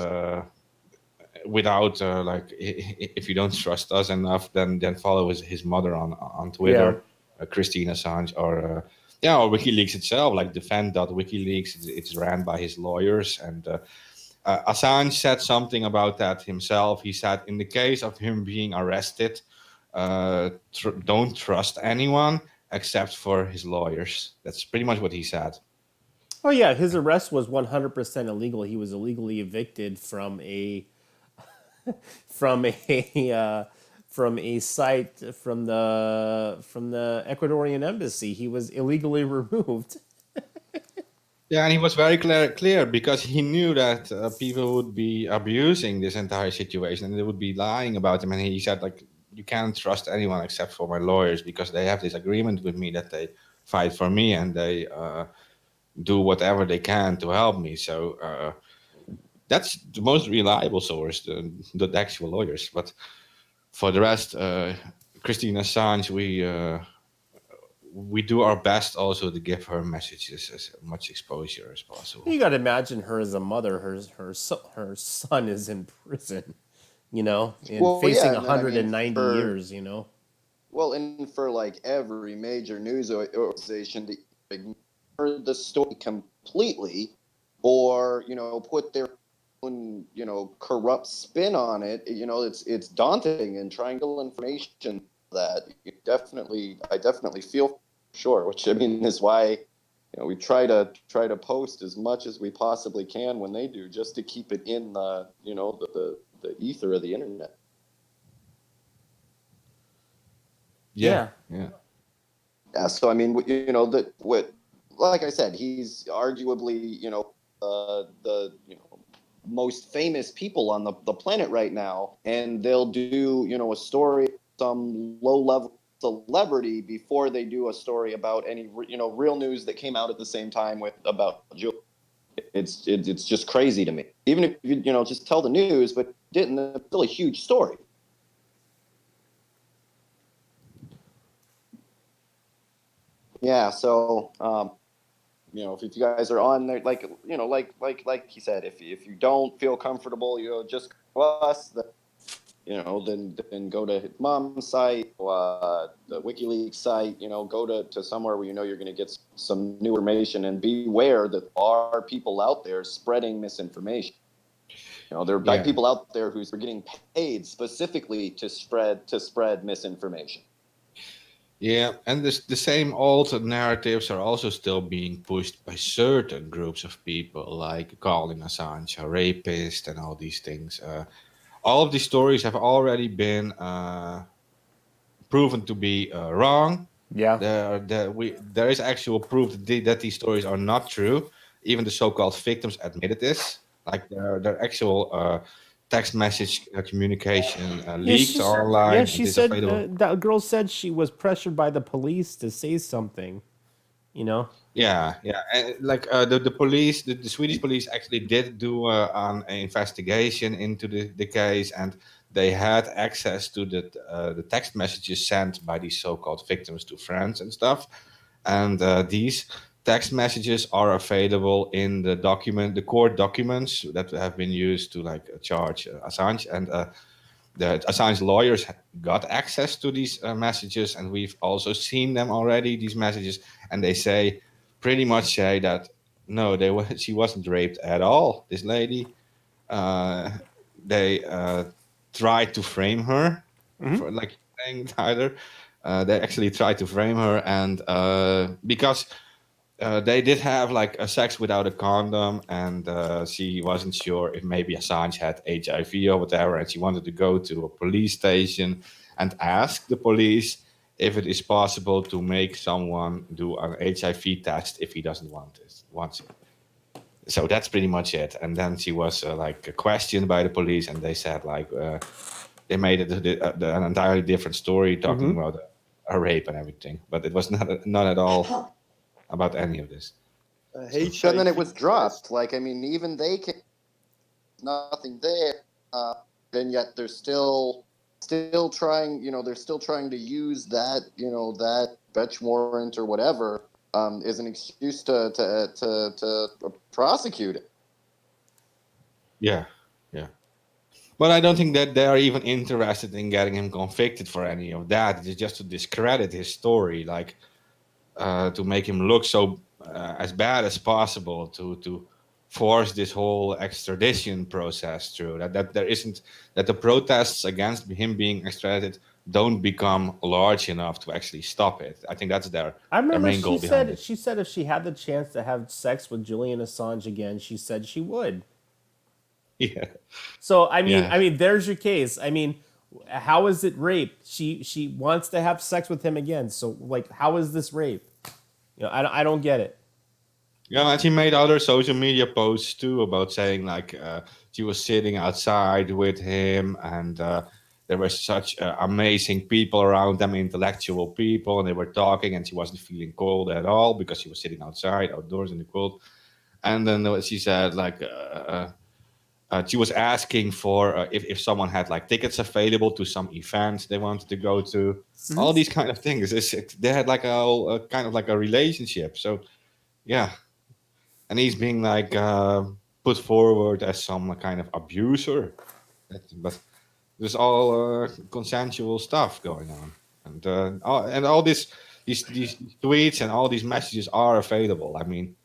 without if you don't trust us enough, then follow his mother on Twitter, Christina Assange, or WikiLeaks itself, like defend.wikileaks. It's ran by his lawyers, and Assange said something about that himself. He said, in the case of him being arrested, don't trust anyone except for his lawyers. That's pretty much what he said. Oh yeah, his arrest was 100% illegal. He was illegally evicted from a from a site from the Ecuadorian embassy. He was illegally removed. Yeah, and he was very clear because he knew that people would be abusing this entire situation and they would be lying about him. And he said, you can't trust anyone except for my lawyers because they have this agreement with me that they fight for me and they do whatever they can to help me. So that's the most reliable source, the actual lawyers. But for the rest, Christina Assange, we do our best also to give her messages as much exposure as possible. You got to imagine her as a mother. Her son is in prison, and facing 190 years, Well, and for every major news organization to ignore the story completely, or put their own corrupt spin on it, it's daunting, and trying to get information that I definitely feel sure, which I mean is why we try to post as much as we possibly can when they do, just to keep it in the the ether of the internet. Yeah. So I mean, like I said, he's arguably the most famous people on the planet right now, and they'll do a story of some low level celebrity before they do a story about any real news that came out at the same time about Julie. It's just crazy to me. Even if you just tell the news, but didn't, it's still a huge story. Yeah, so if you guys are on there, like he said, if you don't feel comfortable, just go to us. Then go to his mom's site, the WikiLeaks site. Go to somewhere where you're going to get some new information, and beware that there are people out there spreading misinformation. There are people out there who are getting paid specifically to spread misinformation. Yeah, and the same old narratives are also still being pushed by certain groups of people, like calling Assange a rapist and all these things. All of these stories have already been proven to be wrong. Yeah. There is actual proof that these stories are not true. Even the so-called victims admitted this. Like their actual text message communication leaks are online. Yeah, It she is said available. that girl said she was pressured by the police to say something. Yeah, and like the police, the Swedish police actually did do an investigation into the case, and they had access to the text messages sent by these so-called victims to friends and stuff, and these text messages are available in the court documents that have been used to charge Assange, and the Assange lawyers got access to these messages, and we've also seen them already, these messages, and they pretty much say that no, she wasn't raped at all. This lady, they tried to frame her for like saying Tyler. They actually tried to frame her, and because they did have like a sex without a condom, and she wasn't sure if maybe Assange had HIV or whatever, and she wanted to go to a police station and ask the police if it is possible to make someone do an HIV test if he doesn't want it. So that's pretty much it. And then she was questioned by the police, and they said they made it an entirely different story, talking about a rape and everything, but it was not at all about any of this. And then it was dropped. Even they can nothing there, and yet they're still trying. They're still trying to use that that fetch warrant or whatever as an excuse to prosecute it. Yeah. But I don't think that they are even interested in getting him convicted for any of that. It's just to discredit his story, to make him look so as bad as possible, to force this whole extradition process through. That the protests against him being extradited don't become large enough to actually stop it. I think that's their main goal behind it. She said if she had the chance to have sex with Julian Assange again, she said she would. Yeah. So I mean, there's your case. I mean, how is it rape? She wants to have sex with him again. So how is this rape? I don't get it. Yeah, and she made other social media posts too about saying she was sitting outside with him, and there were such amazing people around them, intellectual people, and they were talking, and she wasn't feeling cold at all because she was sitting outside, outdoors in the cold. And then she said she was asking for if someone had tickets available to some events they wanted to go to. All these kind of things. They had a kind of a relationship. So yeah, and he's being put forward as some kind of abuser. But there's all consensual stuff going on, and all these tweets and all these messages are available. I mean,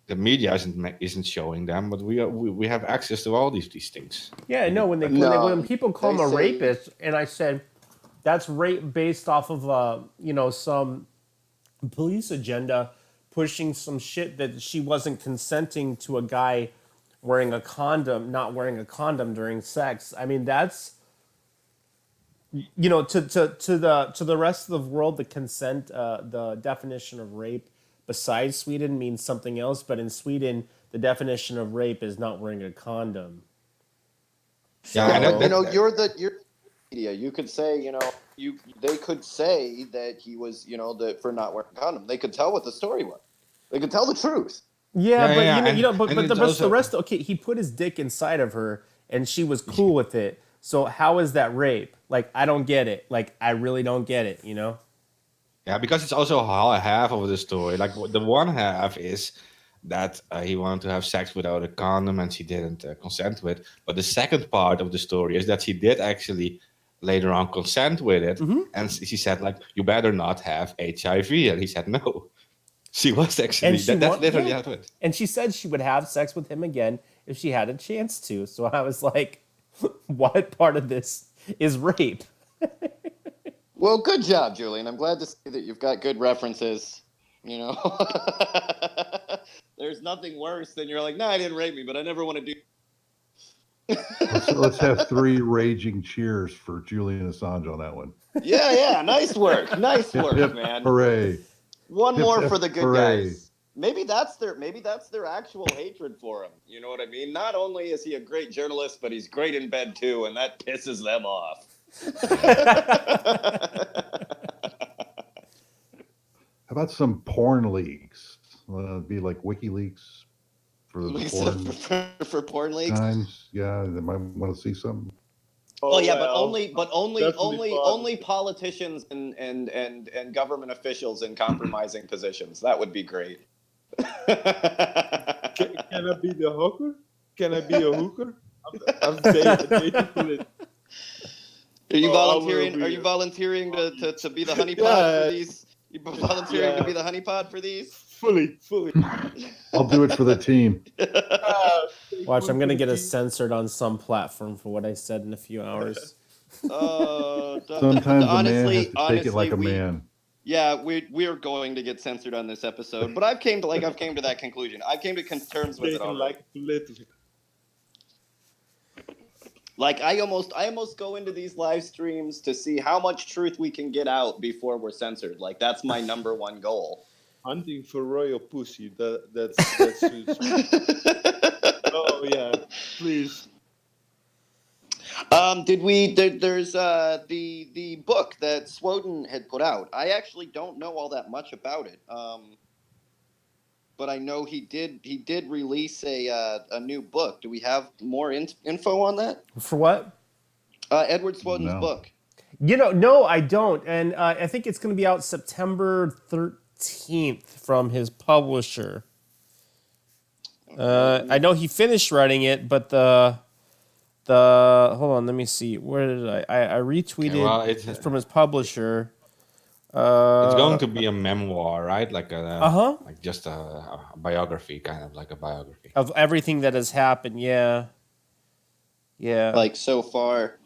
the media isn't showing them, but we have access to all these things. Yeah, no. When people call him a rapist, and I said that's rape based off of some police agenda pushing some shit that she wasn't consenting to a guy wearing a condom, not wearing a condom during sex. I mean, that's to the rest of the world, the consent, the definition of rape besides Sweden means something else. But in Sweden, the definition of rape is not wearing a condom. Yeah, But you're media. You could say, they could say that he was, for not wearing a condom. They could tell what the story was. They could tell the truth. Yeah, but the rest. Okay, he put his dick inside of her, and she was cool with it. So how is that rape? Like, I don't get it. Like, I really don't get it. Yeah, because it's also half of the story. Like the one half is that he wanted to have sex without a condom and she didn't consent to it. But the second part of the story is that she did actually later on consent with it. And she said, like, you better not have HIV. And he said, no. She was actually, that's literally how it went. And she said she would have sex with him again if she had a chance to. So I was like, what part of this is rape? Well, good job, Julian. I'm glad to see that you've got good references. There's nothing worse than you're like, no, I didn't rape me, but I never want to do. Let's have 3 raging cheers for Julian Assange on that one. Yeah. Nice work, man. Hooray! One more for the good hooray. guys. Maybe that's their actual hatred for him. You know what I mean? Not only is he a great journalist, but he's great in bed too, and that pisses them off. How about some porn leaks? It'd be like WikiLeaks for the porn for porn leaks. Times, yeah, they might want to see something. But only politicians and government officials in compromising positions. That would be great. Can I be the hooker? Can I be a hooker? I'm dating for it. Are you volunteering? Are you volunteering to be the honeypot for these? You volunteering to be the honeypot for these? Fully. I'll do it for the team. Watch, I'm gonna get us censored on some platform for what I said in a few hours. Sometimes a man has to take it like a man. Yeah, we're going to get censored on this episode, but I've came to that conclusion. I came to terms with it already. Like I almost go into these live streams to see how much truth we can get out before we're censored. Like that's my number one goal. Hunting for royal pussy. That's oh yeah, please. There's the book that Swoden had put out. I actually don't know all that much about it. But I know he did release a new book. Do we have more info on that? For what? Edward Swoden's book. No, I don't. And I think it's going to be out September 13th from his publisher. I know he finished writing it, but the hold on, let me see. Where did I retweeted it's from his publisher. It's going to be a memoir, right? Like like just a biography, kind of like a biography of everything that has happened. Yeah. Like so far.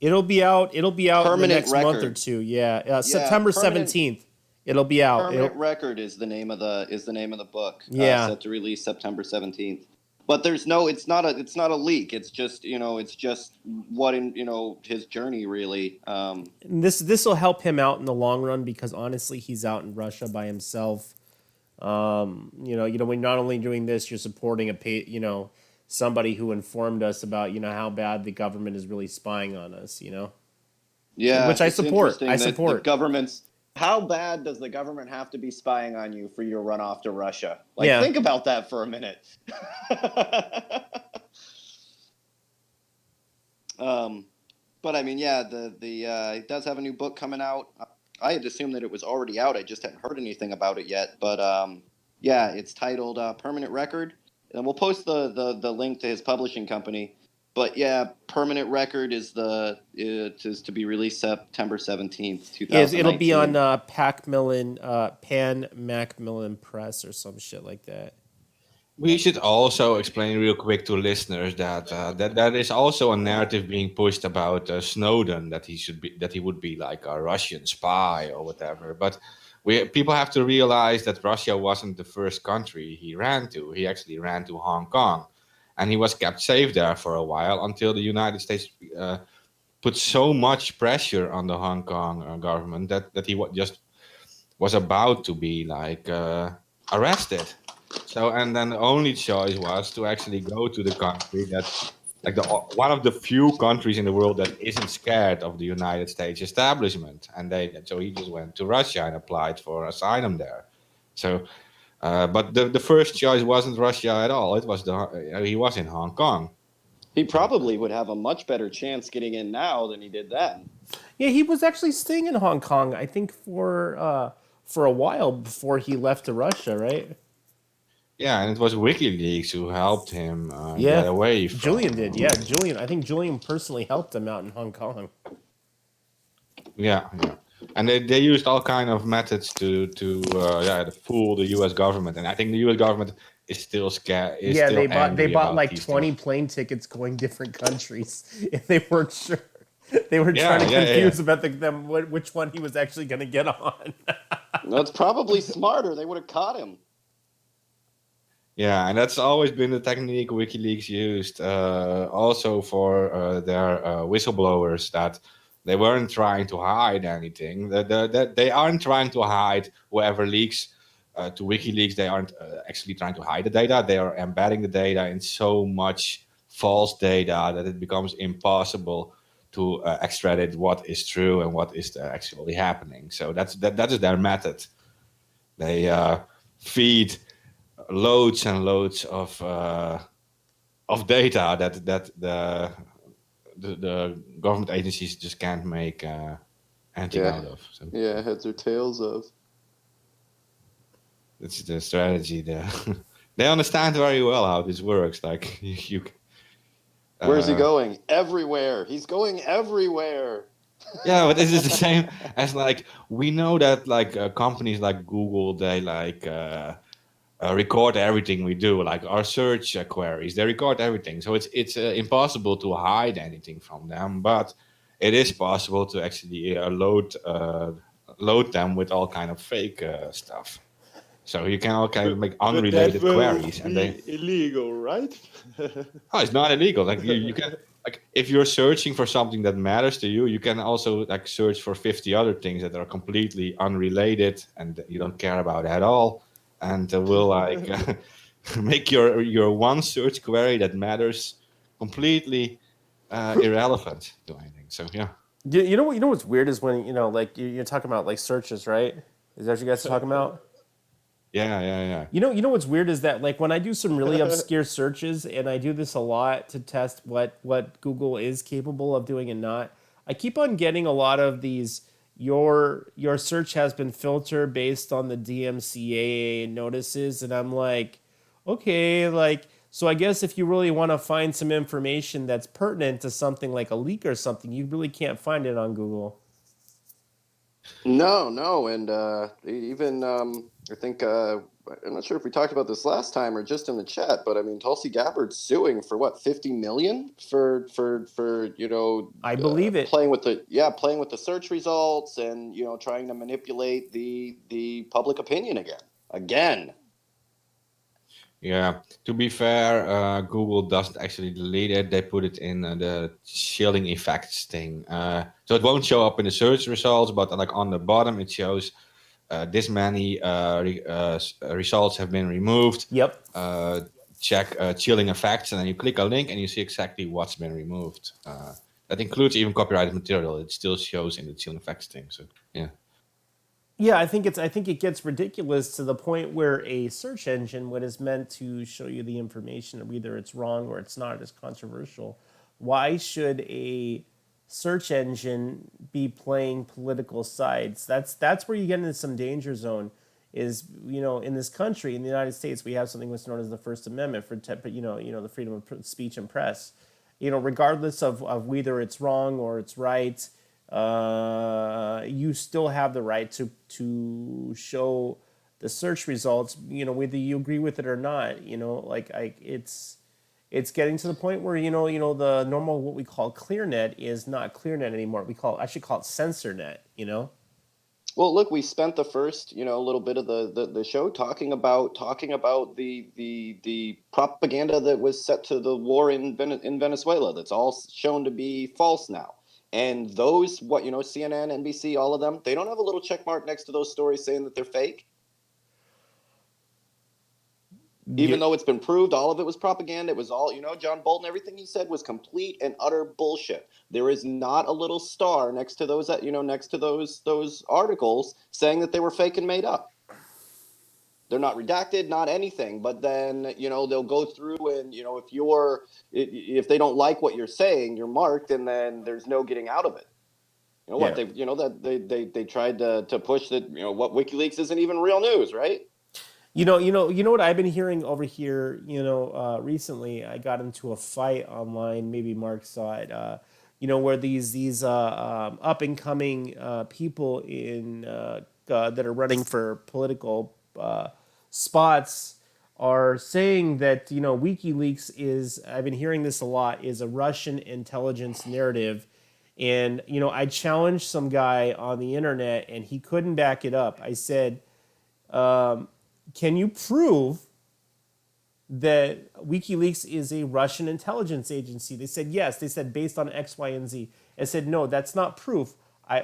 It'll be out in the next month or two. Yeah, September 17th. It'll be out. Permanent Record is the name of the book. Yeah, set to release September 17th. But it's not a leak. It's just what in his journey really. This will help him out in the long run because honestly he's out in Russia by himself. When not only doing this, you're supporting somebody who informed us about how bad the government is really spying on us. Yeah, which I support. The government's. How bad does the government have to be spying on you for your run off to Russia? Think about that for a minute. But I mean, yeah, it does have a new book coming out. I had assumed that it was already out. I just hadn't heard anything about it yet. But yeah, it's titled Permanent Record, and we'll post the link to his publishing company. But yeah, Permanent Record is to be released September 17th, 2019. It'll be on Pan Macmillan Press or some shit like that. We should also explain real quick to listeners that that is also a narrative being pushed about Snowden, that he would be like a Russian spy or whatever. But people have to realize that Russia wasn't the first country he ran to. He actually ran to Hong Kong. And he was kept safe there for a while until the United States put so much pressure on the Hong Kong government that he just was about to be like arrested. So, and then the only choice was to actually go to the country that, like one of the few countries in the world that isn't scared of the United States establishment, and so he just went to Russia and applied for asylum there. So, but the first choice wasn't Russia at all. It was he was in Hong Kong. He probably would have a much better chance getting in now than he did then. Yeah, he was actually staying in Hong Kong, I think, for a while before he left to Russia, right? Yeah, and it was WikiLeaks who helped him get away from. Julian did. Yeah, Julian. I think Julian personally helped him out in Hong Kong. Yeah. And they used all kind of methods to fool the U.S. government, and I think the U.S. government is still scared. They bought like 20 plane tickets going different countries, and they weren't sure. They were trying to confuse about which one he was actually going to get on. That's probably smarter. They would have caught him. Yeah, and that's always been the technique WikiLeaks used, also for their whistleblowers, that they weren't trying to hide anything. They aren't trying to hide whoever leaks to WikiLeaks. They aren't actually trying to hide the data. They are embedding the data in so much false data that it becomes impossible to extradite what is true and what is actually happening. So that is their method. They feed loads and loads of data that the government agencies just can't make anything out of. So heads or tails of. It's the strategy there. They understand very well how this works. Like you where's he going? Everywhere. He's going everywhere. Yeah, but this is the same as like we know that like companies like Google, they like record everything we do, like our search queries. They record everything, so it's impossible to hide anything from them. But it is possible to actually load them with all kind of fake stuff. So you can all kind of make unrelated queries, and they illegal, right? Oh, it's not illegal. Like you can, like if you're searching for something that matters to you, you can also like search for 50 other things that are completely unrelated and you don't care about at all, and will like make your one search query that matters completely irrelevant to anything. So yeah. You know what's weird is when like you're talking about like searches, right? Is that what you guys are talking about? Yeah. You know what's weird is that like when I do some really obscure searches, and I do this a lot to test what Google is capable of doing and not, I keep on getting a lot of these, your search has been filtered based on the DMCA notices, and I'm like, okay, like, so I guess if you really want to find some information that's pertinent to something like a leak or something, you really can't find it on Google. No, and even I think I'm not sure if we talked about this last time or just in the chat, but I mean Tulsi Gabbard's suing for what, 50 million for I believe it, playing with the search results and trying to manipulate the public opinion again. Yeah, to be fair, Google doesn't actually delete it. They put it in the chilling effects thing. So it won't show up in the search results, but like on the bottom it shows this many results have been removed. Yep. Check chilling effects, and then you click a link and you see exactly what's been removed. That includes even copyrighted material. It still shows in the chilling effects thing. So yeah. Yeah, I think it gets ridiculous to the point where a search engine, what is meant to show you the information, whether it's wrong or it's not, is controversial. Why should a search engine be playing political sides? That's where you get into some danger zone. Is in this country, in the United States, we have something that's known as the First Amendment for the freedom of speech and press. Regardless of whether it's wrong or it's right. You still have the right to show the search results, whether you agree with it or not. It's getting to the point where the normal what we call ClearNet is not ClearNet anymore. I should call it CensorNet. Well, look, we spent the first little bit of the show talking about the propaganda that was set to the war in Venezuela. That's all shown to be false now. And those, CNN, NBC, all of them, they don't have a little check mark next to those stories saying that they're fake. Even though it's been proved, all of it was propaganda. It was all, John Bolton, everything he said was complete and utter bullshit. There is not a little star next to those, next to those articles saying that they were fake and made up. They're not redacted, not anything. But then, they'll go through and, if they don't like what you're saying, you're marked, and then there's no getting out of it. They tried to push that, what WikiLeaks isn't even real news, right? You know what I've been hearing over here. Recently I got into a fight online. Maybe Mark saw it. Where these up and coming people in that are running for political spots are saying that WikiLeaks is. I've been hearing this a lot. Is a Russian intelligence narrative. And I challenged some guy on the internet, and he couldn't back it up. I said, can you prove that WikiLeaks is a Russian intelligence agency? They said yes. They said based on X, Y, and Z. I said no, that's not proof.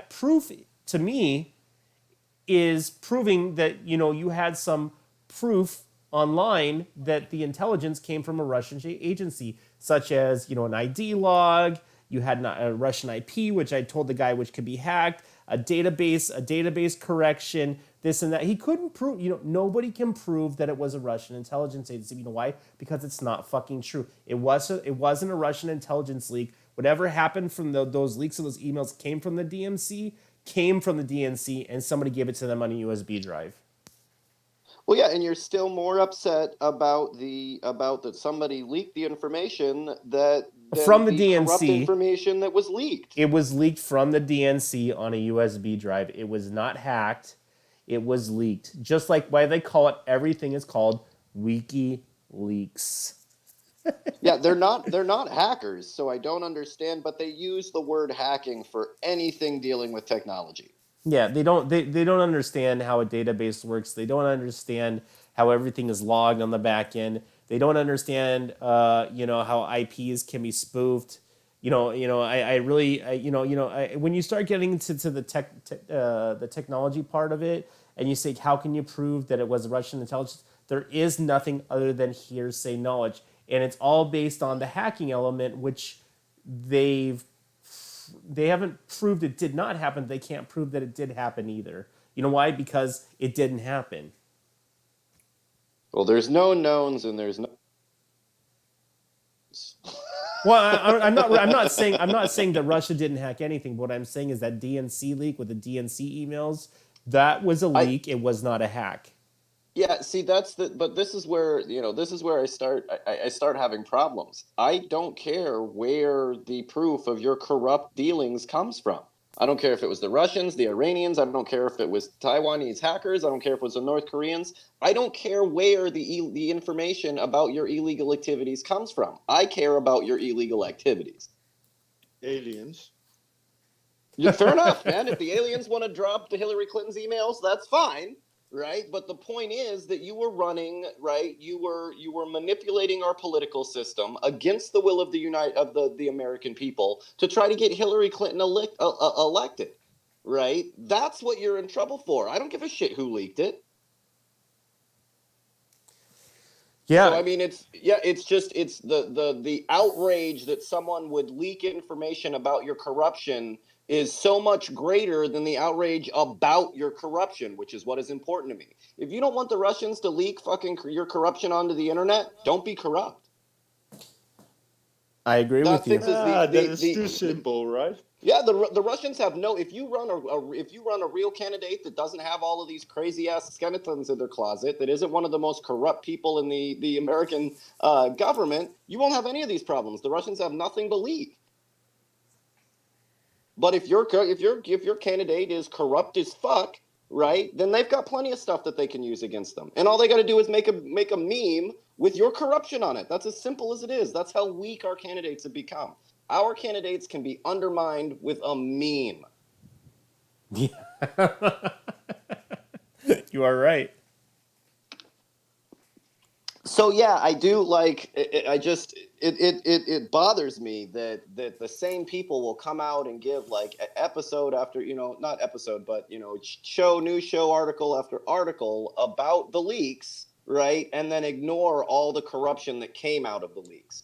Proof to me is proving that you had some proof online that the intelligence came from a Russian agency, such as an ID log. You had a Russian IP, which I told the guy which could be hacked, a database correction, this and that. He couldn't prove, nobody can prove that it was a Russian intelligence agency. You know why? Because it's not fucking true. It wasn't a Russian intelligence leak. Whatever happened from those leaks of those emails came from the DNC, and somebody gave it to them on a USB drive. Well, yeah, and you're still more upset about that somebody leaked the information from the DNC. Corrupt information that was leaked. It was leaked from the DNC on a USB drive. It was not hacked. It was leaked. Just like why they call it, everything is called WikiLeaks. Yeah, they're not hackers, so I don't understand, but they use the word hacking for anything dealing with technology. Yeah, they don't understand how a database works. They don't understand how everything is logged on the back end. They don't understand how IPs can be spoofed. When you start getting into the technology part of it, and you say how can you prove that it was Russian intelligence? There is nothing other than hearsay knowledge, and it's all based on the hacking element, which they haven't proved it did not happen. They can't prove that it did happen either. You know why? Because it didn't happen. Well, there's no knowns and there's no. Well, I'm not saying that Russia didn't hack anything. But what I'm saying is that DNC leak with the DNC emails, that was a leak. It was not a hack. Yeah, see, but this is where I start having problems. I don't care where the proof of your corrupt dealings comes from. I don't care if it was the Russians, the Iranians. I don't care if it was Taiwanese hackers. I don't care if it was the North Koreans. I don't care where the information about your illegal activities comes from. I care about your illegal activities. Aliens. Yeah, fair enough, man. If the aliens want to drop the Hillary Clinton's emails, that's fine. Right, but the point is that you were running, right? You were manipulating our political system against the will of the American people to try to get Hillary Clinton elected, right? That's what you're in trouble for. I don't give a shit who leaked it. Yeah, so, I mean, it's the outrage that someone would leak information about your corruption is so much greater than the outrage about your corruption, which is what is important to me. If you don't want the Russians to leak fucking your corruption onto the internet, don't be corrupt. I agree with you. That is too simple, right? Yeah, the Russians have no. If you run a real candidate that doesn't have all of these crazy ass skeletons in their closet, that isn't one of the most corrupt people in the American government, you won't have any of these problems. The Russians have nothing but leak. But if your candidate is corrupt as fuck, right, then they've got plenty of stuff that they can use against them. And all they got to do is make a meme with your corruption on it. That's as simple as it is. That's how weak our candidates have become. Our candidates can be undermined with a meme. Yeah. You are right. So yeah, I do like. I just it bothers me that the same people will come out and give like episode after, not episode, but news show article after article about the leaks, right? And then ignore all the corruption that came out of the leaks.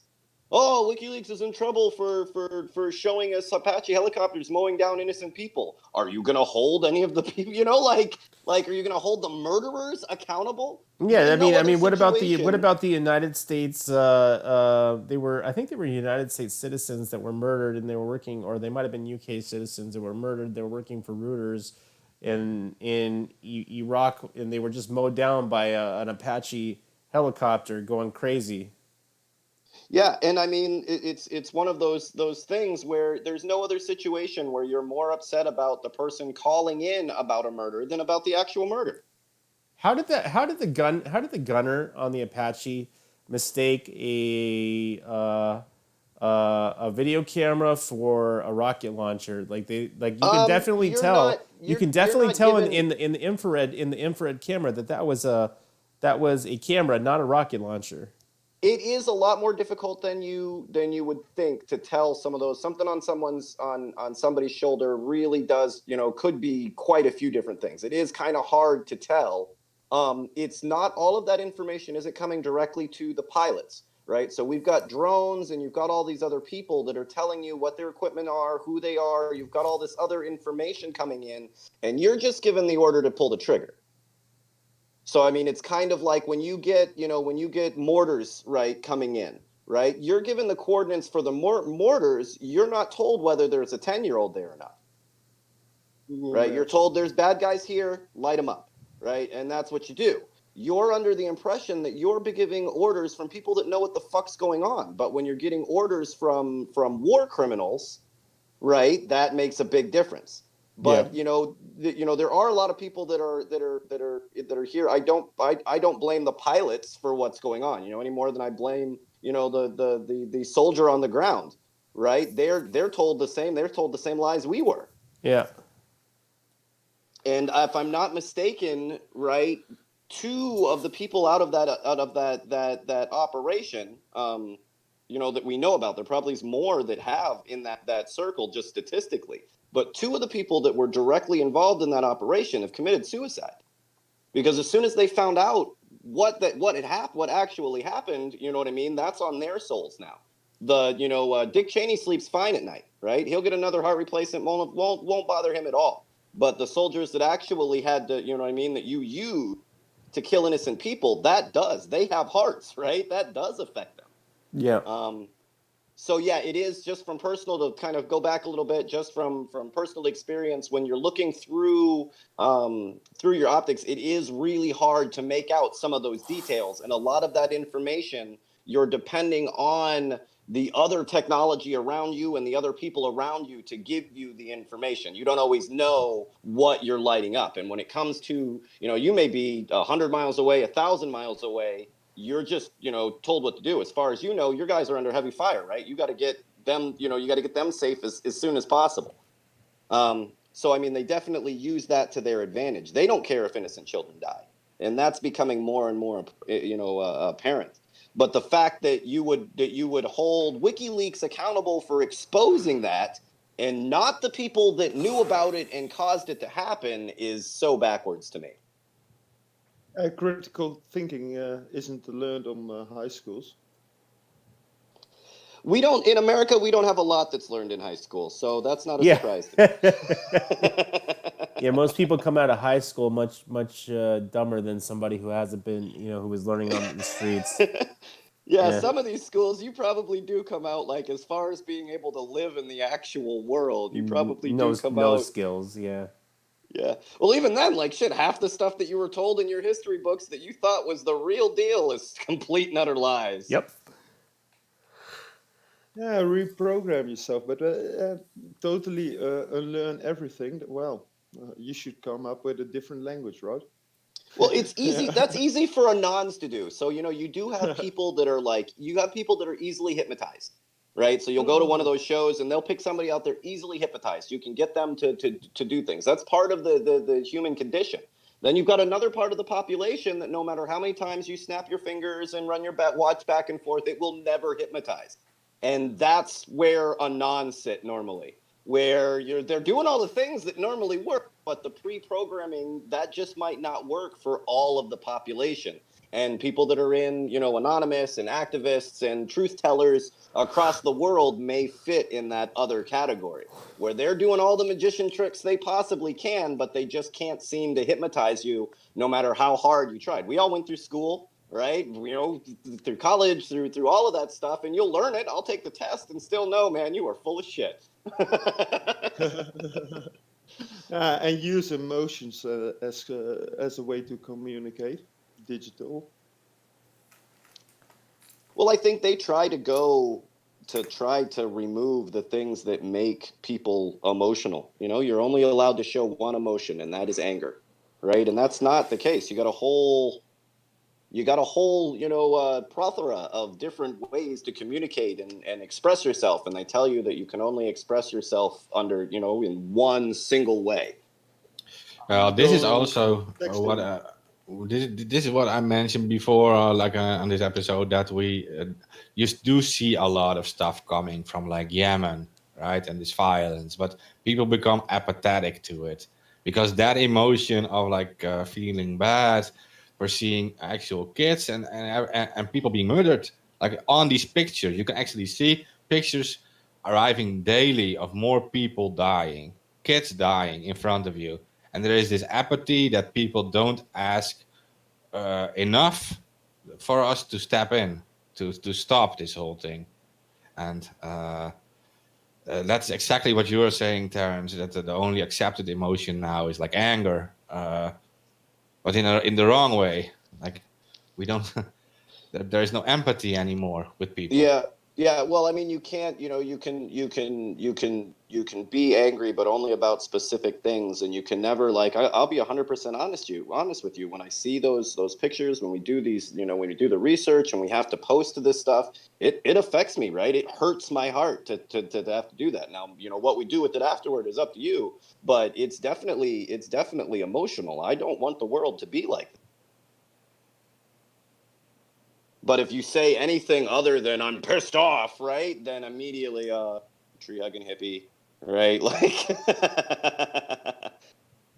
Oh, WikiLeaks is in trouble for showing us Apache helicopters mowing down innocent people. Are you going to hold any of the people, like are you going to hold the murderers accountable? Yeah, In no I mean, other what about situation- the United States? I think they were United States citizens that were murdered, and they were working, or they might have been UK citizens that were murdered. They were working for Reuters in Iraq, and they were just mowed down by an Apache helicopter going crazy. Yeah, and I mean, it's one of those things where there's no other situation where you're more upset about the person calling in about a murder than about the actual murder. How did the gunner on the Apache mistake a video camera for a rocket launcher? Like you can definitely tell. You can definitely tell in the infrared camera that was a camera, not a rocket launcher. It is a lot more difficult than you would think to tell some of those. Something on somebody's shoulder really does, could be quite a few different things. It is kind of hard to tell. It's not all of that information isn't coming directly to the pilots, right? So we've got drones, and you've got all these other people that are telling you what their equipment are, who they are. You've got all this other information coming in, and you're just given the order to pull the trigger. So, I mean, it's kind of like when you get mortars, right, coming in, right? You're given the coordinates for the mortars. You're not told whether there's a 10-year-old there or not, right? You're told there's bad guys here, light them up, right? And that's what you do. You're under the impression that you're giving orders from people that know what the fuck's going on. But when you're getting orders from war criminals, right, that makes a big difference. But there are a lot of people that are here. I don't blame the pilots for what's going on, any more than I blame the soldier on the ground, right? They're told the same lies we were. Yeah. And if I'm not mistaken, right, 2 of the people out of that operation, that we know about, there probably is more that have in that circle just statistically. But 2 of the people that were directly involved in that operation have committed suicide, because as soon as they found out what actually happened, you know what I mean? That's on their souls now. Dick Cheney sleeps fine at night, right? He'll get another heart replacement, won't bother him at all. But the soldiers that actually had to, that you use to kill innocent people, they have hearts, right? That does affect them. Yeah. So yeah, it is just from personal, to kind of go back a little bit, just from personal experience. When you're looking through your optics, it is really hard to make out some of those details, and a lot of that information you're depending on the other technology around you and the other people around you to give you the information. You don't always know what you're lighting up, and when it comes to you may be 100 miles away, 1,000 miles away. You're just, told what to do. As far as your guys are under heavy fire, right? You got to get them, you got to get them safe as soon as possible. So, I mean, they definitely use that to their advantage. They don't care if innocent children die. And that's becoming more and more, apparent. But the fact that you would hold WikiLeaks accountable for exposing that, and not the people that knew about it and caused it to happen, is so backwards to me. Critical thinking isn't learned on high schools. In America, we don't have a lot that's learned in high school, so that's not a surprise to me. Yeah, most people come out of high school much dumber than somebody who hasn't been, who was learning on the streets. Yeah, some of these schools, you probably do come out, like, as far as being able to live in the actual world, you probably do come out. No skills, yeah. Yeah. Well, even then, like, shit, half the stuff that you were told in your history books that you thought was the real deal is complete and utter lies. Yep. Yeah, reprogram yourself, but totally unlearn everything. Well, you should come up with a different language, right? Well, it's easy. That's easy for a nons to do. So, you do have people that are easily hypnotized. Right, so you'll go to one of those shows and they'll pick somebody out there easily hypnotized. You can get them to do things. That's part of the human condition. Then you've got another part of the population that no matter how many times you snap your fingers and run your watch back and forth, it will never hypnotize. And that's where a non sit normally, where they're doing all the things that normally work, but the pre-programming, that just might not work for all of the population. And people that are in, anonymous and activists and truth tellers across the world may fit in that other category, where they're doing all the magician tricks they possibly can, but they just can't seem to hypnotize you no matter how hard you tried. We all went through school, right? Through college, through all of that stuff, and you'll learn it. I'll take the test and still know, man, you are full of shit. And use emotions as a way to communicate, digital. Well, I think they try to remove the things that make people emotional. You're only allowed to show one emotion, and that is anger, right? And that's not the case. You got a whole plethora of different ways to communicate and express yourself, and they tell you that you can only express yourself under in one single way. Well, this is also this is what I mentioned before, on this episode, that we you do see a lot of stuff coming from like Yemen, right, and this violence, but people become apathetic to it because that emotion of feeling bad for seeing actual kids and people being murdered, like on these pictures, you can actually see pictures arriving daily of more people dying, kids dying in front of you. And there is this apathy that people don't ask enough for us to step in to stop this whole thing. And that's exactly what you were saying, Terrence, that the only accepted emotion now is like anger, but in the wrong way. Like we don't, there is no empathy anymore with people. Yeah. Well, I mean, you can't. You can be angry, but only about specific things, and you can never I'll be 100% honest with you. When I see those pictures, when we do these, when we do the research and we have to post this stuff, it affects me, right? It hurts my heart to have to do that. Now, what we do with it afterward is up to you, but it's definitely emotional. I don't want the world to be like that. But if you say anything other than I'm pissed off, right, then immediately tree hugging hippie, right?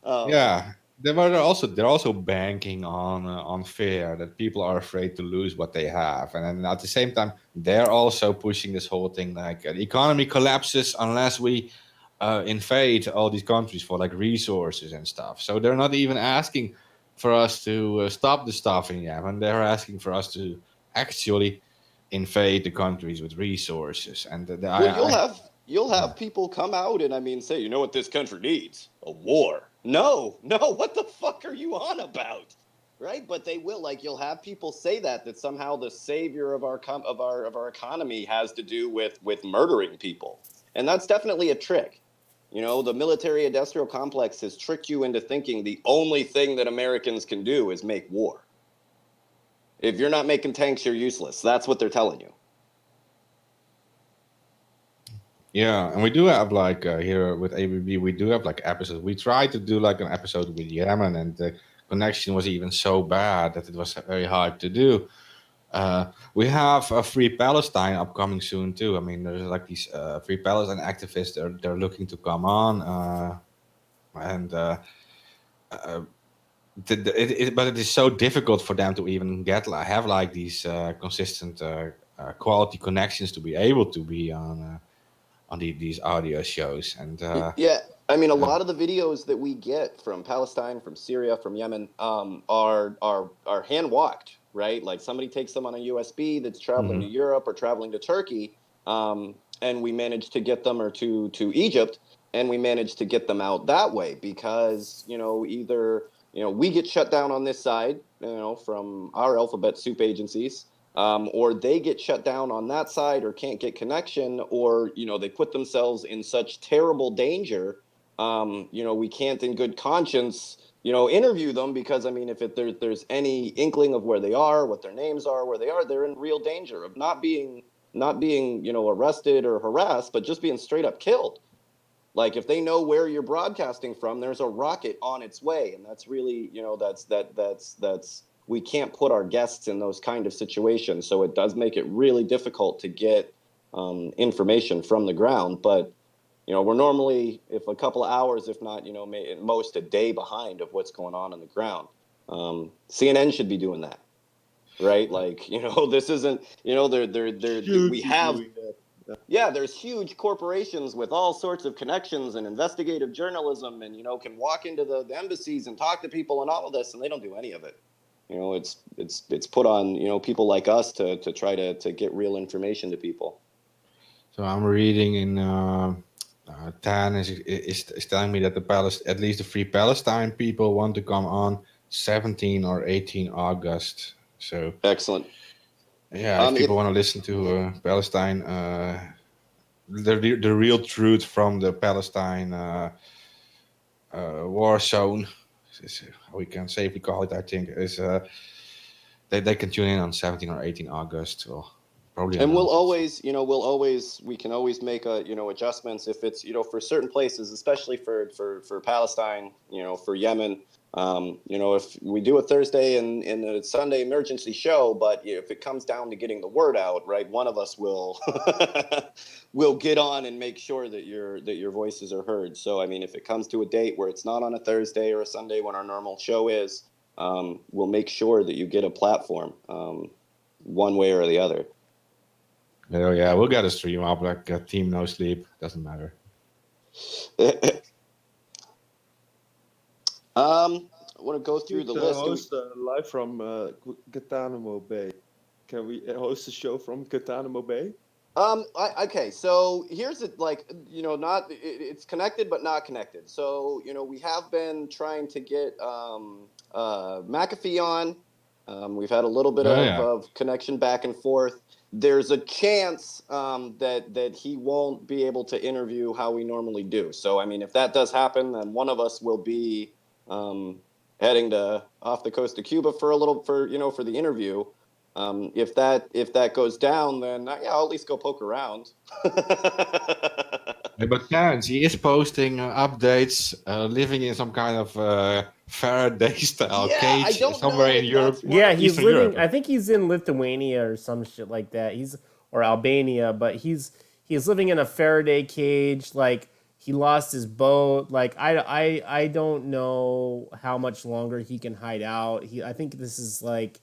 Yeah, they're also banking on fear that people are afraid to lose what they have, and then at the same time they're also pushing this whole thing the economy collapses unless we invade all these countries for resources and stuff. So they're not even asking for us to stop the stuff in Yemen. They're asking for us to actually invade the countries with resources. And you'll have people come out and say, you know what this country needs? A war. No, what the fuck are you on about? Right? But they will, you'll have people say that somehow the savior of our economy has to do with murdering people. And that's definitely a trick. The military industrial complex has tricked you into thinking the only thing that Americans can do is make war. If you're not making tanks, you're useless. That's what they're telling you. Yeah, and we do have here with ABB, we do have episodes. We tried to do an episode with Yemen, and the connection was even so bad that it was very hard to do. We have a Free Palestine upcoming soon too. I mean, there's these Free Palestine activists. They're looking to come on, but it is so difficult for them to even have these consistent quality connections to be able to be on these audio shows. And yeah, I mean, a lot of the videos that we get from Palestine, from Syria, from Yemen are hand walked, right? Like somebody takes them on a USB that's traveling to Europe or traveling to Turkey, and we managed to get them, or to Egypt, and we managed to get them out that way because either we get shut down on this side, from our alphabet soup agencies, or they get shut down on that side or can't get connection, or they put themselves in such terrible danger. We can't in good conscience interview them because if there's any inkling of where they are, what their names are, where they are, they're in real danger of not being arrested or harassed, but just being straight up killed. Like if they know where you're broadcasting from, there's a rocket on its way, and that's really, that's we can't put our guests in those kind of situations. So it does make it really difficult to get information from the ground. But we're normally, if a couple of hours, if not, at most a day behind of what's going on the ground. CNN should be doing that, right? Like, this isn't, we have. Yeah, there's huge corporations with all sorts of connections and investigative journalism, and can walk into the embassies and talk to people and all of this, and they don't do any of it. It's put on people like us to try to get real information to people. So I'm reading in Tan is telling me that at least the Free Palestine people want to come on 17 or 18 August. So excellent. Yeah, if people want to listen to Palestine, the real truth from the Palestine war zone, is how we can safely call it, I think, is they can tune in on 17 or 18 August, or probably. And we can always make adjustments if it's for certain places, especially for Palestine, for Yemen. If we do a Thursday and a Sunday emergency show, but if it comes down to getting the word out, right, one of us will will get on and make sure that your voices are heard. So I mean, if it comes to a date where it's not on a Thursday or a Sunday when our normal show is, we'll make sure that you get a platform, one way or the other. Oh yeah, we'll get a stream up like Team No Sleep. Doesn't matter. I want to go through the list. Host live from Guantanamo Bay. Can we host a show from Guantanamo Bay? Okay, so here's it. It's connected but not connected. So we have been trying to get McAfee on. We've had a little bit of connection back and forth. There's a chance that he won't be able to interview how we normally do. So I mean, if that does happen, then one of us will be heading off the coast of Cuba for the interview. If that goes down, then I'll at least go poke around. But Terrence, he is posting updates, living in some kind of Faraday style cage somewhere in Europe. Yeah, he's Eastern living. Europe. I think he's in Lithuania or some shit like that. Or Albania, but he's living in a Faraday cage. Like, he lost his boat. Like, I don't know how much longer he can hide out. I think this is like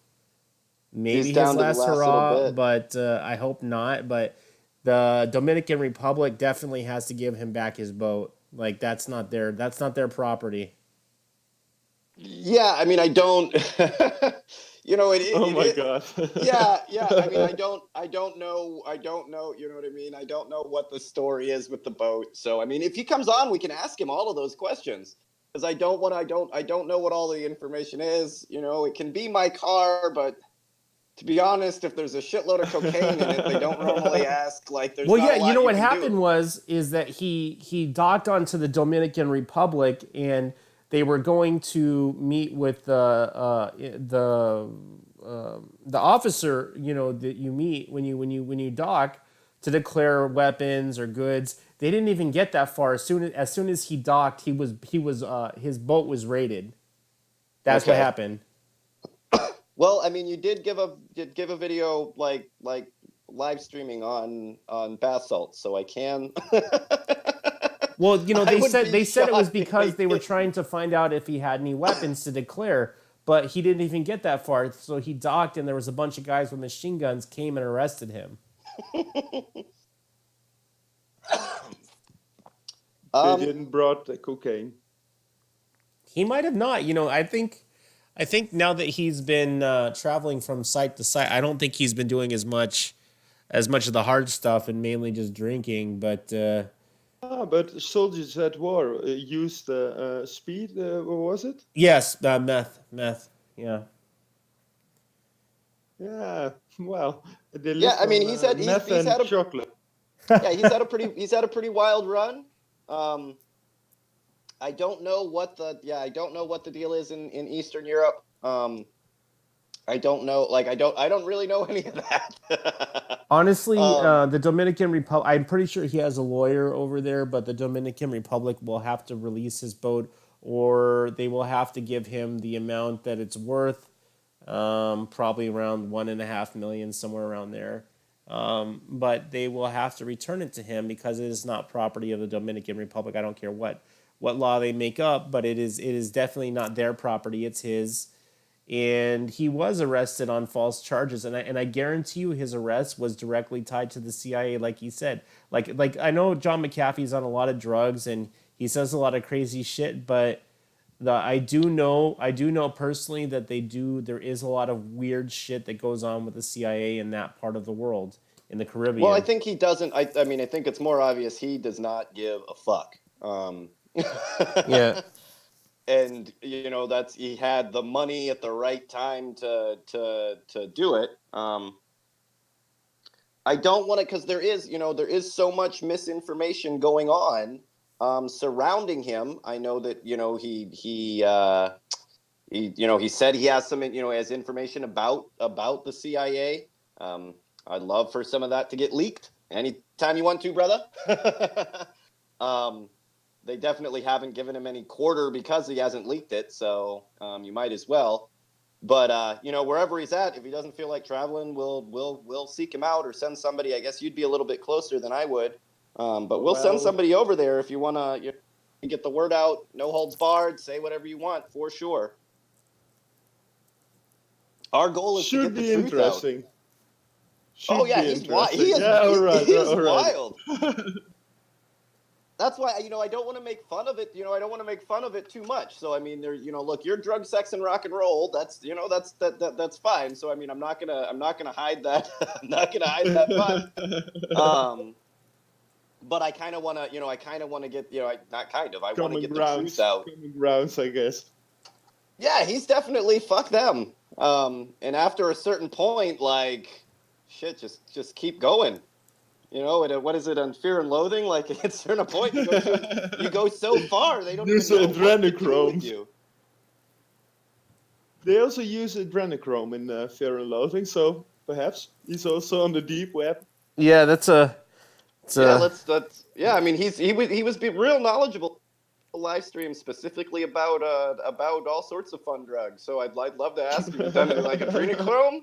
maybe his last hurrah, but I hope not. But the Dominican Republic definitely has to give him back his boat. Like, that's not their property. Yeah, I mean, I don't. Oh my God. Yeah. I mean, I don't know. You know what I mean? I don't know what the story is with the boat. So, I mean, if he comes on, we can ask him all of those questions, because I don't know what all the information is. It can be my car, but to be honest, if there's a shitload of cocaine in it, they don't normally ask. Like, there's well, not a yeah, lot what can happened do. is that he docked onto the Dominican Republic, and they were going to meet with the officer, that you meet when you dock, to declare weapons or goods. They didn't even get that far. As soon as he docked, his boat was raided. That's what happened. Well, I mean, you did give a video like live streaming on bath salts, so I can. Well, they said it was because they were trying to find out if he had any weapons to declare, but he didn't even get that far. So he docked, and there was a bunch of guys with machine guns came and arrested him. They didn't brought the cocaine. He might have not. I think now that he's been traveling from site to site, I don't think he's been doing as much of the hard stuff and mainly just drinking. But but soldiers at war used speed. What was it? yes, meth. Yeah. Yeah. Well, I mean, he's had a chocolate. Yeah, he's had a pretty wild run. I don't know what the deal is in Eastern Europe. I don't know. Like, I don't really know any of that. Honestly, the Dominican Republic, I'm pretty sure he has a lawyer over there, but the Dominican Republic will have to release his boat, or they will have to give him the amount that it's worth, probably around 1.5 million, somewhere around there. But they will have to return it to him because it is not property of the Dominican Republic. I don't care what law they make up, but it is definitely not their property. It's his. And he was arrested on false charges, and I guarantee you his arrest was directly tied to the CIA, like he said. Like I know John McAfee's on a lot of drugs and he says a lot of crazy shit, but I do know personally that there is a lot of weird shit that goes on with the CIA in that part of the world, in the Caribbean. Well, I think he doesn't. I mean, I think it's more obvious he does not give a fuck. Yeah. And he had the money at the right time to do it. I don't want to, because there is so much misinformation going on surrounding him. I know that he said he has some has information about the CIA. I'd love for some of that to get leaked anytime you want to, brother. They definitely haven't given him any quarter because he hasn't leaked it, so you might as well. But wherever he's at, if he doesn't feel like traveling, we'll seek him out or send somebody. I guess you'd be a little bit closer than I would, but we'll send somebody over there if you want to get the word out. No holds barred. Say whatever you want for sure. Our goal is to get the truth interesting. Oh yeah, he's wild. He is wild. That's why I don't want to make fun of it. I don't want to make fun of it too much. So I mean, look, you're drug, sex, and rock and roll. That's that's fine. So I mean, I'm not gonna hide that. I'm not gonna hide that fun. But I kind of want to, get, I want to get the truth out. Common grounds, I guess. Yeah, he's definitely fuck them. And after a certain point, like, shit, just keep going. What is it on Fear and Loathing? Like, at a certain point, you go so far, they don't even know what to do with you. They also use adrenochrome in Fear and Loathing, so perhaps he's also on the deep web. Yeah, that's a... I mean, he was real knowledgeable. Live stream specifically about all sorts of fun drugs. So I'd love to ask you, done like adrenochrome?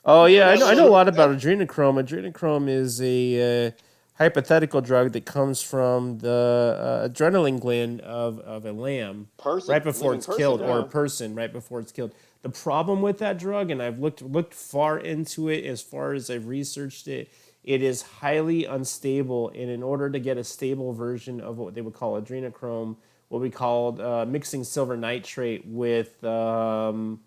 Oh yeah, I know a lot about adrenochrome. Adrenochrome is a hypothetical drug that comes from the adrenaline gland of a lamb right before it's killed, or a person right before it's killed. The problem with that drug, and I've looked far into it as far as I've researched it, it is highly unstable. And in order to get a stable version of what they would call adrenochrome, what we called mixing silver nitrate with pure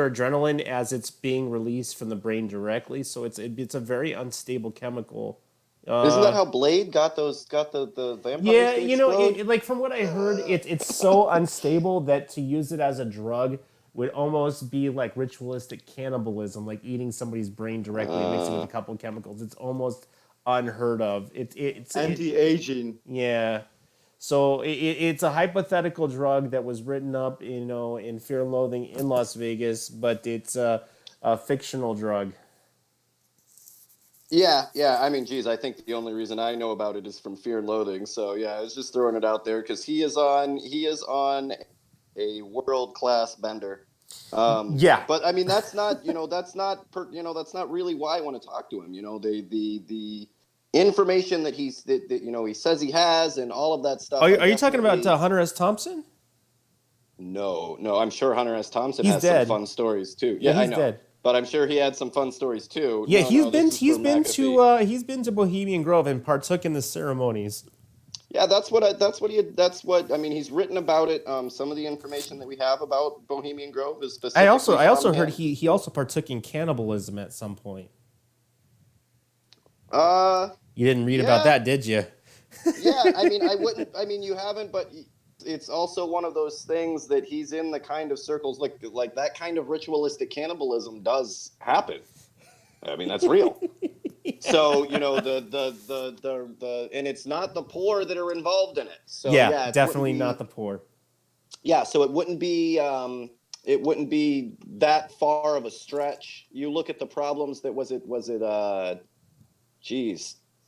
adrenaline as it's being released from the brain directly, so it's a very unstable chemical. Isn't that how Blade got the vampires? Yeah, like from what I heard, it's so unstable that to use it as a drug would almost be like ritualistic cannibalism, like eating somebody's brain directly and mixing with a couple of chemicals. It's almost unheard of. It's anti-aging. Yeah. So it's a hypothetical drug that was written up, in Fear and Loathing in Las Vegas, but it's a fictional drug. Yeah. I mean, geez, I think the only reason I know about it is from Fear and Loathing. So yeah, I was just throwing it out there because he is on a world-class bender. Yeah. But I mean, that's not that's not really why I want to talk to him. The information that he says he has and all of that stuff. Are you talking about Hunter S. Thompson? No, I'm sure Hunter S. Thompson he's has dead. some fun stories too. Yeah, I he's know. dead. But I'm sure he had some fun stories too. Yeah, he's been to Bohemian Grove and partook in the ceremonies. Yeah, that's what I mean. He's written about it. Some of the information that we have about Bohemian Grove is specific. I also heard he also partook in cannibalism at some point. You didn't read about that, did you? Yeah, I mean, I wouldn't. I mean, you haven't, but it's also one of those things that he's in the kind of circles like that kind of ritualistic cannibalism does happen. I mean, that's real. So the and it's not the poor that are involved in it. So yeah, definitely not the poor. Yeah, so it wouldn't be it wouldn't be that far of a stretch. You look at the problems that was it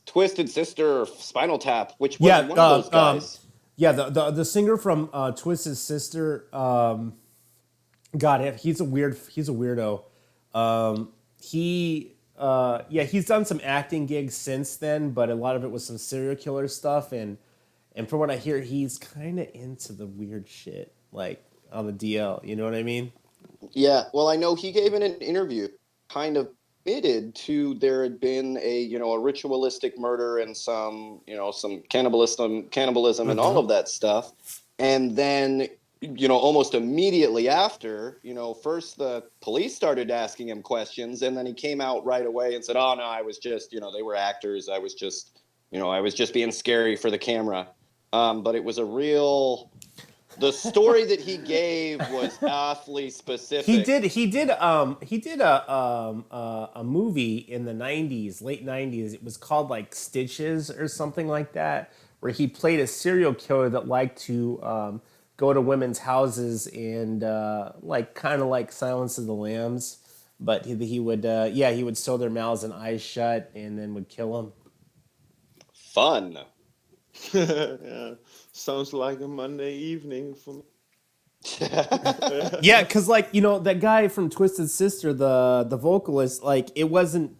Twisted Sister or Spinal Tap, which was one of those guys. The singer from Twisted Sister, he's a weirdo. He's done some acting gigs since then, but a lot of it was some serial killer stuff, and from what I hear, he's kind of into the weird shit, like on the DL. You know what I mean? Yeah. Well, I know he gave in an interview, kind of admitted to there had been a ritualistic murder and some cannibalism and all of that stuff, and then almost immediately after, first the police started asking him questions, and then he came out right away and said, "Oh no, I was just, they were actors. I was just being scary for the camera." But it was the story that he gave was awfully specific. He did a movie in the 90s, late 90s. It was called like Stitches or something like that, where he played a serial killer that liked to go to women's houses and kind of like Silence of the Lambs, but he would sew their mouths and eyes shut and then would kill them. Fun. Yeah, sounds like a Monday evening for me. Yeah, because that guy from Twisted Sister, the vocalist, it wasn't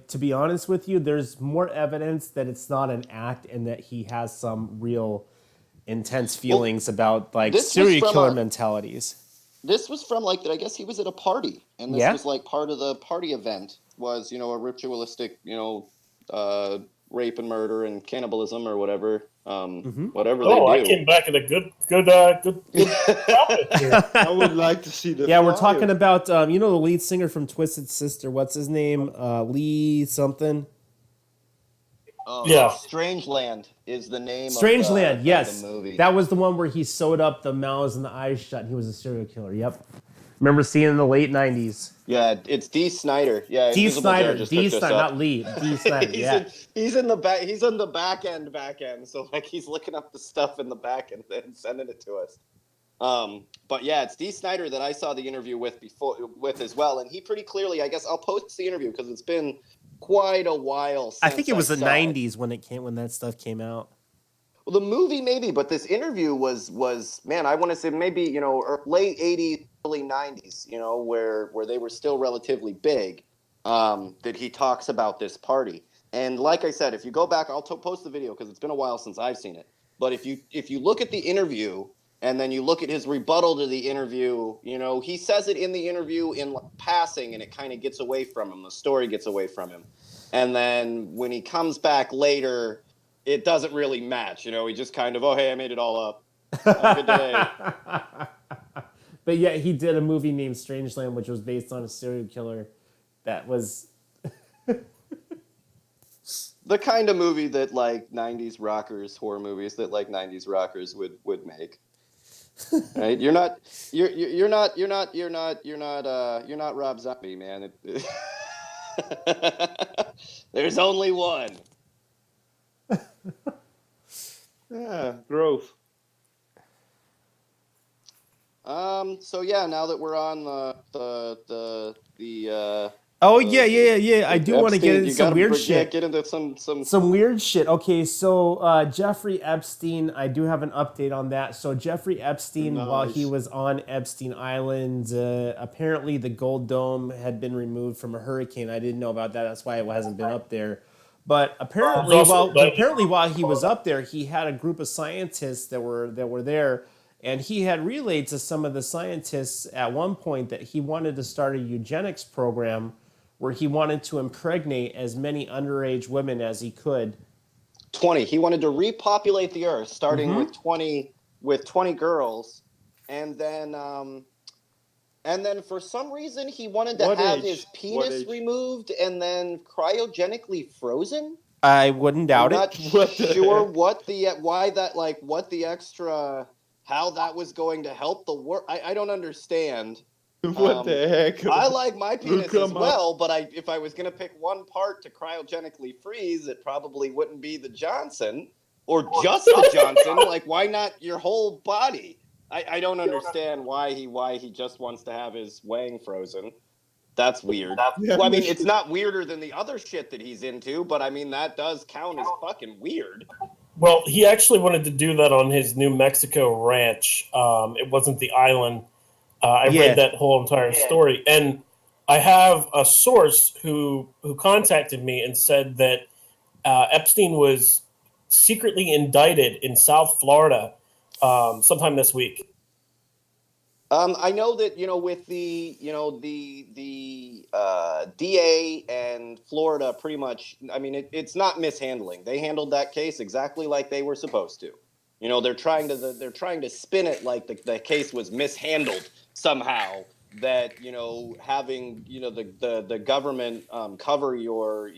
to be honest with you, there's more evidence that it's not an act and that he has some real intense feelings about serial killer mentalities. This was from I guess he was at a party, and this was part of the party event was a ritualistic rape and murder and cannibalism or whatever whatever they do. I came back at a good topic here. I would like to see the flyer. We're talking about the lead singer from Twisted Sister. What's his name? Lee something. Strangeland is the name. Strangeland, yes. Of the movie. That was the one where he sewed up the mouths and the eyes shut. And he was a serial killer. Yep. Remember seeing in the late 90s. Yeah, it's D. Snyder. Yeah, D. Snyder, not Lee. D. Snyder. He's in the back. He's in the back end. So he's looking up the stuff in the back end and sending it to us. But yeah, it's D. Snyder that I saw the interview with as well, and he pretty clearly. I guess I'll post the interview because it's been quite a while. I think it was the 90s when that stuff came out. Well, the movie maybe, but this interview was man, I want to say maybe late 80s, early 90s, where they were still relatively big. That he talks about this party, and like I said, if you go back, I'll post the video because it's been a while since I've seen it. But if you look at the interview and then you look at his rebuttal to the interview, he says it in the interview in passing, and it kind of gets away from him. The story gets away from him, and then when he comes back later, it doesn't really match. He just kind of, oh, hey, I made it all up. Have a good day. But yeah, he did a movie named Strangeland, which was based on a serial killer that was... the kind of movie that 90s rockers, horror movies that 90s rockers would make. Right? You're not Rob Zombie, man. There's only one. Yeah, growth. So yeah, now that we're on the I do want to get into some weird shit. Get into some weird shit. Okay, so Jeffrey Epstein, I do have an update on that. So Jeffrey Epstein, while he was on Epstein Island, apparently the Gold Dome had been removed from a hurricane. I didn't know about that. That's why it hasn't been up there. But apparently, while he was up there, he had a group of scientists that were there. And he had relayed to some of the scientists at one point that he wanted to start a eugenics program where he wanted to impregnate as many underage women as he could. 20. He wanted to repopulate the earth, starting with 20 girls, and then for some reason he wanted to have his penis removed and then cryogenically frozen. I wouldn't doubt it. Not sure what the extra. How that was going to help the work, I don't understand. What the heck? I like my penis as well, but if I was going to pick one part to cryogenically freeze, it probably wouldn't be the Johnson or just the Johnson. Why not your whole body? I don't understand why he just wants to have his Wang frozen. That's weird. Well, I mean, it's not weirder than the other shit that he's into, but I mean, that does count as fucking weird. Well, he actually wanted to do that on his New Mexico ranch. It wasn't the island. I read that whole entire story, and I have a source who contacted me and said that Epstein was secretly indicted in South Florida sometime this week. I know that with the DA and Florida, pretty much. I mean, it's not mishandling. They handled that case exactly like they were supposed to. They're trying to spin it like the case was mishandled somehow. That having the government cover your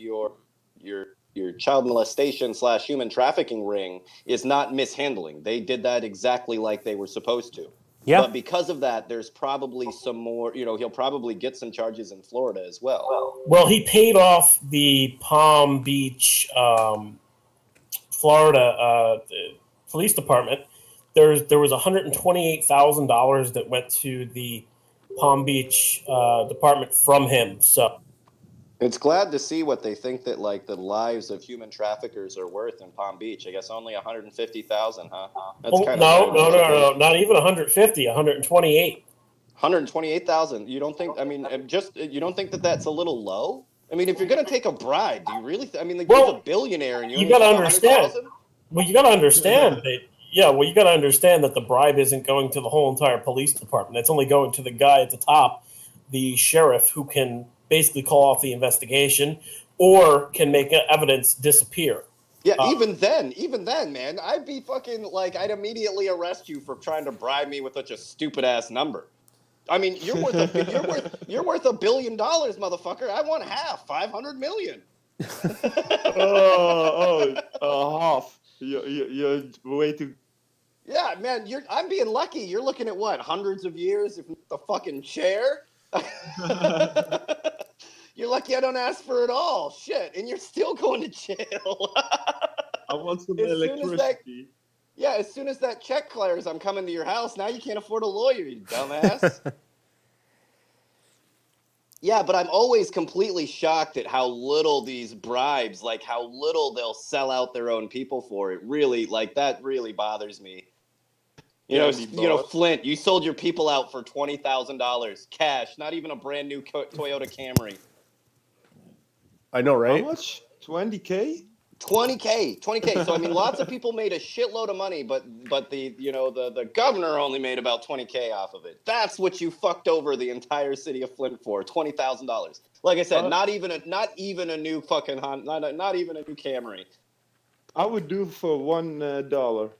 child molestation / human trafficking ring is not mishandling. They did that exactly like they were supposed to. Yeah. But because of that, there's probably some more, he'll probably get some charges in Florida as well. Well, he paid off the Palm Beach, Florida police department. There was $128,000 that went to the Palm Beach department from him. So it's glad to see what they think that the lives of human traffickers are worth in Palm Beach. I guess only 150,000, huh? That's no, not even 150, 128. 128,000. You don't think? I mean, you don't think that that's a little low? I mean, if you're gonna take a bribe, do you really? He's a billionaire, and you got to understand. Well, you got to understand that. Yeah, well, you got to understand that the bribe isn't going to the whole entire police department. It's only going to the guy at the top, the sheriff, who can basically call off the investigation or can make evidence disappear. Yeah, even then, man, I'd be fucking I'd immediately arrest you for trying to bribe me with such a stupid ass number. I mean, you're worth $1 billion, motherfucker. I want half, 500 million. Half. You're way too. Yeah, man, I'm being lucky. You're looking at what, hundreds of years, if not the fucking chair. You're lucky I don't ask for it all. Shit, and you're still going to jail. I want some electricity. As soon as that check clears, I'm coming to your house. Now you can't afford a lawyer, you dumbass. Yeah, but I'm always completely shocked at how little these bribes, how little they'll sell out their own people for. It really, that really bothers me. Flint, you sold your people out for $20,000 cash, not even a brand new Toyota Camry. I know, right? How much? 20K? 20K. So I mean, lots of people made a shitload of money, but the governor only made about 20K off of it. That's what you fucked over the entire city of Flint for, $20,000. Like I said, not even a new fucking not even a new Camry. I would do for $1.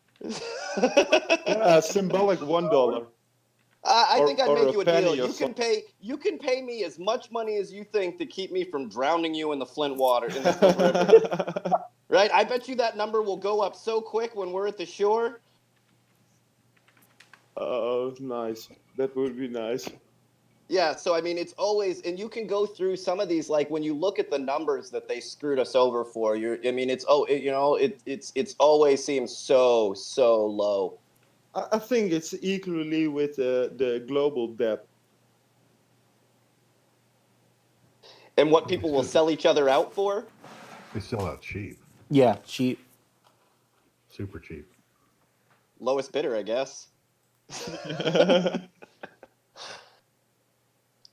Yeah, symbolic $1. I think I'd make you a deal. You can pay me as much money as you think to keep me from drowning you in the Flint water, in the Flint River. Right? I bet you that number will go up so quick when we're at the shore. Oh, nice. That would be nice. Yeah, so I mean, it's always, and you can go through some of these, when you look at the numbers that they screwed us over for. It's always seems so low. I think it's equally with the global debt. And what people will sell each other out for? They sell out cheap. Yeah, cheap. Super cheap. Lowest bidder, I guess.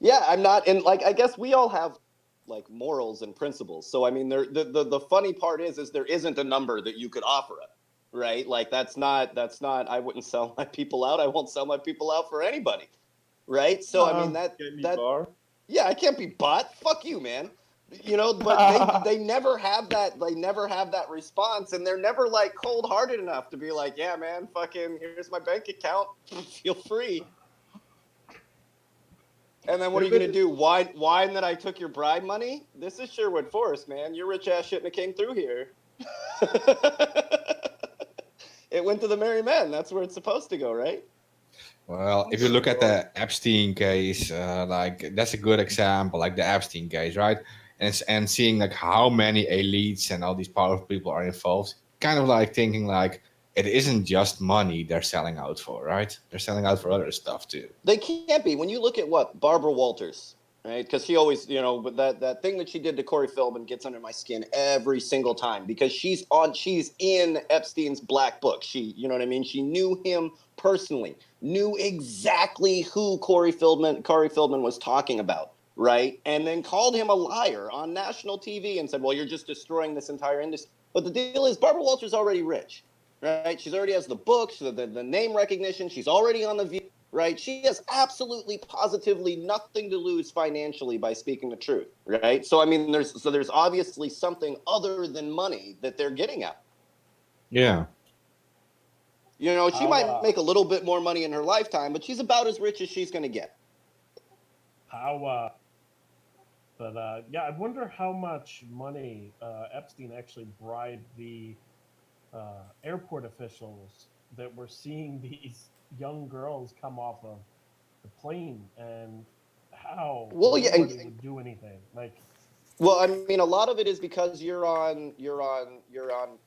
Yeah, I'm not, and I guess we all have morals and principles. So I mean, the funny part is there isn't a number that you could offer it. Right? That's not, I wouldn't sell my people out. I won't sell my people out for anybody. Right? So, I mean, yeah, I can't be bought. Fuck you, man. But they never have that. They never have that response. And they're never cold-hearted enough to be like, yeah, man, fucking, here's my bank account. Feel free. And then what are you going to do? Whine that I took your bribe money? This is Sherwood Forest, man. Your rich ass shouldn't have came through here. It went to the merry men. That's where it's supposed to go, right? Well, if you look at the Epstein case, that's a good example, the Epstein case, right? And seeing how many elites and all these powerful people are involved, kind of thinking it isn't just money they're selling out for, right? They're selling out for other stuff too. They can't be. When you look at what Barbara Walters, right? Because she always, but that thing that she did to Corey Feldman gets under my skin every single time because she's in Epstein's black book. She, you know what I mean? She knew him personally, knew exactly who Corey Feldman was talking about, right? And then called him a liar on national TV and said, "Well, you're just destroying this entire industry." But the deal is, Barbara Walters already rich, right? She's already has the books, the name recognition. She's already on the View. Right, she has absolutely, positively nothing to lose financially by speaking the truth. Right, so I mean, there's obviously something other than money that they're getting at. Yeah, she might make a little bit more money in her lifetime, but she's about as rich as she's going to get. I wonder how much money Epstein actually bribed the airport officials that were seeing these young girls come off of the plane, and how nobody would do anything. Well, I mean, a lot of it is because you're on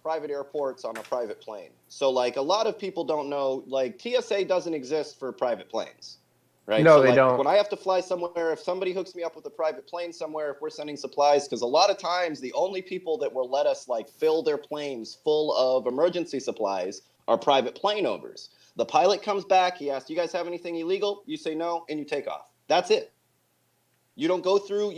private airports on a private plane. So, like, a lot of people don't know, like, TSA doesn't exist for private planes, right? No, so, they like, don't. When I have to fly somewhere, if somebody hooks me up with a private plane somewhere, if we're sending supplies, because a lot of times the only people that will let us, like, fill their planes full of emergency supplies are private plane owners. The pilot comes back, he asks, "You guys have anything illegal?" You say no, and you take off. That's it. You don't go through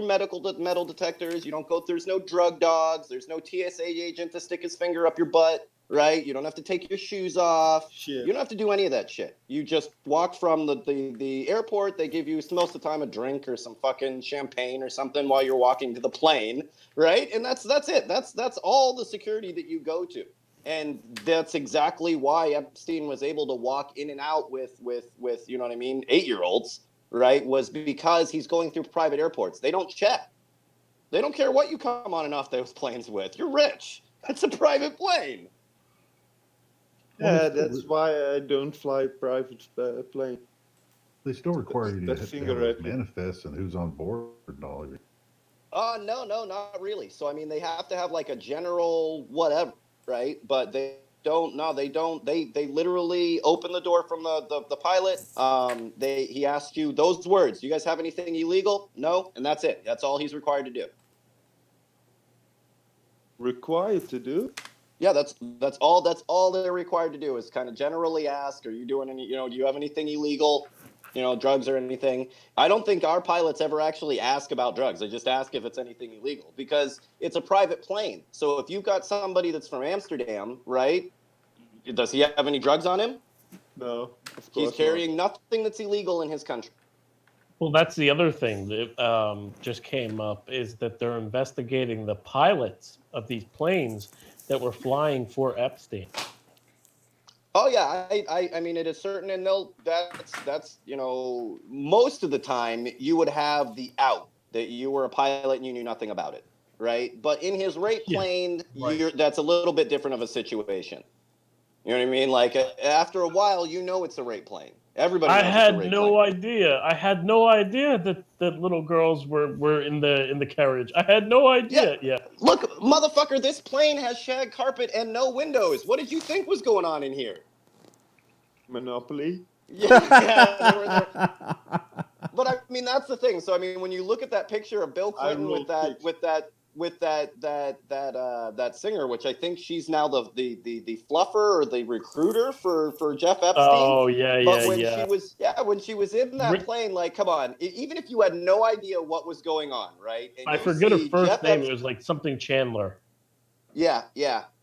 metal detectors. You don't go through, there's no drug dogs. There's no TSA agent to stick his finger up your butt, right? You don't have to take your shoes off. Shit. You don't have to do any of that shit. You just walk from the airport. They give you most of the time a drink or some fucking champagne or something while you're walking to the plane, right? And that's it. That's all the security that you go to. And that's exactly why Epstein was able to walk in and out with 8-year-olds, right? Was because he's going through private airports. They don't check. They don't care what you come on and off those planes with. You're rich. It's a private plane. Yeah, that's why I don't fly private plane. They still require you to have finger those rapid. manifests and who's on board and all of it. No, not really. So, I mean, they have to have like a general whatever, right? But they don't. No, they don't. They literally open the door from the pilot. He asked you those words. You guys have anything illegal? No, and that's it. That's all he's required to do. Required to do? Yeah, that's all they're required to do is kind of generally ask, are you doing any, do you have anything illegal, drugs or anything? I don't think our pilots ever actually ask about drugs. They just ask if it's anything illegal because it's a private plane. So if you've got somebody that's from Amsterdam, right, does he have any drugs on him? No, of course he's carrying nothing that's illegal in his country. Well, that's the other thing that just came up is that they're investigating the pilots of these planes that were flying for Epstein. Oh yeah, I mean it is certain, and that's most of the time you would have the out that you were a pilot and you knew nothing about it, right? But in his rape plane, that's a little bit different of a situation. You know what I mean? Like after a while, it's a rape plane. Everybody knows I had it's a rape no plane. idea. I had no idea that little girls were in the carriage. I had no idea. Yeah. Look, motherfucker, this plane has shag carpet and no windows. What did you think was going on in here? Monopoly. Yeah. But I mean, that's the thing. So I mean, when you look at that picture of Bill Clinton with that singer, which I think she's now the fluffer or the recruiter for Jeff Epstein. Oh yeah, but when she was in that plane, like, come on, even if you had no idea what was going on, right? And I forget her first name. It was like something Chandler. Yeah.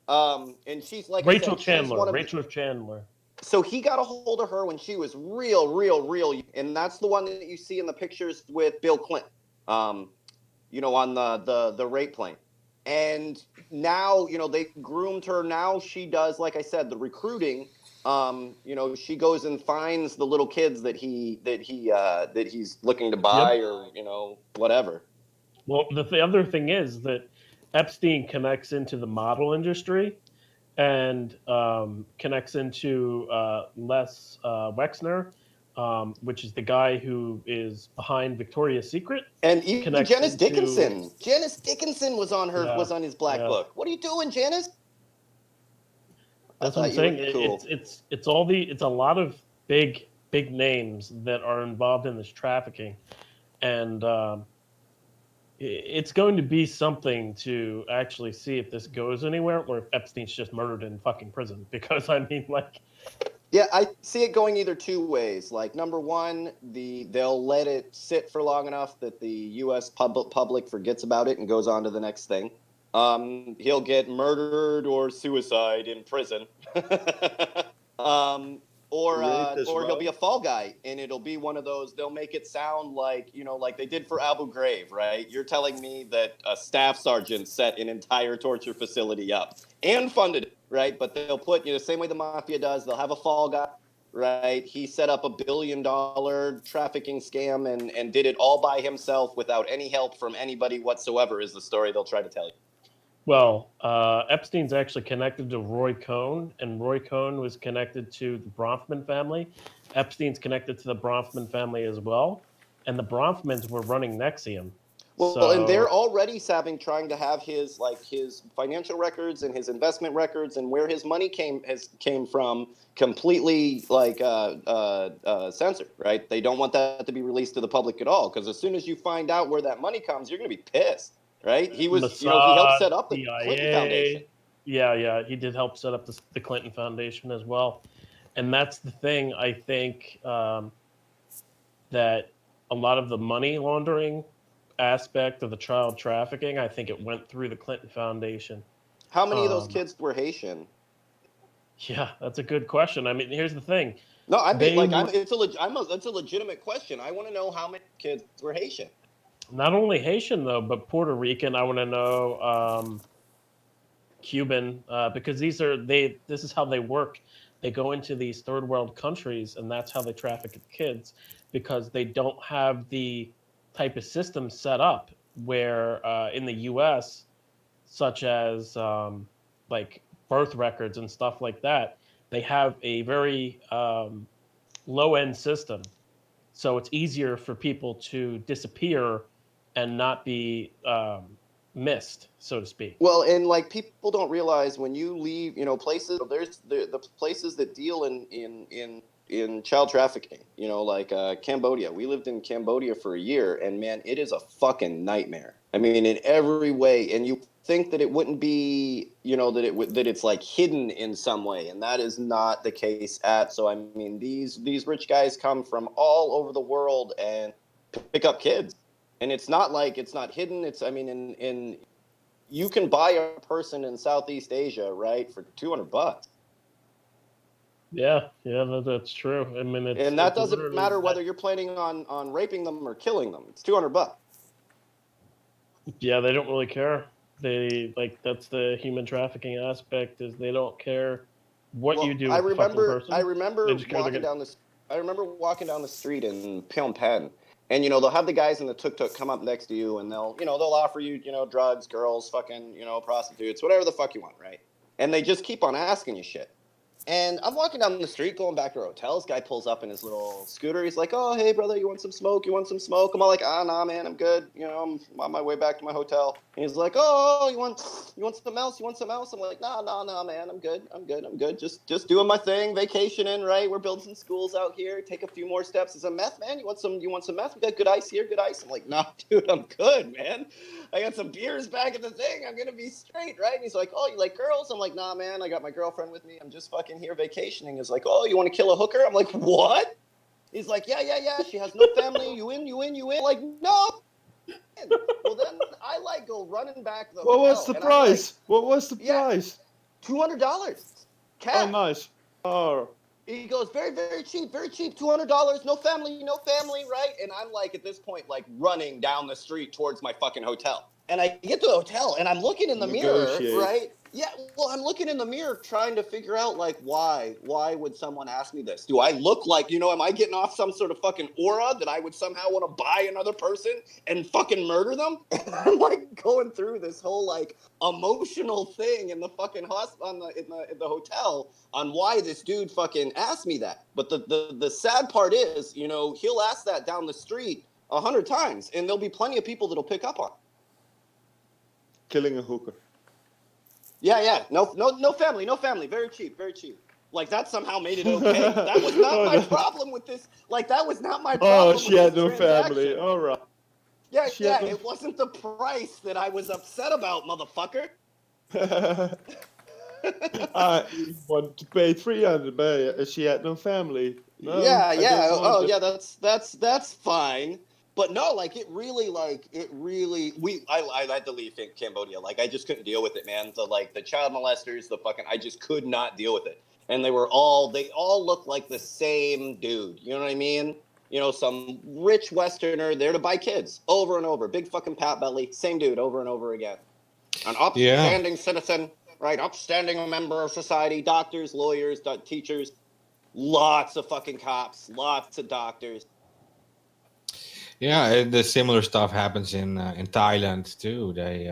And she's like Rachel Chandler. Rachel Chandler. So he got a hold of her when she was real, and that's the one that you see in the pictures with Bill Clinton, on the rape plane. And now, they groomed her. Now she does, like I said, the recruiting. She goes and finds the little kids that he's looking to buy or whatever. Well, the other thing is that Epstein connects into the model industry. And connects into Les Wexner, which is the guy who is behind Victoria's Secret, and even Janice Dickinson. Janice Dickinson was on his black book. What are you doing, Janice? That's what I'm saying. It's a lot of big names that are involved in this trafficking, and it's going to be something to actually see if this goes anywhere or if Epstein's just murdered in fucking prison. Because I mean, like, yeah, I see it going either two ways. Like, number one, they'll let it sit for long enough that the U.S. public forgets about it and goes on to the next thing. He'll get murdered or suicide in prison. Or he'll be a fall guy, and it'll be one of those. They'll make it sound like, like they did for Abu Ghraib, right? You're telling me that a staff sergeant set an entire torture facility up and funded it, right? But they'll put, the same way the mafia does. They'll have a fall guy, right? He set up $1 billion trafficking scam and did it all by himself without any help from anybody whatsoever. Is the story they'll try to tell you. well, Epstein's actually connected to Roy Cohn, and Roy Cohn was connected to the Bronfman family. Epstein's connected to the Bronfman family as well, and the Bronfmans were running Nexium. Well, and they're already trying to have his financial records and his investment records and where his money came from completely censored, right? They don't want that to be released to the public at all, because as soon as you find out where that money comes, you're going to be pissed, right? He was, Mossad, he helped set up the CIA, Clinton Foundation. Yeah, he did help set up the Clinton Foundation as well, and that's the thing. I think that a lot of the money laundering aspect of the child trafficking, I think it went through the Clinton Foundation. How many of those kids were Haitian? Yeah, that's a good question. I mean, here's the thing. No, I mean, it's a legitimate question. I want to know how many kids were Haitian. Not only Haitian though, but Puerto Rican. I want to know Cuban, because this is how they work. They go into these third world countries, and that's how they traffic kids, because they don't have the type of system set up where in the U.S., such as like birth records and stuff like that, they have a very low-end system. So it's easier for people to disappear and not be missed, so to speak. Well, and like people don't realize when you leave, places. There's the places that deal in child trafficking. Like Cambodia. We lived in Cambodia for a year, and man, it is a fucking nightmare. I mean, in every way. And you think that it wouldn't be, that it's like hidden in some way, and that is not the case. So I mean, these rich guys come from all over the world and pick up kids. And it's not like it's not hidden. It's, I mean, you can buy a person in Southeast Asia, right, for $200. Yeah, that's true. I mean, and that doesn't matter whether you're planning on raping them or killing them. It's $200. Yeah, they don't really care. That's the human trafficking aspect, is they don't care what you do. I remember walking down the street in Phnom Penh. And, they'll have the guys in the tuk-tuk come up next to you, and they'll offer you, drugs, girls, fucking, prostitutes, whatever the fuck you want, right? And they just keep on asking you shit. And I'm walking down the street going back to our hotel. This guy pulls up in his little scooter. He's like, "Oh, hey, brother, you want some smoke? I'm all like, nah, man, I'm good. I'm on my way back to my hotel." And he's like, "Oh, you want something else? I'm like, nah, man, I'm good. Just doing my thing, vacationing, right? We're building some schools out here. Take a few more steps. Is a meth, man? You want some meth? We got good ice here, good ice." I'm like, "Nah, dude, I'm good, man. I got some beers back at the thing. I'm gonna be straight, right?" And he's like, "Oh, you like girls?" I'm like, "Nah, man, I got my girlfriend with me. I'm just fucking here vacationing." He's like, "Oh, you want to kill a hooker?" I'm like, "What?" He's like, yeah. She has no family. You in. Like, no. Well, then I go running back to the hotel. What was the price? What was the price? $200. Cash. Oh, nice. Oh. He goes, very, very cheap, $200. No family, right? And I'm like, at this point, like running down the street towards my fucking hotel. And I get to the hotel, and I'm looking in the mirror, right? Yeah, well, I'm looking in the mirror trying to figure out, like, why would someone ask me this? Do I look like, am I getting off some sort of fucking aura that I would somehow want to buy another person and fucking murder them? And I'm, like, going through this whole, like, emotional thing in the fucking in the hotel on why this dude fucking asked me that. But the sad part is, he'll ask that down the street 100 times, and there'll be plenty of people that'll pick up on it. Killing a hooker. Yeah. No family. Very cheap. Like that somehow made it okay. That was not Oh, my no. problem with this. Like that was not my Oh, problem she with had this no family. transaction. All right. Yeah, She had no- it wasn't the price that I was upset about, motherfucker. I wanted to pay 300, but she had no family. No, Yeah. I didn't want Oh, that. yeah. That's fine. But no, like it really, I had to leave Cambodia. Like I just couldn't deal with it, man. The child molesters, I just could not deal with it. And they all looked like the same dude. You know what I mean? You know, some rich Westerner there to buy kids over and over, big fucking pot belly, same dude over and over again. An upstanding citizen, right? Upstanding member of society, doctors, lawyers, teachers, lots of fucking cops, lots of doctors. Yeah, and the similar stuff happens in Thailand too. They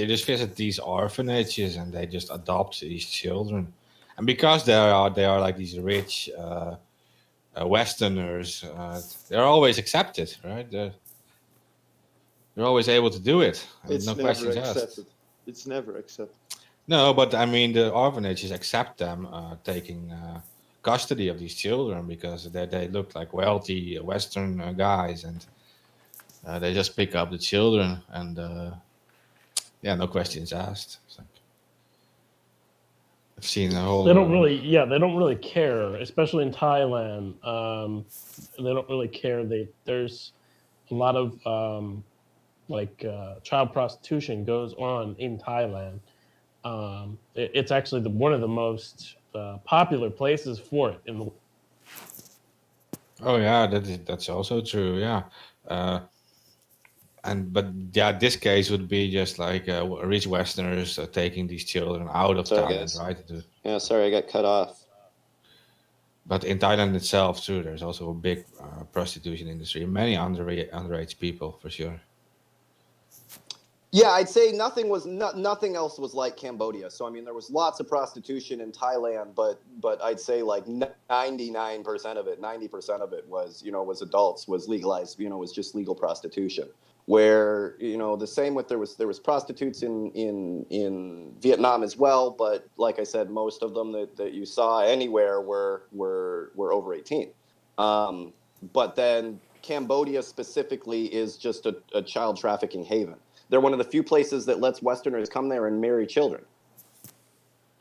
just visit these orphanages and they just adopt these children, and because they are like these rich Westerners, they're always accepted, right? They're always able to do it. It's No never questions asked. accepted. It's never accepted. No, but I mean the orphanages accept them taking custody of these children because they look like wealthy Western guys, and they just pick up the children, and yeah, no questions asked. It's like, I've seen a whole. They don't really care, especially in Thailand. They don't really care. There's a lot of child prostitution goes on in Thailand. It's actually one of the most popular places for it in the. Oh yeah, that's also true. Yeah, but yeah, this case would be just like rich Westerners taking these children out of Sorry, Thailand, guys. right? Yeah, sorry, I got cut off. But in Thailand itself too, there's also a big prostitution industry. Many underage people, for sure. Yeah, I'd say nothing else was like Cambodia. So I mean, there was lots of prostitution in Thailand, but I'd say like 99% of it, 90% of it was adults, was legalized, was just legal prostitution. Where the same with there was prostitutes in Vietnam as well, but like I said, most of them that you saw anywhere were over 18. But then Cambodia specifically is just a child trafficking haven. They're one of the few places that lets Westerners come there and marry children.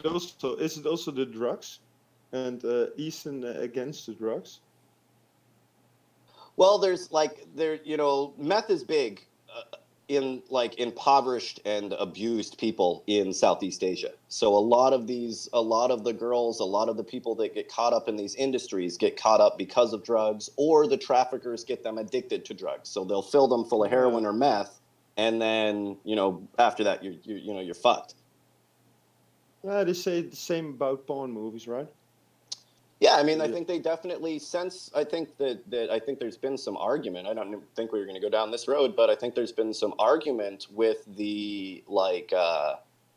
Also, is it also the drugs and Eastern against the drugs? Well, meth is big in impoverished and abused people in Southeast Asia. So a lot of the girls, a lot of the people that get caught up in these industries get caught up because of drugs, or the traffickers get them addicted to drugs. So they'll fill them full of heroin or meth. And then, after that, you're fucked. They say the same about porn movies, right? Yeah, I mean, I think they definitely I think there's been some argument. I don't think we were going to go down this road, but I think there's been some argument with the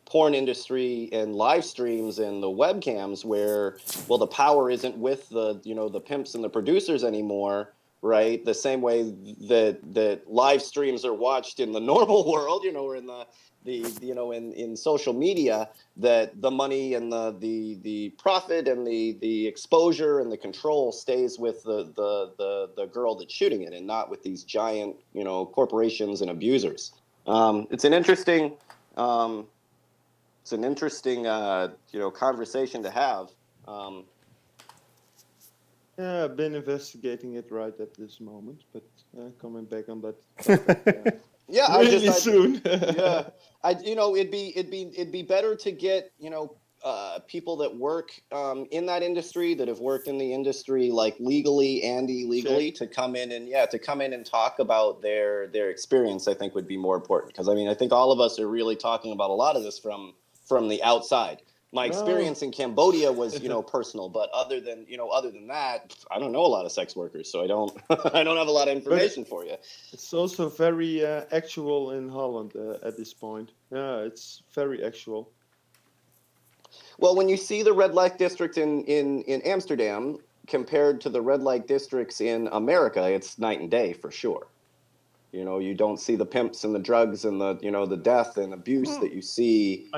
porn industry and live streams and the webcams where, well, the power isn't with the pimps and the producers anymore. Right, the same way that live streams are watched in the normal world, or in in social media, that the money and the profit and the exposure and the control stays with the girl that's shooting it, and not with these giant corporations and abusers. It's an interesting conversation to have. Yeah, I've been investigating it right at this moment, but coming back on that. Yeah, really soon. Yeah, it'd be better to get people that work in that industry, that have worked in the industry like legally and illegally, to come in and talk about their experience. I think would be more important, because I mean, I think all of us are really talking about a lot of this from the outside. My experience in Cambodia was, personal, but other than that, I don't know a lot of sex workers, so I don't have a lot of information for you. It's also very actual in Holland at this point. Yeah, it's very actual. Well, when you see the red light district in Amsterdam compared to the red light districts in America, it's night and day for sure. You don't see the pimps and the drugs and the death and abuse that you see,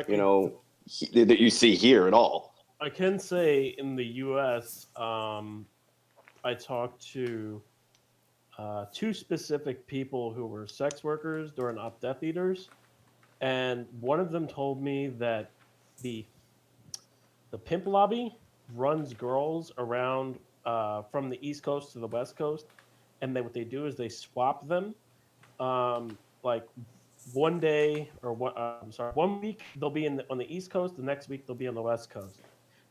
that you see here at all. I can say in the U.S., I talked to two specific people who were sex workers during Op Death Eaters, and one of them told me that the the pimp lobby runs girls around from the East Coast to the West Coast, and what they do is they swap them. Like one day or what? I'm sorry, one week they'll be on the East Coast, the next week they'll be on the West Coast,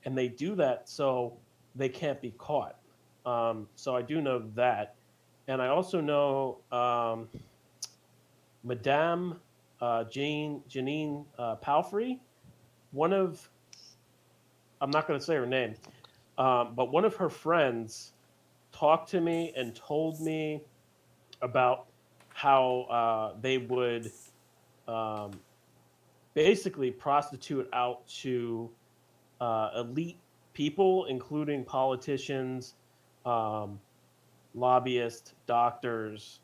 and they do that so they can't be caught. So I do know that, and I also know Madame Janine Palfrey, one of I'm not going to say her name, but one of her friends talked to me and told me about how they would um, basically prostitute out to elite people, including politicians, um, lobbyists, doctors,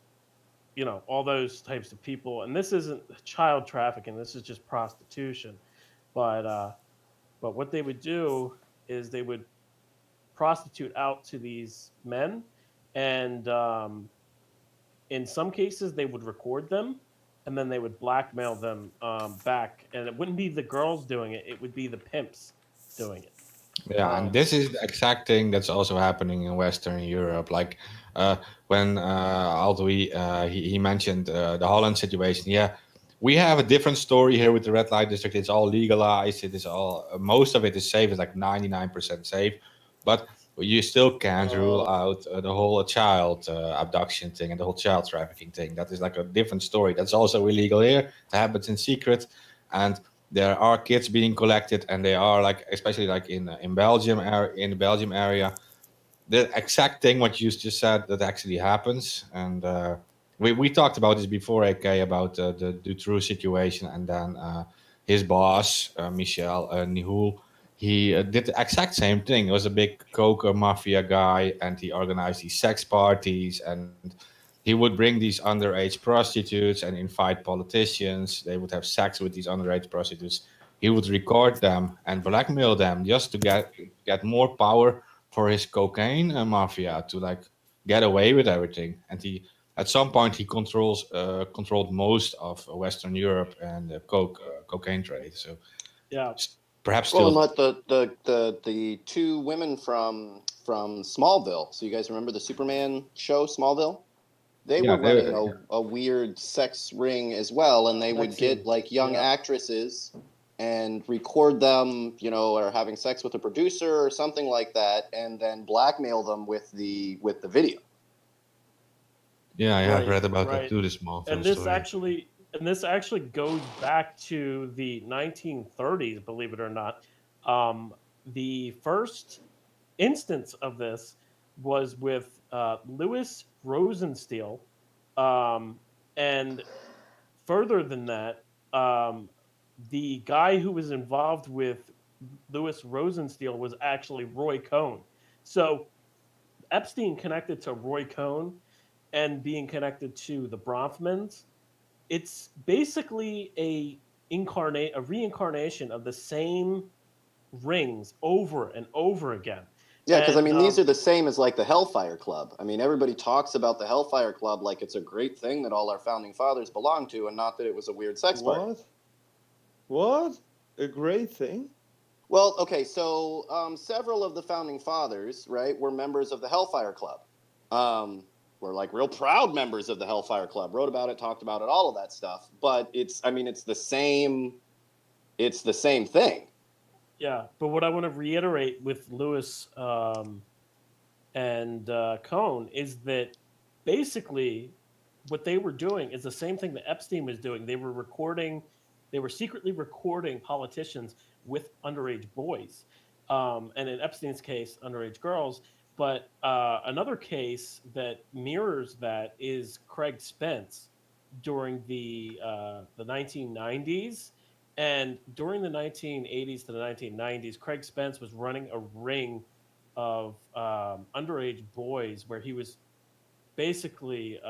all those types of people. And this isn't child trafficking; this is just prostitution. But what they would do is they would prostitute out to these men, and in some cases they would record them, and then they would blackmail them back. And it wouldn't be the girls doing it; it would be the pimps doing it. Yeah, and this is the exact thing that's also happening in Western Europe. Like uh, when Aldwi he mentioned the Holland situation. Yeah, we have a different story here with the red light district. It's all legalized. It is all most of it is safe. It's like 99% safe, but you still can't rule out the whole child abduction thing and the whole child trafficking thing. That is like a different story. That's also illegal here. It happens in secret, and there are kids being collected, and they are like, especially like in Belgium, in the Belgium area, the exact thing what you just said that actually happens. And we talked about this before, AK, about the true situation. And then his boss, Michel Nihul, he did the exact same thing. He was a big coke mafia guy, and he organized these sex parties, and he would bring these underage prostitutes and invite politicians. They would have sex with these underage prostitutes. He would record them and blackmail them just to get more power for his cocaine mafia, to like get away with everything. And he, at some point, he controlled most of Western Europe and the cocaine trade. So Yeah. perhaps Well, and still. like the two women from Smallville. So you guys remember the Superman show Smallville? They Yeah, were running a weird sex ring as well, and they would get like young actresses and record them, or having sex with a producer or something like that, and then blackmail them with the video. Yeah, I have Right, read about that right. too. The Smallville And story. this actually goes back to the 1930s, believe it or not. The first instance of this was with Louis Rosensteel, and further than that, the guy who was involved with Louis Rosensteel was actually Roy Cohn. So Epstein connected to Roy Cohn and being connected to the Bronfmans. It's basically a reincarnation of the same rings over and over again. Yeah, because I And mean, these are the same as like the Hellfire Club. I mean, everybody talks about the Hellfire Club like it's a great thing that all our founding fathers belonged to, and not that it was a weird sex party. What? A great thing? Well, okay, so several of the founding fathers, right, were members of the Hellfire Club. Were like real proud members of the Hellfire Club. Wrote about it, talked about it, all of that stuff. But it's the same. It's the same thing. yeah, but what I want to reiterate with Lewis and Cohn is that basically what they were doing is the same thing that Epstein was doing. They were secretly recording politicians with underage boys, and in Epstein's case, underage girls. But another case that mirrors that is Craig Spence during the 1990s. And during the 1980s to the 1990s, Craig Spence was running a ring of underage boys where he was basically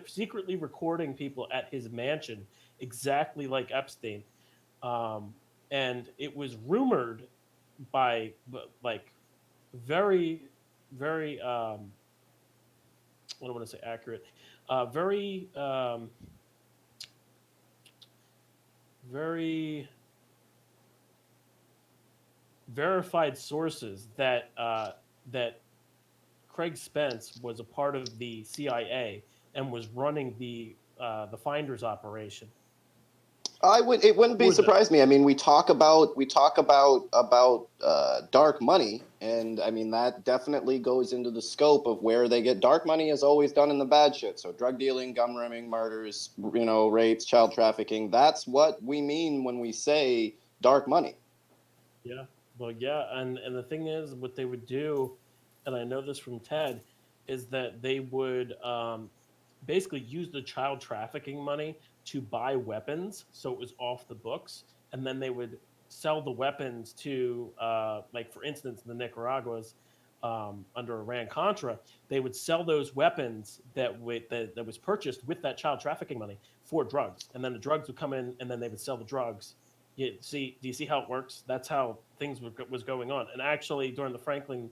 secretly recording people at his mansion, exactly like Epstein. Um, and it was rumored by like very, very I don't want to say accurate, very very verified sources that that Craig Spence was a part of the CIA and was running the Finders operation. It wouldn't be surprise me. I mean, we talk about dark money, and I mean that definitely goes into the scope of where they get dark money is always done in the bad shit. So drug dealing, gun running, murders, rapes, child trafficking. That's what we mean when we say dark money. Yeah. Well, yeah, and the thing is, what they would do, and I know this from Ted, is that they would basically use the child trafficking money to buy weapons, so it was off the books, and then they would sell the weapons to, like for instance, the Nicaraguas under Iran Contra, they would sell those weapons that was purchased with that child trafficking money for drugs, and then the drugs would come in, and then they would sell the drugs. Do you see how it works? That's how things was going on. And actually, during the Franklin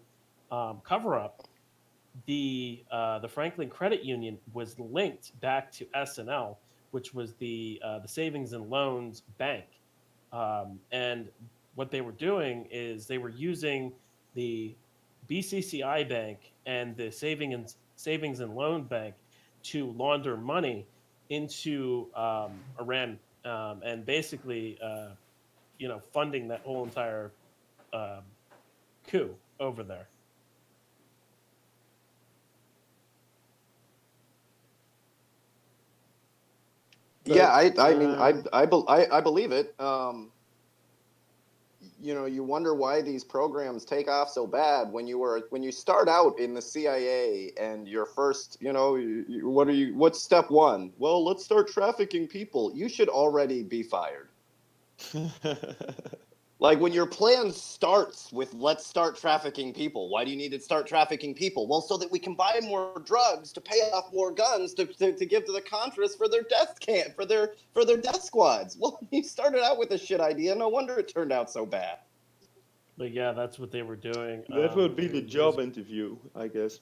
cover up, the Franklin Credit Union was linked back to SNL, which was the Savings and Loans Bank. And what they were doing is they were using the BCCI Bank and the Savings and Loan Bank to launder money into Iran, and basically, funding that whole entire coup over there. Yeah, I mean, I believe it. You wonder why these programs take off so bad when you start out in the CIA and your first, what's step one? Well, let's start trafficking people. You should already be fired. Like when your plan starts with let's start trafficking people. Why do you need to start trafficking people? Well, so that we can buy more drugs to pay off more guns to give to the Contras for their death camp, for their death squads. Well, you started out with a shit idea. No wonder it turned out so bad. But yeah, that's what they were doing. That would be the job interview, I guess.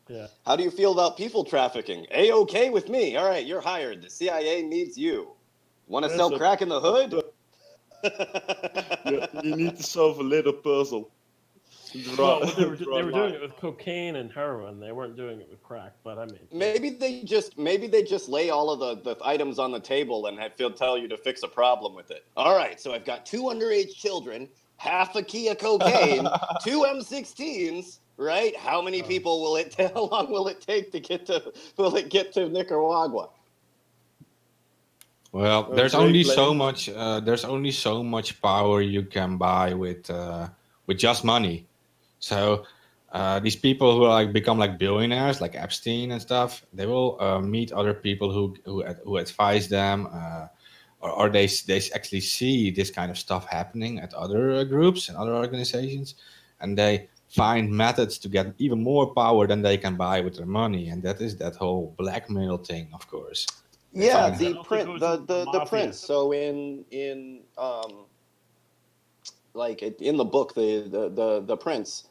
Yeah. How do you feel about people trafficking? A-okay with me. All right, you're hired. The CIA needs you. Want to sell crack in the hood? You need to solve a little puzzle. Well, they were doing it with cocaine and heroin. They weren't doing it with crack. But I mean, maybe they just lay all of the items on the table and tell you to fix a problem with it. All right, so I've got 2 underage children, half a key of cocaine, 2 M16s. Right? How many people will it? How long will it take to get to Nicaragua? Well, there's only so much. There's only so much power you can buy with just money. So these people who become billionaires, like Epstein and stuff, they will meet other people who advise them, or they actually see this kind of stuff happening at other groups and other organizations, and they find methods to get even more power than they can buy with their money, and that is that whole blackmail thing, of course. Yeah, the prince. So in the book, the prince,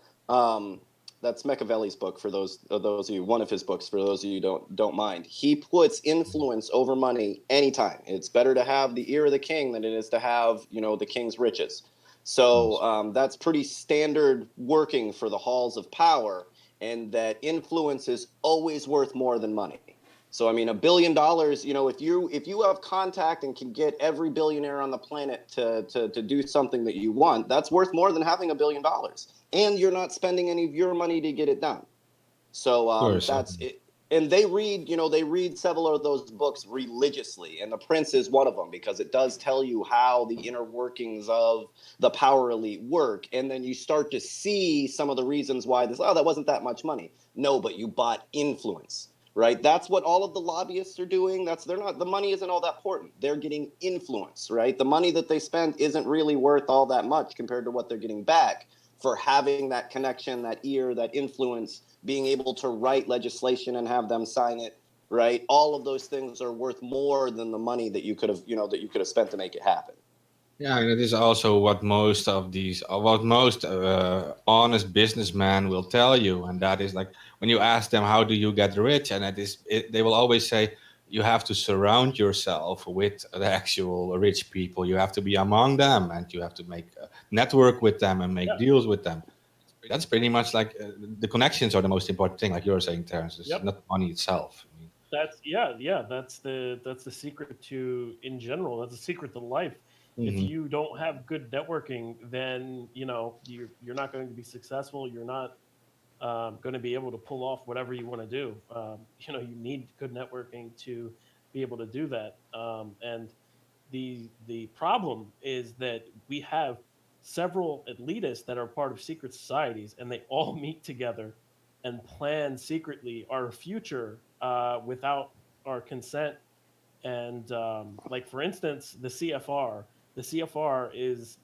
that's Machiavelli's book. For those of you, one of his books. For those of you who don't mind, he puts influence over money anytime. It's better to have the ear of the king than it is to have the king's riches. So that's pretty standard working for the halls of power, and that influence is always worth more than money. So, I mean, $1 billion, if you have contact and can get every billionaire on the planet to do something that you want, that's worth more than having $1 billion. And you're not spending any of your money to get it done. So that's it. And they read several of those books religiously. And The Prince is one of them, because it does tell you how the inner workings of the power elite work. And then you start to see some of the reasons why that wasn't that much money. No, but you bought influence. Right, that's what all of the lobbyists are doing. The money isn't all that important. They're getting influence, right? The money that they spend isn't really worth all that much compared to what they're getting back for having that connection, that ear, that influence, being able to write legislation and have them sign it, right? All of those things are worth more than the money that you could have spent to make it happen. Yeah, and it is also what most honest businessmen will tell you, and that is like when you ask them how do you get rich, and they will always say you have to surround yourself with the actual rich people. You have to be among them, and you have to make network with them and make Yeah. deals with them. That's pretty much like the connections are the most important thing, like you're saying, Terrence. It's Yep. not money itself. I mean, Yeah. That's the secret to in general. That's the secret to life. If mhm. you don't have good networking, then you're not going to be successful. You're not going to be able to pull off whatever you want to do. You need good networking to be able to do that. And the problem is that we have several elitists that are part of secret societies, and they all meet together and plan secretly our future without our consent. And like for instance, the CFR is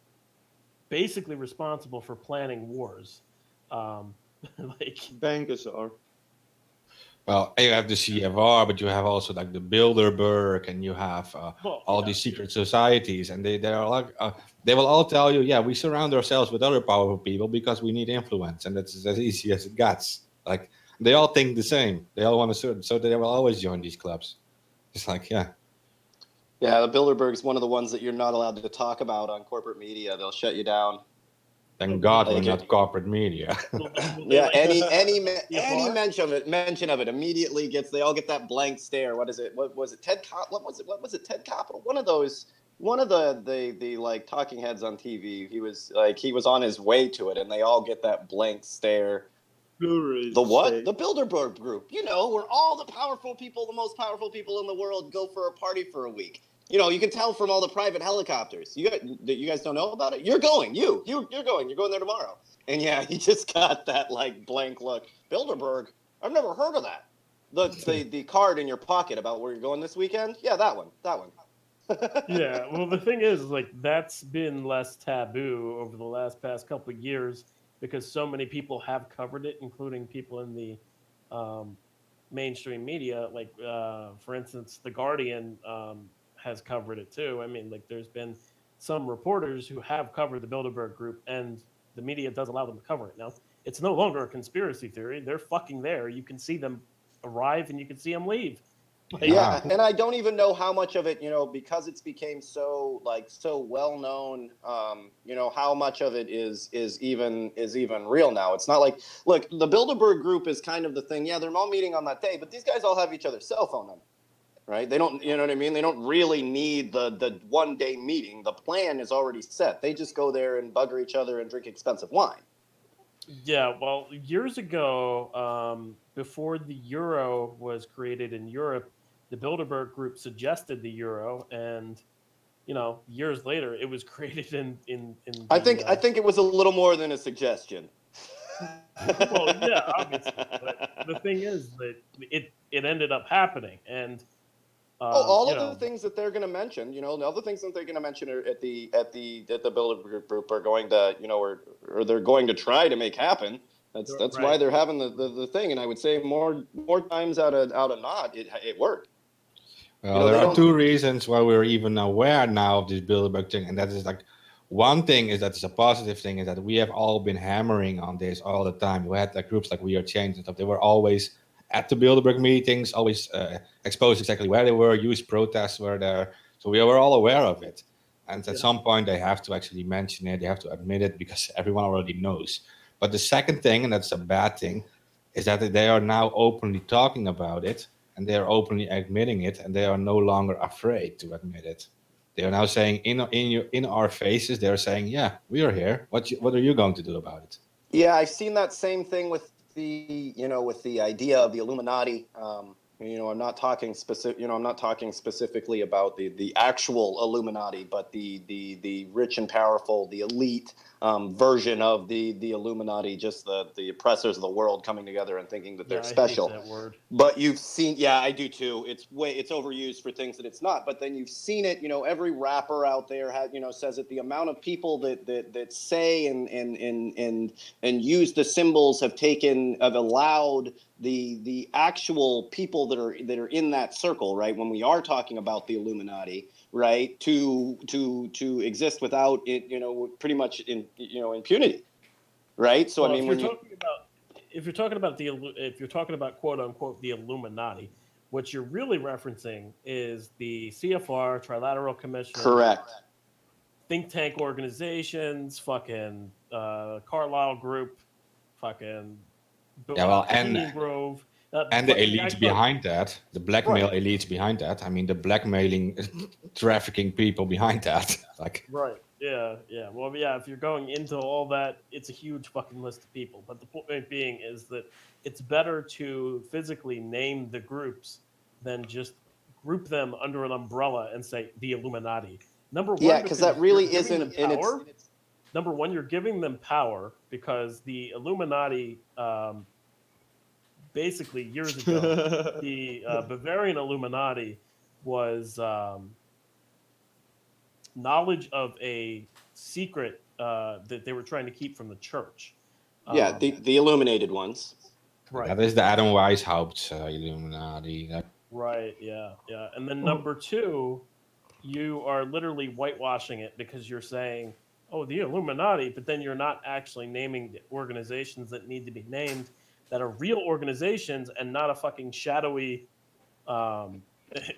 basically responsible for planning wars. Um, like Bankers are. Well, you have the CFR, but you have also like the Bilderberg, and you have well, all these secret societies, and they are like they will all tell you, yeah, we surround ourselves with other powerful people because we need influence, and that's as easy as it gets. Like they all think the same. They all want to serve, so they will always join these clubs. It's like, yeah, Yeah, the Bilderberg's one of the ones that you're not allowed to talk about on corporate media. They'll shut you down. thank God we're Like not corporate media. will they yeah, like any CFR? mention of it immediately gets they all get that blank stare. What is it? What was it? What was it? What was it? Ted Capital? One of those. One of the like talking heads on TV. He was on his way to it, and they all get that blank stare. The what? The Bilderberg Group. Where all the powerful people, the most powerful people in the world, go for a party for a week. You can tell from all the private helicopters. You guys don't know about it. You're going. You're going. You're going there tomorrow. And yeah, he just got that like blank look. Bilderberg. I've never heard of that. The card in your pocket about where you're going this weekend. Yeah, that one. That one. Yeah, well, the thing is, like, that's been less taboo over the past couple of years because so many people have covered it, including people in the um, mainstream media. Like, for instance, The Guardian has covered it too. I mean, like, there's been some reporters who have covered the Bilderberg group, and the media does allow them to cover it. Now, it's no longer a conspiracy theory. They're fucking there. You can see them arrive and you can see them leave. Like, Yeah, and I don't even know how much of it, because it's became so well known, how much of it is even real now. It's not like, look, the Bilderberg group is kind of the thing. Yeah, they're all meeting on that day, but these guys all have each other's cell phone number, right? They don't, you know what I mean? They don't really need the one day meeting. The plan is already set. They just go there and bugger each other and drink expensive wine. yeah, well, years ago, before the euro was created in Europe, the Bilderberg Group suggested the euro, and years later, it was created in I the. think I think it was a little more than a suggestion. Well, yeah, obviously, but the thing is that it ended up happening, and All of the things that they're going to mention, the other things that they're going to mention are at the Bilderberg Group are going to, or they're going to try to make happen. That's why right. they're having the thing, and I would say more times out of not, it worked. Well, there are two reasons why we're even aware now of this Bilderberg thing, and that is like one thing is that it's a positive thing is that we have all been hammering on this all the time. We had like groups like We Are Change and stuff. They were always at the Bilderberg meetings, always exposed exactly where they were. Youth protests were there, so we were all aware of it. And at some point, they have to actually mention it. They have to admit it because everyone already knows. But the second thing, and that's a bad thing, is that they are now openly talking about it and they are openly admitting it, and they are no longer afraid to admit it. They are now saying in our faces, they are saying, "Yeah, we are here. What are you going to do about it?" Yeah, I've seen that same thing with with the idea of the Illuminati. I'm not talking specific. I'm not talking specifically about the actual Illuminati, but the rich and powerful, the elite version of the Illuminati, just the oppressors of the world coming together and thinking that they're special. I hate that word. But you've seen, yeah, I do too. It's overused for things that it's not. But then you've seen it. Every rapper out there says that the amount of people that say and use the symbols have allowed the actual people that are in that circle, right? When we are talking about the Illuminati, right, to exist without it, pretty much in impunity, right? So Well, I mean, if you're talking about quote unquote the Illuminati, what you're really referencing is the CFR, Trilateral Commission, correct. think tank organizations, fucking Carlyle Group, fucking Yeah, well, Bohemian Grove, and the fucking guys elites behind that, the blackmail Right. elites behind that. I mean, the blackmailing, trafficking people behind that. Like, Right. Yeah. Yeah. Well, yeah. If you're going into all that, it's a huge fucking list of people. But the point being is that it's better to physically name the groups than just group them under an umbrella and say the Illuminati. Number one, Yeah, because that really you're giving them isn't in its. power. Number one, you're giving them power because the Illuminati, basically years ago, the Bavarian Illuminati was knowledge of a secret that they were trying to keep from the church. Yeah, the illuminated ones. Right. that is the Adam Weishaupt Illuminati. Right. Yeah. Yeah. And then number two, you are literally whitewashing it because you're saying, "Oh, the Illuminati," but then you're not actually naming the organizations that need to be named, that are real organizations and not a fucking shadowy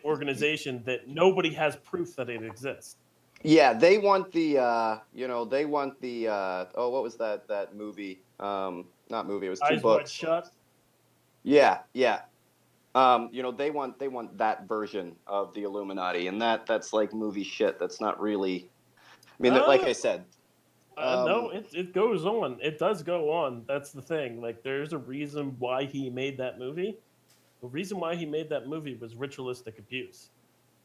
organization that nobody has proof that it exists. Yeah, they want the what was that movie? Not movie, it was two Eyes Wide books. Shut. Yeah, yeah. They want that version of the Illuminati, and that's like movie shit. That's not really. I mean, like I said. No, it goes on. It does go on. That's the thing. Like, there's a reason why he made that movie. The reason why he made that movie was ritualistic abuse,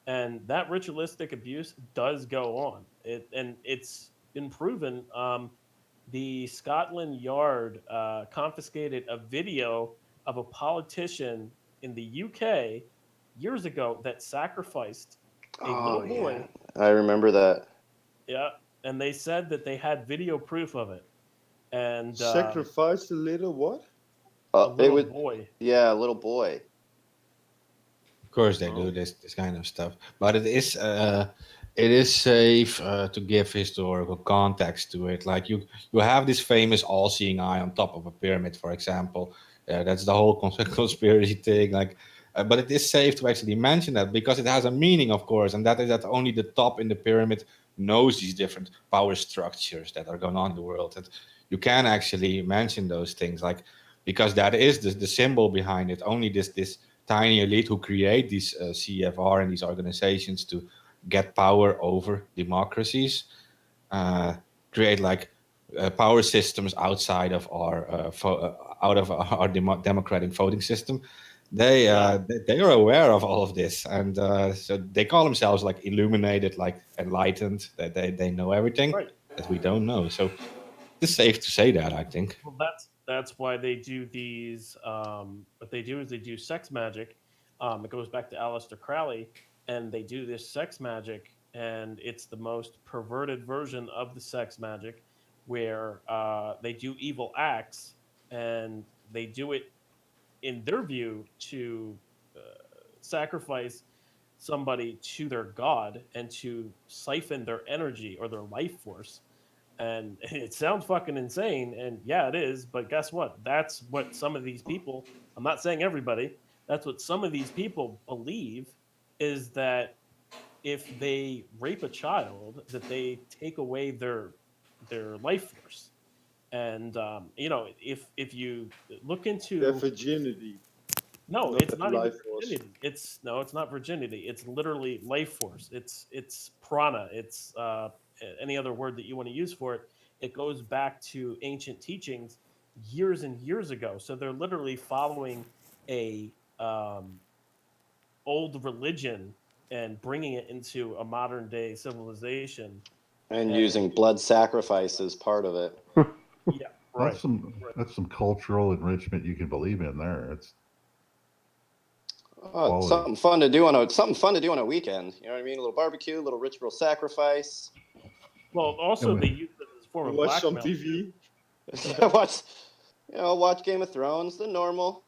and that ritualistic abuse does go on. It's been proven. The Scotland Yard confiscated a video of a politician in the UK years ago that sacrificed a little boy. I remember that. Yeah, and they said that they had video proof of it. And sacrificed a little what? A little boy. Yeah, a little boy. Of course, they do this kind of stuff, but it is safe to give historical context to it. Like you have this famous all-seeing eye on top of a pyramid, for example. That's the whole conspiracy thing. Like, but it is safe to actually mention that because it has a meaning, of course, and that is that only the top in the pyramid knows these different power structures that are going on in the world. And you can actually mention those things, like because that is the symbol behind it. Only this tiny elite who create these CFR and these organizations to get power over democracies, create like power systems outside of our democratic voting system. They are aware of all of this, and so they call themselves like illuminated, like enlightened. That they know everything that we don't know. So it's safe to say that, I think. Well, that's why they do these. What they do is they do sex magic. It goes back to Aleister Crowley, and they do this sex magic, and it's the most perverted version of the sex magic, where they do evil acts, and they do it in their view to sacrifice somebody to their god and to siphon their energy or their life force. And it sounds fucking insane, and yeah, it is, but guess what? That's what some of these people, I'm not saying everybody, that's what some of these people believe, is that if they rape a child, that they take away their life force. And if you look into their virginity. No, it's not even virginity. It's not virginity. It's literally life force. It's prana. It's any other word that you want to use for it. It goes back to ancient teachings years and years ago. So they're literally following a old religion and bringing it into a modern day civilization. And using blood sacrifice as part of it. Yeah, right. That's some cultural enrichment you can believe in there. It's something fun to do on a weekend. You know what I mean? A little barbecue, a little ritual sacrifice. Well, also they use it as a form of blackmail. Watch some TV. watch Game of Thrones, the normal.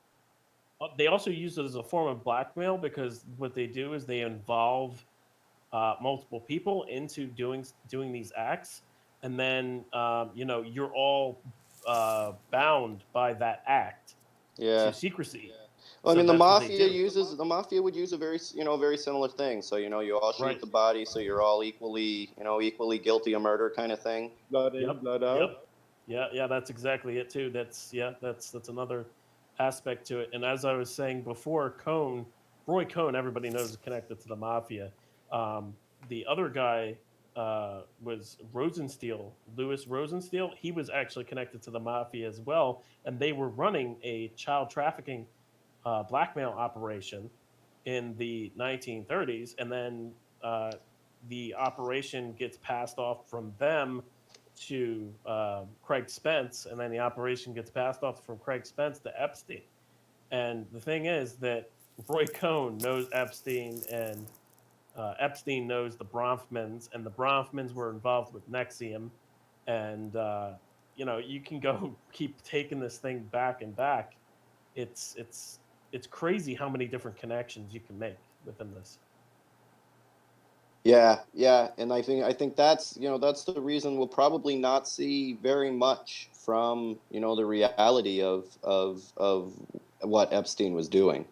They also use it as a form of blackmail because what they do is they involve multiple people into doing these acts, and then you're all bound by that act Yeah. to secrecy. Well, I So mean, that's what they do. the mafia would use a very similar thing. So, you all shoot Right. the body, so you're all equally guilty of murder kind of thing. Blood in, Yep. blood out. Yep. Yeah. That's exactly it too. That's another aspect to it. And as I was saying before, Roy Cohn, everybody knows is connected to the mafia. Um, the other guy was Rosensteel, Louis Rosensteel. He was actually connected to the mafia as well, and they were running a child trafficking blackmail operation in the 1930s, and then the operation gets passed off from them to Craig Spence, and then the operation gets passed off from Craig Spence to Epstein. And the thing is that Roy Cohn knows Epstein, and Epstein knows the Bronfmans, and the Bronfmans were involved with Nexium, and you can go keep taking this thing back and back. It's crazy how many different connections you can make within this. Yeah, and I think that's the reason we'll probably not see very much from the reality of what Epstein was doing.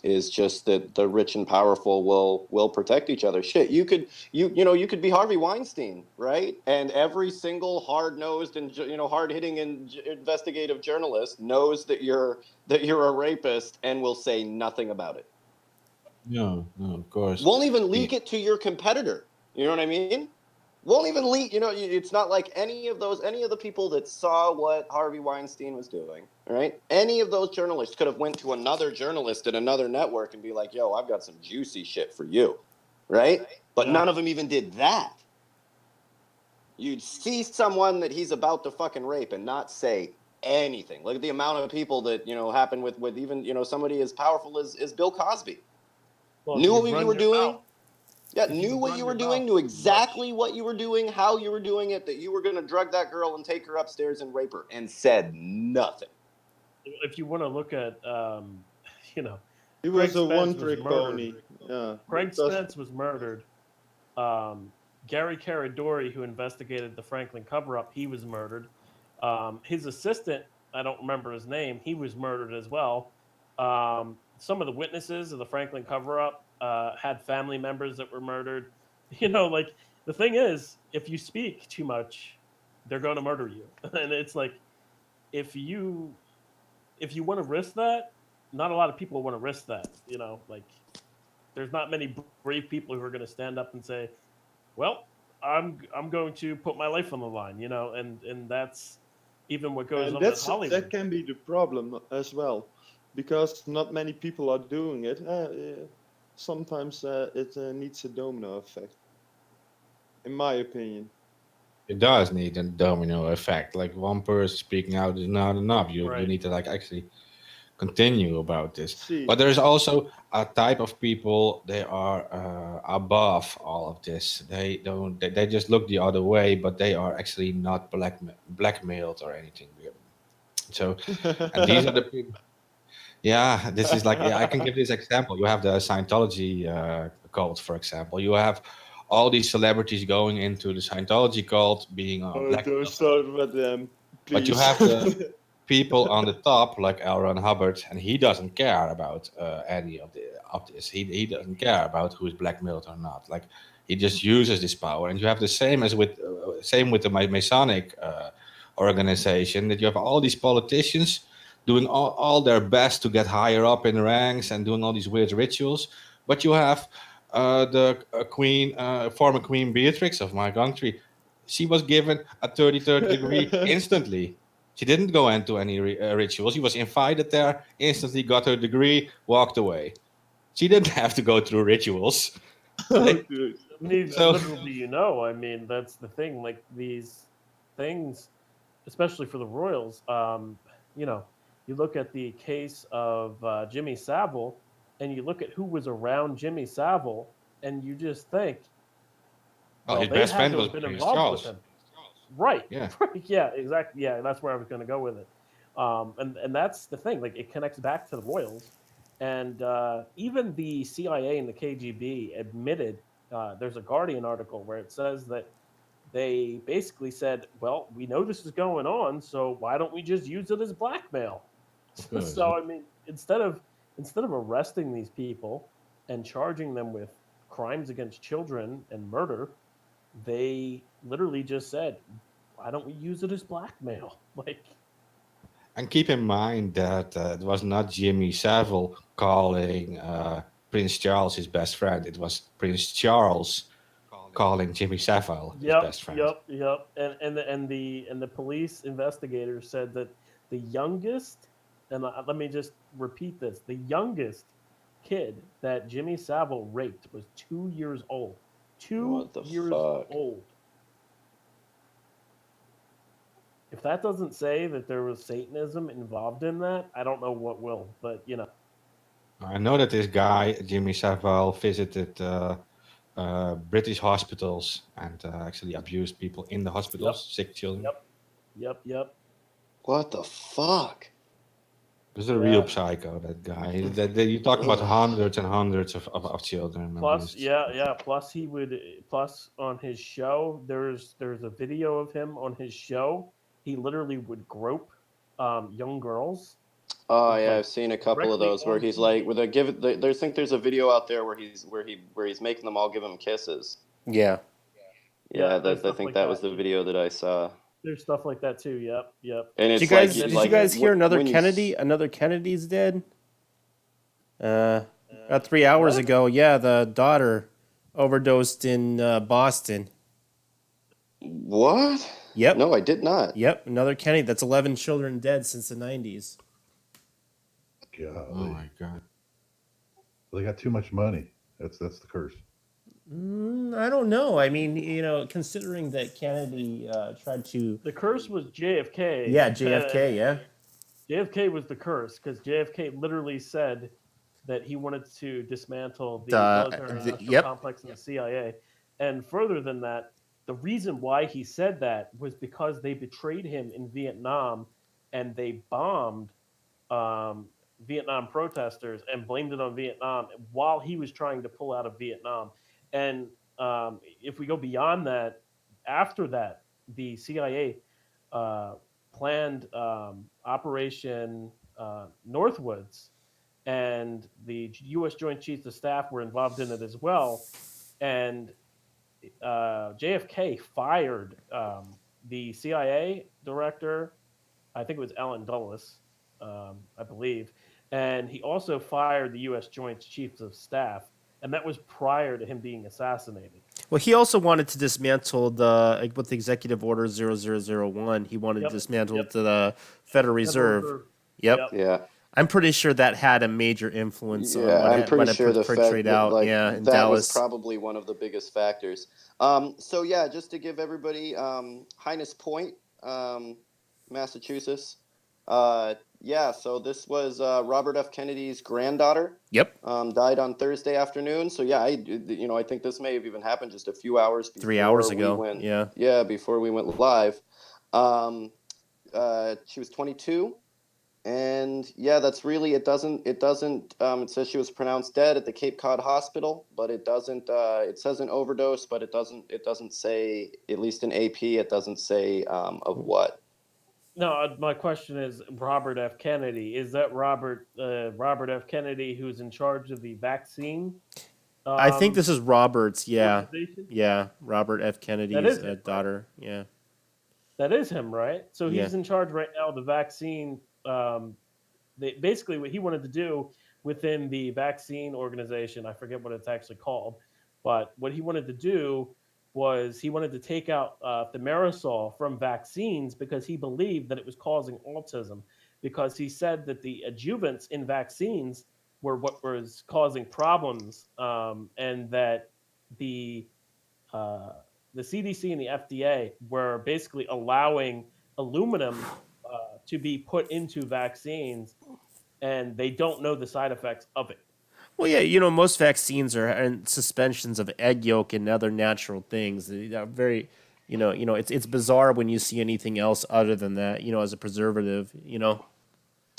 Is just that the rich and powerful will protect each other. Shit, you could be Harvey Weinstein, right? And every single hard-nosed and hard-hitting investigative journalist knows that you're a rapist and will say nothing about it. No, of course. Won't even leak it to your competitor. You know what I mean? Won't even leak. It's not like any of the people that saw what Harvey Weinstein was doing, right? Any of those journalists could have went to another journalist at another network and be like, "Yo, I've got some juicy shit for you," right? But none of them even did that. You'd see someone that he's about to fucking rape and not say anything. Look at the amount of people that happened with even somebody as powerful as Bill Cosby. Well, Knew if what you you run were your doing. mouth- Yeah, if knew what run you your were doing, mouth knew too exactly what you were doing, how you were doing it, that you were going to drug that girl and take her upstairs and rape her, and said nothing. If you want to look at, you know, He Craig was a Spence was one-trick murdered. pony. Yeah. Craig Because- Spence was murdered. Gary Caradori, who investigated the Franklin cover-up, he was murdered. His assistant, I don't remember his name, he was murdered as well. Some of the witnesses of the Franklin cover-up had family members that were murdered. Like the thing is, if you speak too much, they're going to murder you. And it's like if you want to risk that, not a lot of people want to risk that. Like there's not many brave people who are going to stand up and say, "Well, I'm going to put my life on the line," and that's even what goes And on with Hollywood. that can be the problem as well, because not many people are doing it. Sometimes it needs a domino effect, in my opinion. It does need a domino effect. Like one person speaking out is not enough. You Right. need to actually continue about this. See. But there's also a type of people. They are above all of this. They don't. They just look the other way, but they are actually not blackmailed or anything. So, and these are the people. Yeah, this is like, I can give this example. You have the Scientology cult, for example. You have all these celebrities going into the Scientology cult, being black. Don't start with them, please. But you have the people on the top, like L. Ron Hubbard, and he doesn't care about any of this. He doesn't care about who's blackmailed or not. Like he just uses this power. And you have the same with the Masonic organization, that you have all these politicians doing all their best to get higher up in the ranks and doing all these weird rituals. But you have the former Queen Beatrix of my country. She was given a 33rd degree instantly. She didn't go into any rituals. She was invited there, instantly got her degree, walked away. She didn't have to go through rituals. Literally, I mean, that's the thing. Like these things, especially for the Royals, you look at the case of Jimmy Savile, and you look at who was around Jimmy Savile, and you just think, well, his they best had friend to was have been Prince involved Charles. with him. Right. Yeah. Yeah, exactly. Yeah, that's where I was going to go with it. And that's the thing. Like, it connects back to the Royals, and even the CIA and the KGB admitted. There's a Guardian article where it says that they basically said, "Well, we know this is going on, so why don't we just use it as blackmail?" Good. So I mean, instead of arresting these people and charging them with crimes against children and murder, they literally just said, "Why don't we use it as blackmail?" Like, And keep in mind that it was not Jimmy Savile calling Prince Charles his best friend. It was Prince Charles calling Jimmy Savile his yep, best friend. yep. And the police investigators said that the youngest, and let me just repeat this: the youngest kid that Jimmy Savile raped was 2 years old. Two What the years fuck? old. If that doesn't say that there was Satanism involved in that, I don't know what will. But I know that this guy, Jimmy Savile, visited British hospitals and actually abused people in the hospitals, sick children. Yep. What the fuck? He's a real psycho, that guy. You talk about hundreds and hundreds of children. Plus, abused. yeah. Plus on his show, there's a video of him on his show. He literally would grope young girls. Oh yeah, Like, I've seen a couple of directly those where on he's TV. like, where they give. I think there's a video out there where he's making them all give him kisses. Yeah. Yeah, there's I stuff think like that was the video that I saw. There's stuff like that too. Yep. And Did it's you guys like, did like, you guys hear another when you Kennedy? Another Kennedy's dead. About 3 hours ago. Yeah, the daughter overdosed in Boston. What? Yep. No, I did not. Yep, another Kennedy. That's 11 children dead since the 90s. God. Oh my god. They got too much money. That's the curse. I don't know. I mean, considering that Kennedy tried to. The curse was JFK. Yeah, JFK. Yeah. JFK was the curse because JFK literally said that he wanted to dismantle the military-industrial complex and the CIA. And further than that, the reason why he said that was because they betrayed him in Vietnam, and they bombed Vietnam protesters and blamed it on Vietnam while he was trying to pull out of Vietnam. And if we go beyond that, after that, the CIA planned Operation Northwoods, and the U.S. Joint Chiefs of Staff were involved in it as well. And JFK fired the CIA director, I think it was Allen Dulles, I believe, and he also fired the U.S. Joint Chiefs of Staff, and that was prior to him being assassinated. Well, he also wanted to dismantle with the Executive Order 0001. He wanted to dismantle the Federal Reserve. Yep. Yeah. I'm pretty sure that had a major influence on I'm what pretty it sure the portrayed fact out. that, In that Dallas. was probably one of the biggest factors. So yeah, just to give everybody Highness Point, Massachusetts. So this was Robert F. Kennedy's granddaughter. Yep. Died on Thursday afternoon. So yeah, I think this may have even happened just a few hours before 3 hours ago. Before we went live. She was 22. And yeah, that's really, it says she was pronounced dead at the Cape Cod Hospital, but it says an overdose, but it doesn't say, at least in AP, it doesn't say of what. No, my question is Robert F. Kennedy. Is that Robert F. Kennedy who's in charge of the vaccine? I think this is Robert's, organization? Yeah, Robert F. Kennedy's daughter, yeah. That is him, right? So he's in charge right now of the vaccine. Basically, what he wanted to do within the vaccine organization, I forget what it's actually called, but what he wanted to do was he wanted to take out thimerosal from vaccines because he believed that it was causing autism, because he said that the adjuvants in vaccines were what was causing problems, and that the CDC and the FDA were basically allowing aluminum to be put into vaccines, and they don't know the side effects of it. Well, yeah, most vaccines are in suspensions of egg yolk and other natural things. They are very it's bizarre when you see anything else other than that, as a preservative,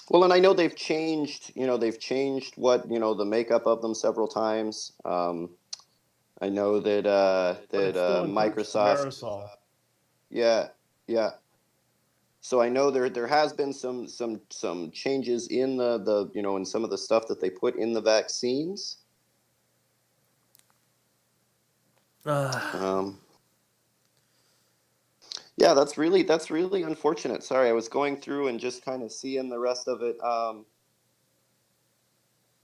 Well, and I know they've changed what, the makeup of them several times. I know that But it still includes Microsoft. aerosol. Yeah, yeah. So I know there has been some changes in the in some of the stuff that they put in the vaccines. Yeah, that's really unfortunate. Sorry, I was going through and just kind of seeing the rest of it.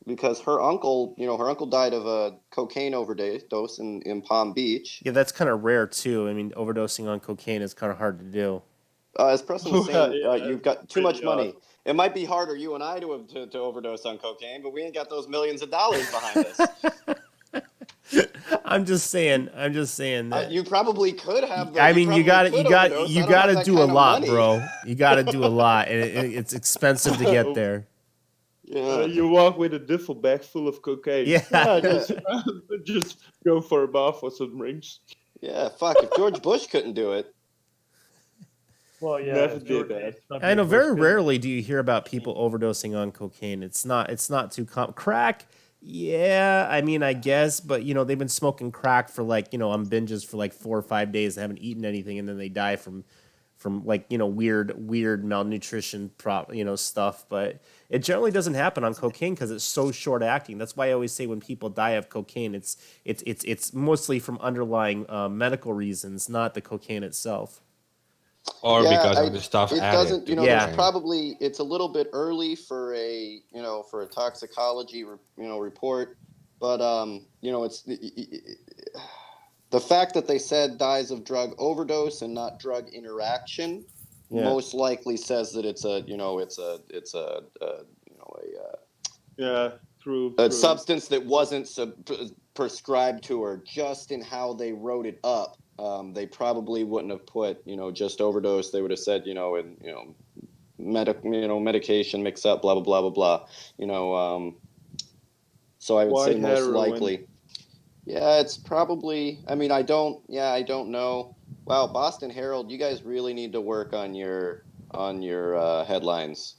Because her uncle died of a cocaine overdose in Palm Beach. Yeah, that's kind of rare too. I mean, overdosing on cocaine is kind of hard to do. As Preston was saying, Yeah, you've got too much money. It might be harder, you and I, to overdose on cocaine, but we ain't got those millions of dollars behind us. I'm just saying that you probably could have. you got to do a lot, bro. You got to do a lot, and it's expensive to get there. Yeah, you walk with a duffel bag full of cocaine. Yeah, just go for a bar for some rings. Yeah, fuck. If George Bush couldn't do it. Well, yeah, Never did that. I know. Very rarely do you hear about people overdosing on cocaine. It's not too common. Crack, yeah. I mean, I guess, but they've been smoking crack for on binges for 4 or 5 days. They haven't eaten anything, and then they die from weird malnutrition stuff. But it generally doesn't happen on cocaine because it's so short acting. That's why I always say when people die of cocaine, it's mostly from underlying medical reasons, not the cocaine itself. Or because of the stuff it added. Doesn't, Yeah. there's probably, it's a little bit early for a toxicology report, but it's the fact that they said dies of drug overdose and not drug interaction most likely says that it's a substance that wasn't prescribed to her. Just in how they wrote it up, they probably wouldn't have put just overdose. They would have said medication mix up, blah blah blah blah blah. So I would say most likely. Yeah, it's probably. I mean, I don't know. Wow, Boston Herald, you guys really need to work on your headlines.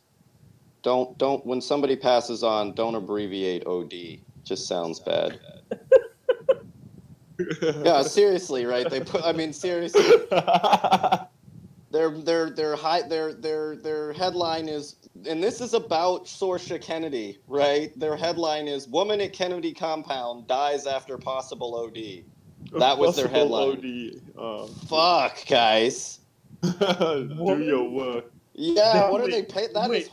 Don't when somebody passes on, don't abbreviate OD. Just sounds bad. Yeah, seriously, right? They put. I mean, seriously. Their headline is, and this is about Saoirse Kennedy, right? Their headline is "Woman at Kennedy Compound Dies After Possible OD." That was their headline. OD. Fuck, guys. Do your work. Yeah, what are they paying? That is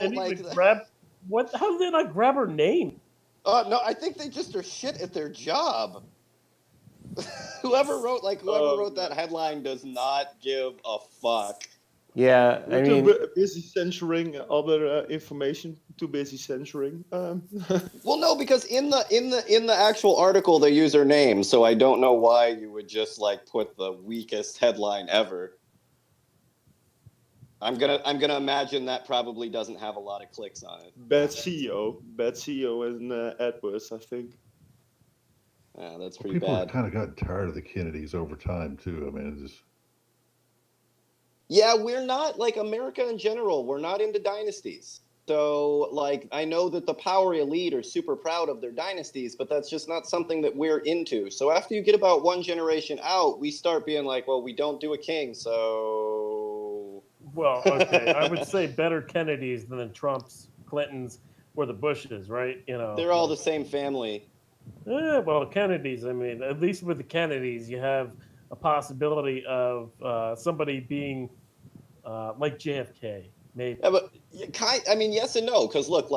what? How did they not grab her name? No, I think they just are shit at their job. Whoever wrote that headline does not give a fuck. Yeah, I mean, too busy censoring other information. Too busy censoring. Well, no, because in the actual article they use her name, so I don't know why you would just put the weakest headline ever. I'm gonna imagine that probably doesn't have a lot of clicks on it. Bad CEO and AdWords, I think. Yeah, that's pretty People bad. have kind of gotten tired of the Kennedys over time too. I mean, it's just. Yeah, we're not America in general. We're not into dynasties. So, I know that the power elite are super proud of their dynasties, but that's just not something that we're into. So after you get about one generation out, we start being well, we don't do a king, so. Well, okay, I would say better Kennedys than the Trumps, Clintons, or the Bushes, right? They're all the same family. Yeah, well, Kennedys. I mean, at least with the Kennedys, you have a possibility of somebody being like JFK, maybe. Yeah, but yes and no, because look,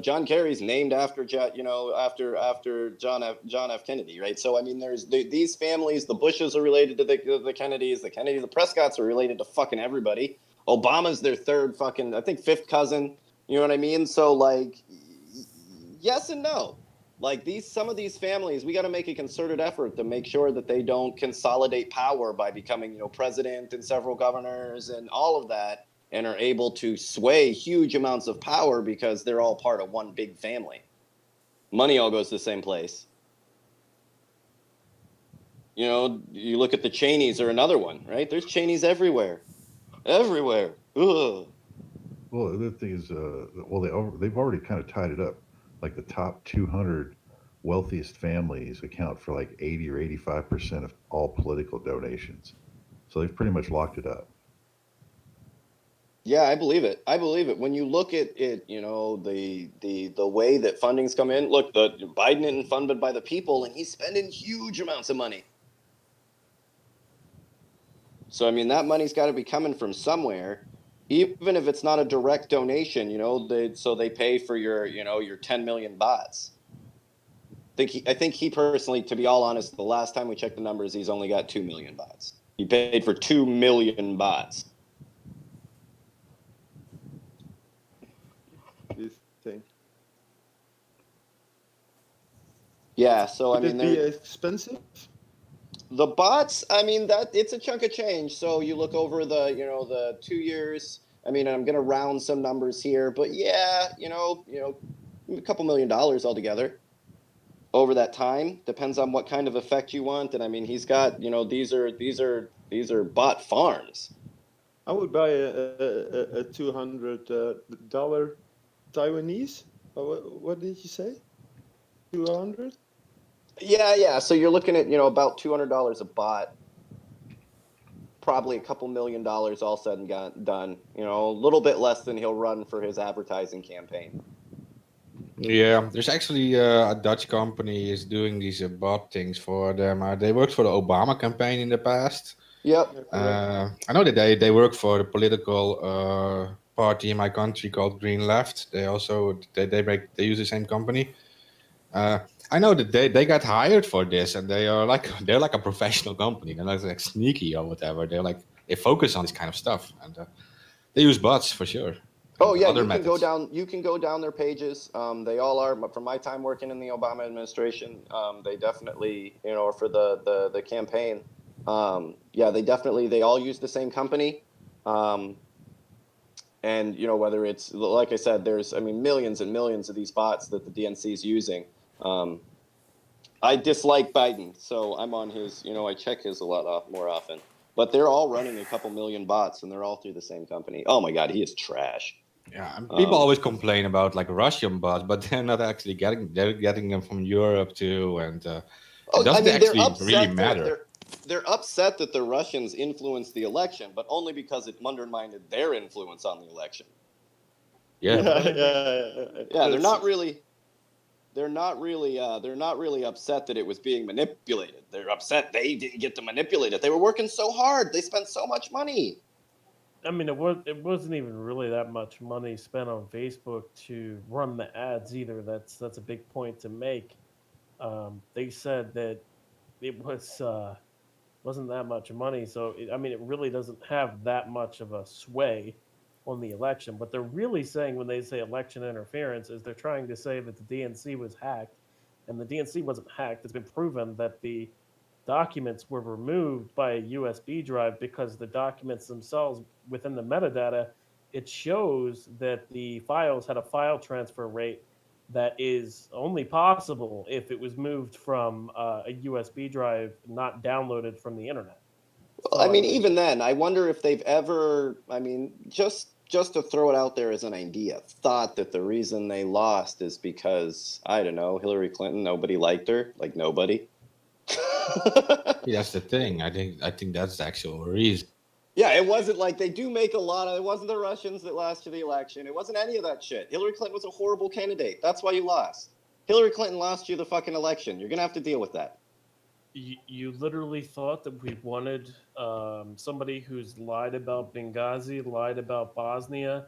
John Kerry's named after after John F. Kennedy, right? So I mean, there's these families. The Bushes are related to the Kennedys. The Prescotts are related to fucking everybody. Obama's their fifth cousin. You know what I mean? So yes and no. Some of these families, we got to make a concerted effort to make sure that they don't consolidate power by becoming, president and several governors and all of that, and are able to sway huge amounts of power because they're all part of one big family. Money all goes to the same place. You know, you look at the Cheneys or another one, right? There's Cheneys everywhere. Everywhere. Ugh. Well, the thing is, they've already kind of tied it up. Like the top 200 wealthiest families account for like 80 or 85% of all political donations. So they've pretty much locked it up. Yeah, I believe it. I believe it. When you look at it, you know, the way that funding's come in. Look, the Biden isn't funded by the people, and he's spending huge amounts of money. So I mean, that money's got to be coming from somewhere, even if it's not a direct donation. You know, they pay for your, you know, your 10 million bots. I think he personally, to be all honest, the last time we checked the numbers, he's only got 2 million bots. He paid for 2 million bots. This thing. Yeah, so Would I mean, it be expensive? the bots, I mean, that it's a chunk of change. So you look over the 2 years. I mean, I'm going to round some numbers here, but yeah, you know, a couple $1 million altogether over that time. Depends on what kind of effect you want. And I mean, he's got, you know, these are bot farms. I would buy a $200 Taiwanese. What did you say? 200? Yeah. So you're looking at, you know, about $200 a bot. Probably a couple $1 million all said and done. You know, a little bit less than he'll run for his advertising campaign. Yeah, there's actually a Dutch company is doing these bot things for them. They worked for the Obama campaign in the past. Yep. I know that they work for the political party in my country called Green Left. They also they use the same company. I know that they got hired for this, and they're like a professional company. They're not like sneaky or whatever. They focus on this kind of stuff, and they use bots for sure. Oh yeah, other you methods. can go down their pages. They all are. From my time working in the Obama administration, they definitely, you know, for the campaign. Yeah, they all use the same company. And you know, whether it's, like I said, there's, I mean, millions and millions of these bots that the DNC is using. I dislike Biden, so I'm on his, you know, I check his a lot more often. But they're all running a couple million bots, and they're all through the same company. Oh my God, he is trash. Yeah, and people always complain about like Russian bots, but they're not actually they're getting them from Europe too, and it doesn't actually really matter. They're upset that the Russians influenced the election, but only because it undermined their influence on the election. Yeah, yeah. They're not really upset that it was being manipulated. They're upset they didn't get to manipulate it. They were working so hard. They spent so much money. I mean, it wasn't even really that much money spent on Facebook to run the ads either. That's a big point to make. They said that it wasn't that much money, so I mean, it really doesn't have that much of a sway on the election. What they're really saying when they say election interference is they're trying to say that the DNC was hacked, and the DNC wasn't hacked. It's been proven that the documents were removed by a USB drive because the documents themselves, within the metadata, it shows that the files had a file transfer rate that is only possible if it was moved from a USB drive, not downloaded from the internet. Well, I mean, even then, I wonder if they've ever, I mean, just to throw it out there as an idea, thought that the reason they lost is because, I don't know, Hillary Clinton, nobody liked her, like nobody. Yeah, that's the thing. I think that's the actual reason. Yeah, it wasn't like they do make a lot of. It wasn't the Russians that lost you the election. It wasn't any of that shit. Hillary Clinton was a horrible candidate. That's why you lost. Hillary Clinton lost you the fucking election. You're gonna have to deal with that. You literally thought that we wanted somebody who's lied about Benghazi, lied about Bosnia,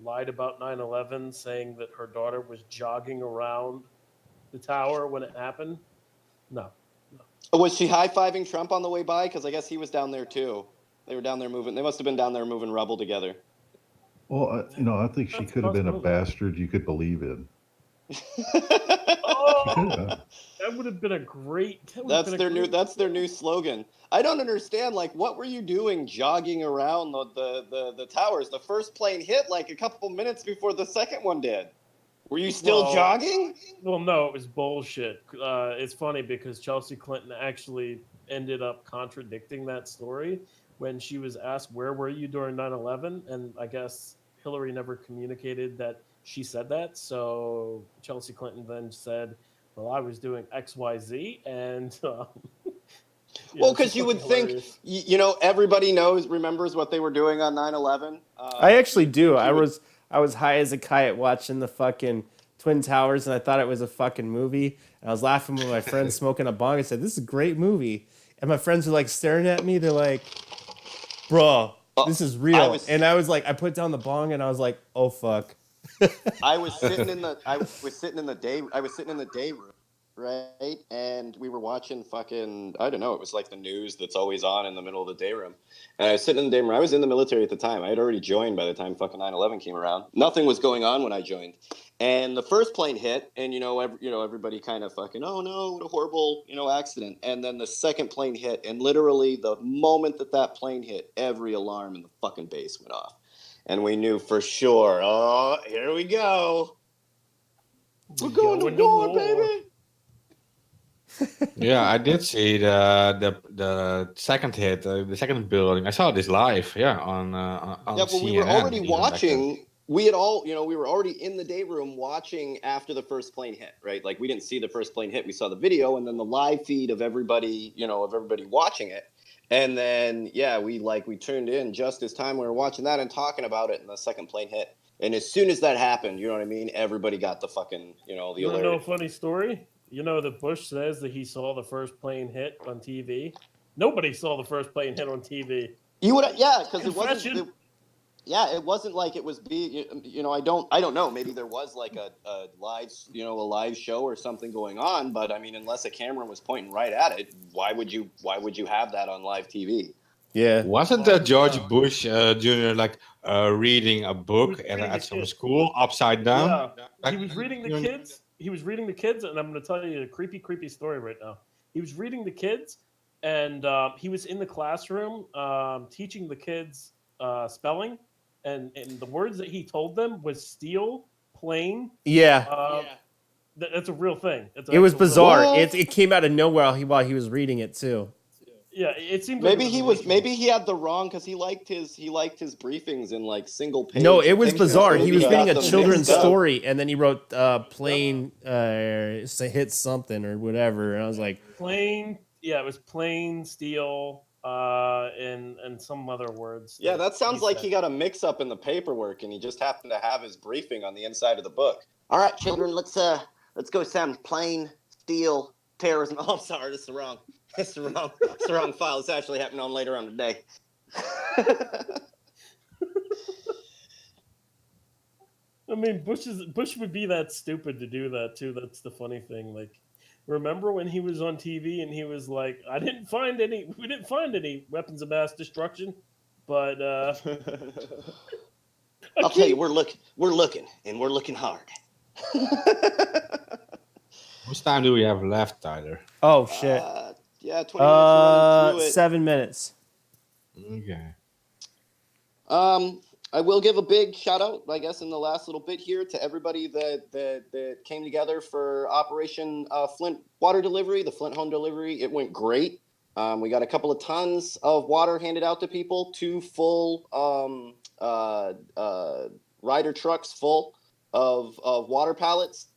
lied about 9/11, saying that her daughter was jogging around the tower when it happened? No. Was she high-fiving Trump on the way by? Because I guess he was down there too. They were down there moving. They must have been down there moving rubble together. Well, you know, I think she could have been a bastard you could believe in. Oh, that would have been a great. That's their new slogan. I don't understand. Like, what were you doing jogging around the towers? The first plane hit like a couple minutes before the second one did. Were you still jogging? Well, no, it was bullshit. It's funny because Chelsea Clinton actually ended up contradicting that story when she was asked, where were you during 9/11? And I guess Hillary never communicated that she said that. So Chelsea Clinton then said, well, I was doing XYZ. And well, because you would think, everybody remembers what they were doing on 9/11. I actually do. I was high as a kite watching the fucking Twin Towers, and I thought it was a fucking movie. And I was laughing with my friends smoking a bong. I said, "This is a great movie." And my friends were like staring at me. They're like, "Bro, this is real." And I was like, I put down the bong, and I was like, "Oh fuck." I was sitting in the day room, right? And we were watching fucking, I don't know, it was like the news that's always on in the middle of the day room. And I was sitting in the day room. I was in the military at the time. I had already joined by the time fucking 9/11 came around. Nothing was going on when I joined. And the first plane hit, and everybody kind of fucking, oh no, what a horrible accident. And then the second plane hit, and literally the moment that plane hit, every alarm in the fucking base went off. And we knew for sure, oh, here we go. We're going to war, baby. Yeah, I did see the second hit, the second building. I saw this live, on but CNN. we were already watching. We had all, we were already in the day room watching after the first plane hit, right? Like we didn't see the first plane hit. We saw the video and then the live feed of everybody, watching it. And then, we tuned in just as time we were watching that and talking about it, and the second plane hit. And as soon as that happened, you know what I mean? Everybody got the fucking, the alert. You know a funny story? You know that Bush says that he saw the first plane hit on TV? Nobody saw the first plane hit on TV. You would, because it wasn't... it wasn't like it was I don't know. Maybe there was like a live show or something going on, but I mean, unless a camera was pointing right at it, why would you have that on live TV? Yeah. Wasn't George Bush Jr. reading a book at some school upside down? Yeah. He was reading the kids. He was reading the kids, and I'm going to tell you a creepy story right now. He was reading the kids, and he was in the classroom teaching the kids spelling. And the words that he told them was steel, plane. Yeah. That's a real thing. It was bizarre. It came out of nowhere while he was reading it too. Yeah, it seemed maybe he had the wrong, because he liked his briefings in like single page. No, it was bizarre. He was reading a children's story, and then he wrote plane hit something or whatever, and I was like, plane. Yeah, it was plane, steel. And some other words. Yeah, that sounds like he got a mix-up in the paperwork, and he just happened to have his briefing on the inside of the book. All right, children, let's go sound plane, steel, terrorism. Oh, I'm sorry, this is wrong. It's the wrong file. It's actually happening on later on today. I mean, Bush would be that stupid to do that too. That's the funny thing. Like, remember when he was on TV and he was like, we didn't find any weapons of mass destruction, but I'll tell you, we're looking, and we're looking hard. How much time do we have left, Tyler? Oh shit. 20 minutes running through it. 7 minutes. Okay. I will give a big shout out, I guess, in the last little bit here to everybody that came together for Operation Flint Water Delivery, the Flint Home Delivery. It went great. We got a couple of tons of water handed out to people, 2 full rider trucks full of water pallets,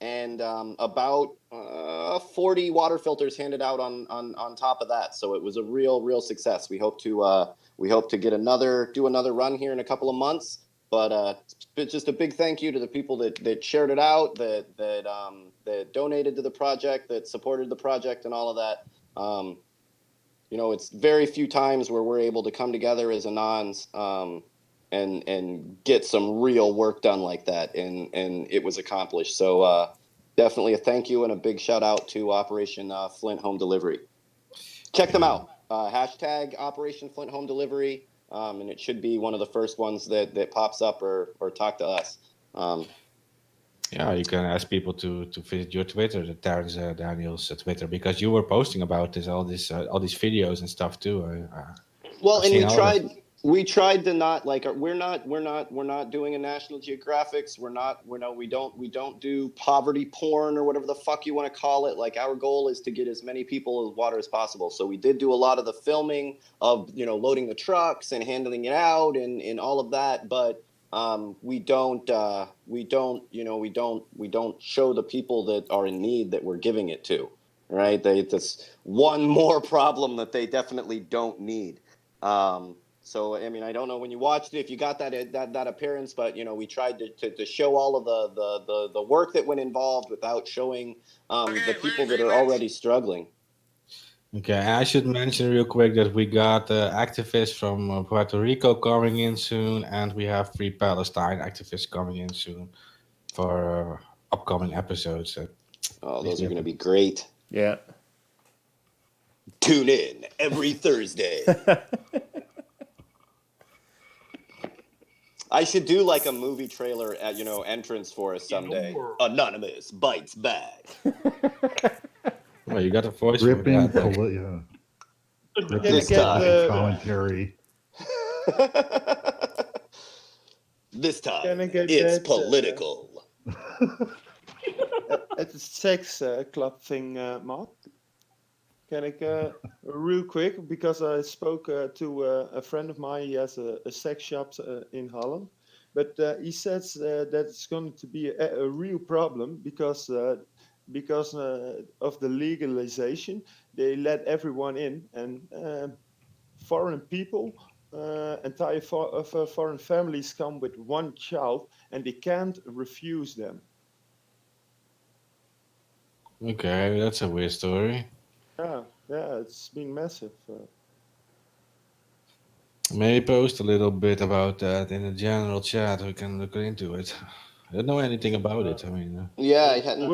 and about 40 water filters handed out on top of that. So it was a real success. We hope to do another run here in a couple of months. But just a big thank you to the people that shared it out, that donated to the project, that supported the project, and all of that. It's very few times where we're able to come together as Anons and get some real work done like that, and it was accomplished. So definitely a thank you and a big shout out to Operation Flint Home Delivery. Check them out. Hashtag Operation Flint Home Delivery, and it should be one of the first ones that pops up or talk to us. Yeah, you can ask people to visit your Twitter, the Terrence Daniels Twitter, because you were posting about all these videos and stuff too. And We tried to not like we're not doing a National Geographics. We don't do poverty porn or whatever the fuck you want to call it. Like our goal is to get as many people with water as possible. So we did do a lot of the filming of loading the trucks and handling it out and all of that, but we don't show the people that are in need that we're giving it to, right? That's one more problem that they definitely don't need. So I mean, I don't know when you watched it if you got that appearance, but we tried to show all of the work that went involved without showing the people that are already struggling. Okay, I should mention real quick that we got activists from Puerto Rico coming in soon, and we have Free Palestine activists coming in soon for upcoming episodes. Oh, those are going to be great. Yeah. Tune in every Thursday. I should do like a movie trailer at entrance for us someday. Anonymous bites back. Well, you got a voice Ripping for that. Ripping commentary. This time it's political. At the sex club thing, Mark. Can I real quick, because I spoke to a friend of mine. He has a sex shop in Holland, but he says that it's going to be a real problem because of the legalization. They let everyone in, and foreign people, entire foreign families come with one child, and they can't refuse them. Okay, that's a weird story. Yeah, it's been massive. Maybe post a little bit about that in the general chat. We can look into it. I don't know anything about it. I mean, yeah, I hadn't.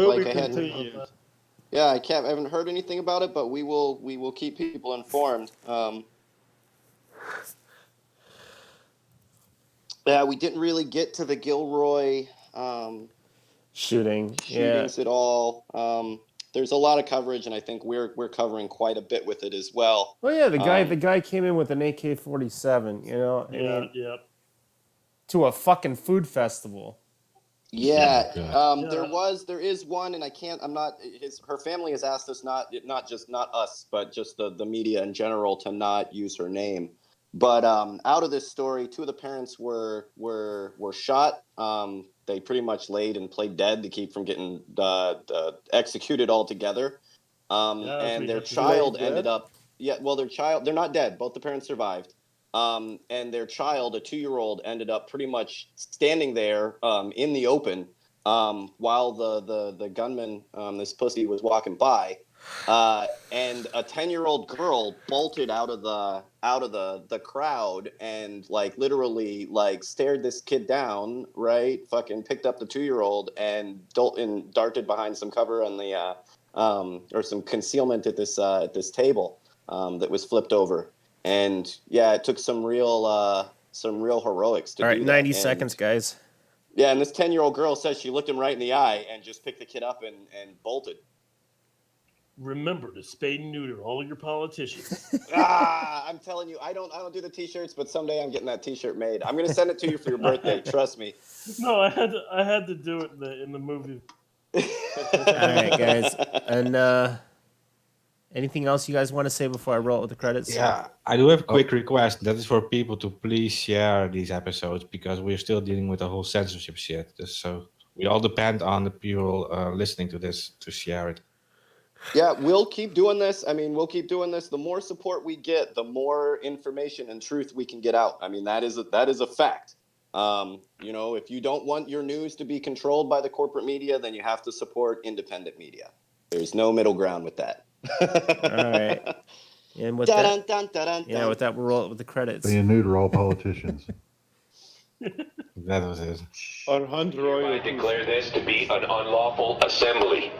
Yeah, I haven't heard anything about it, but we will keep people informed. Yeah, we didn't really get to the Gilroy shootings at all. There's a lot of coverage, and I think we're covering quite a bit with it as well. Oh yeah, the guy came in with an AK-47. To a fucking food festival. Yeah, there is one, and her family has asked us not us, but just the media in general to not use her name. But out of this story, two of the parents were shot. They pretty much laid and played dead to keep from getting executed altogether. And their child ended up. Yeah, well, they're not dead. Both the parents survived. And their child, a 2-year-old, ended up pretty much standing there in the open while the gunman, this pussy, was walking by. And a 10-year-old girl bolted out of the crowd and literally stared this kid down, right? Fucking picked up the 2-year-old and darted behind some cover on the or some concealment at this table that was flipped over. And yeah, it took some real heroics to do that. All right, 90 seconds, guys. Yeah, and this 10-year-old girl says she looked him right in the eye and just picked the kid up and bolted. Remember to spay and neuter all of your politicians. I'm telling you, I don't do the t-shirts, but someday I'm getting that t-shirt made. I'm gonna send it to you for your birthday. Trust me. No, I had to do it in the movie. All right, guys, and anything else you guys want to say before I roll with the credits? Yeah, I do have a quick request. That is for people to please share these episodes because we're still dealing with the whole censorship shit. So we all depend on the people listening to this to share it. Yeah, we'll keep doing this. I mean, we'll keep doing this. The more support we get, the more information and truth we can get out. I mean, that is a fact. If you don't want your news to be controlled by the corporate media, then you have to support independent media. There's no middle ground with that. All right. And with that, we'll roll it with the credits. Spay and neuter all politicians. That was it. I declare this to be an unlawful assembly.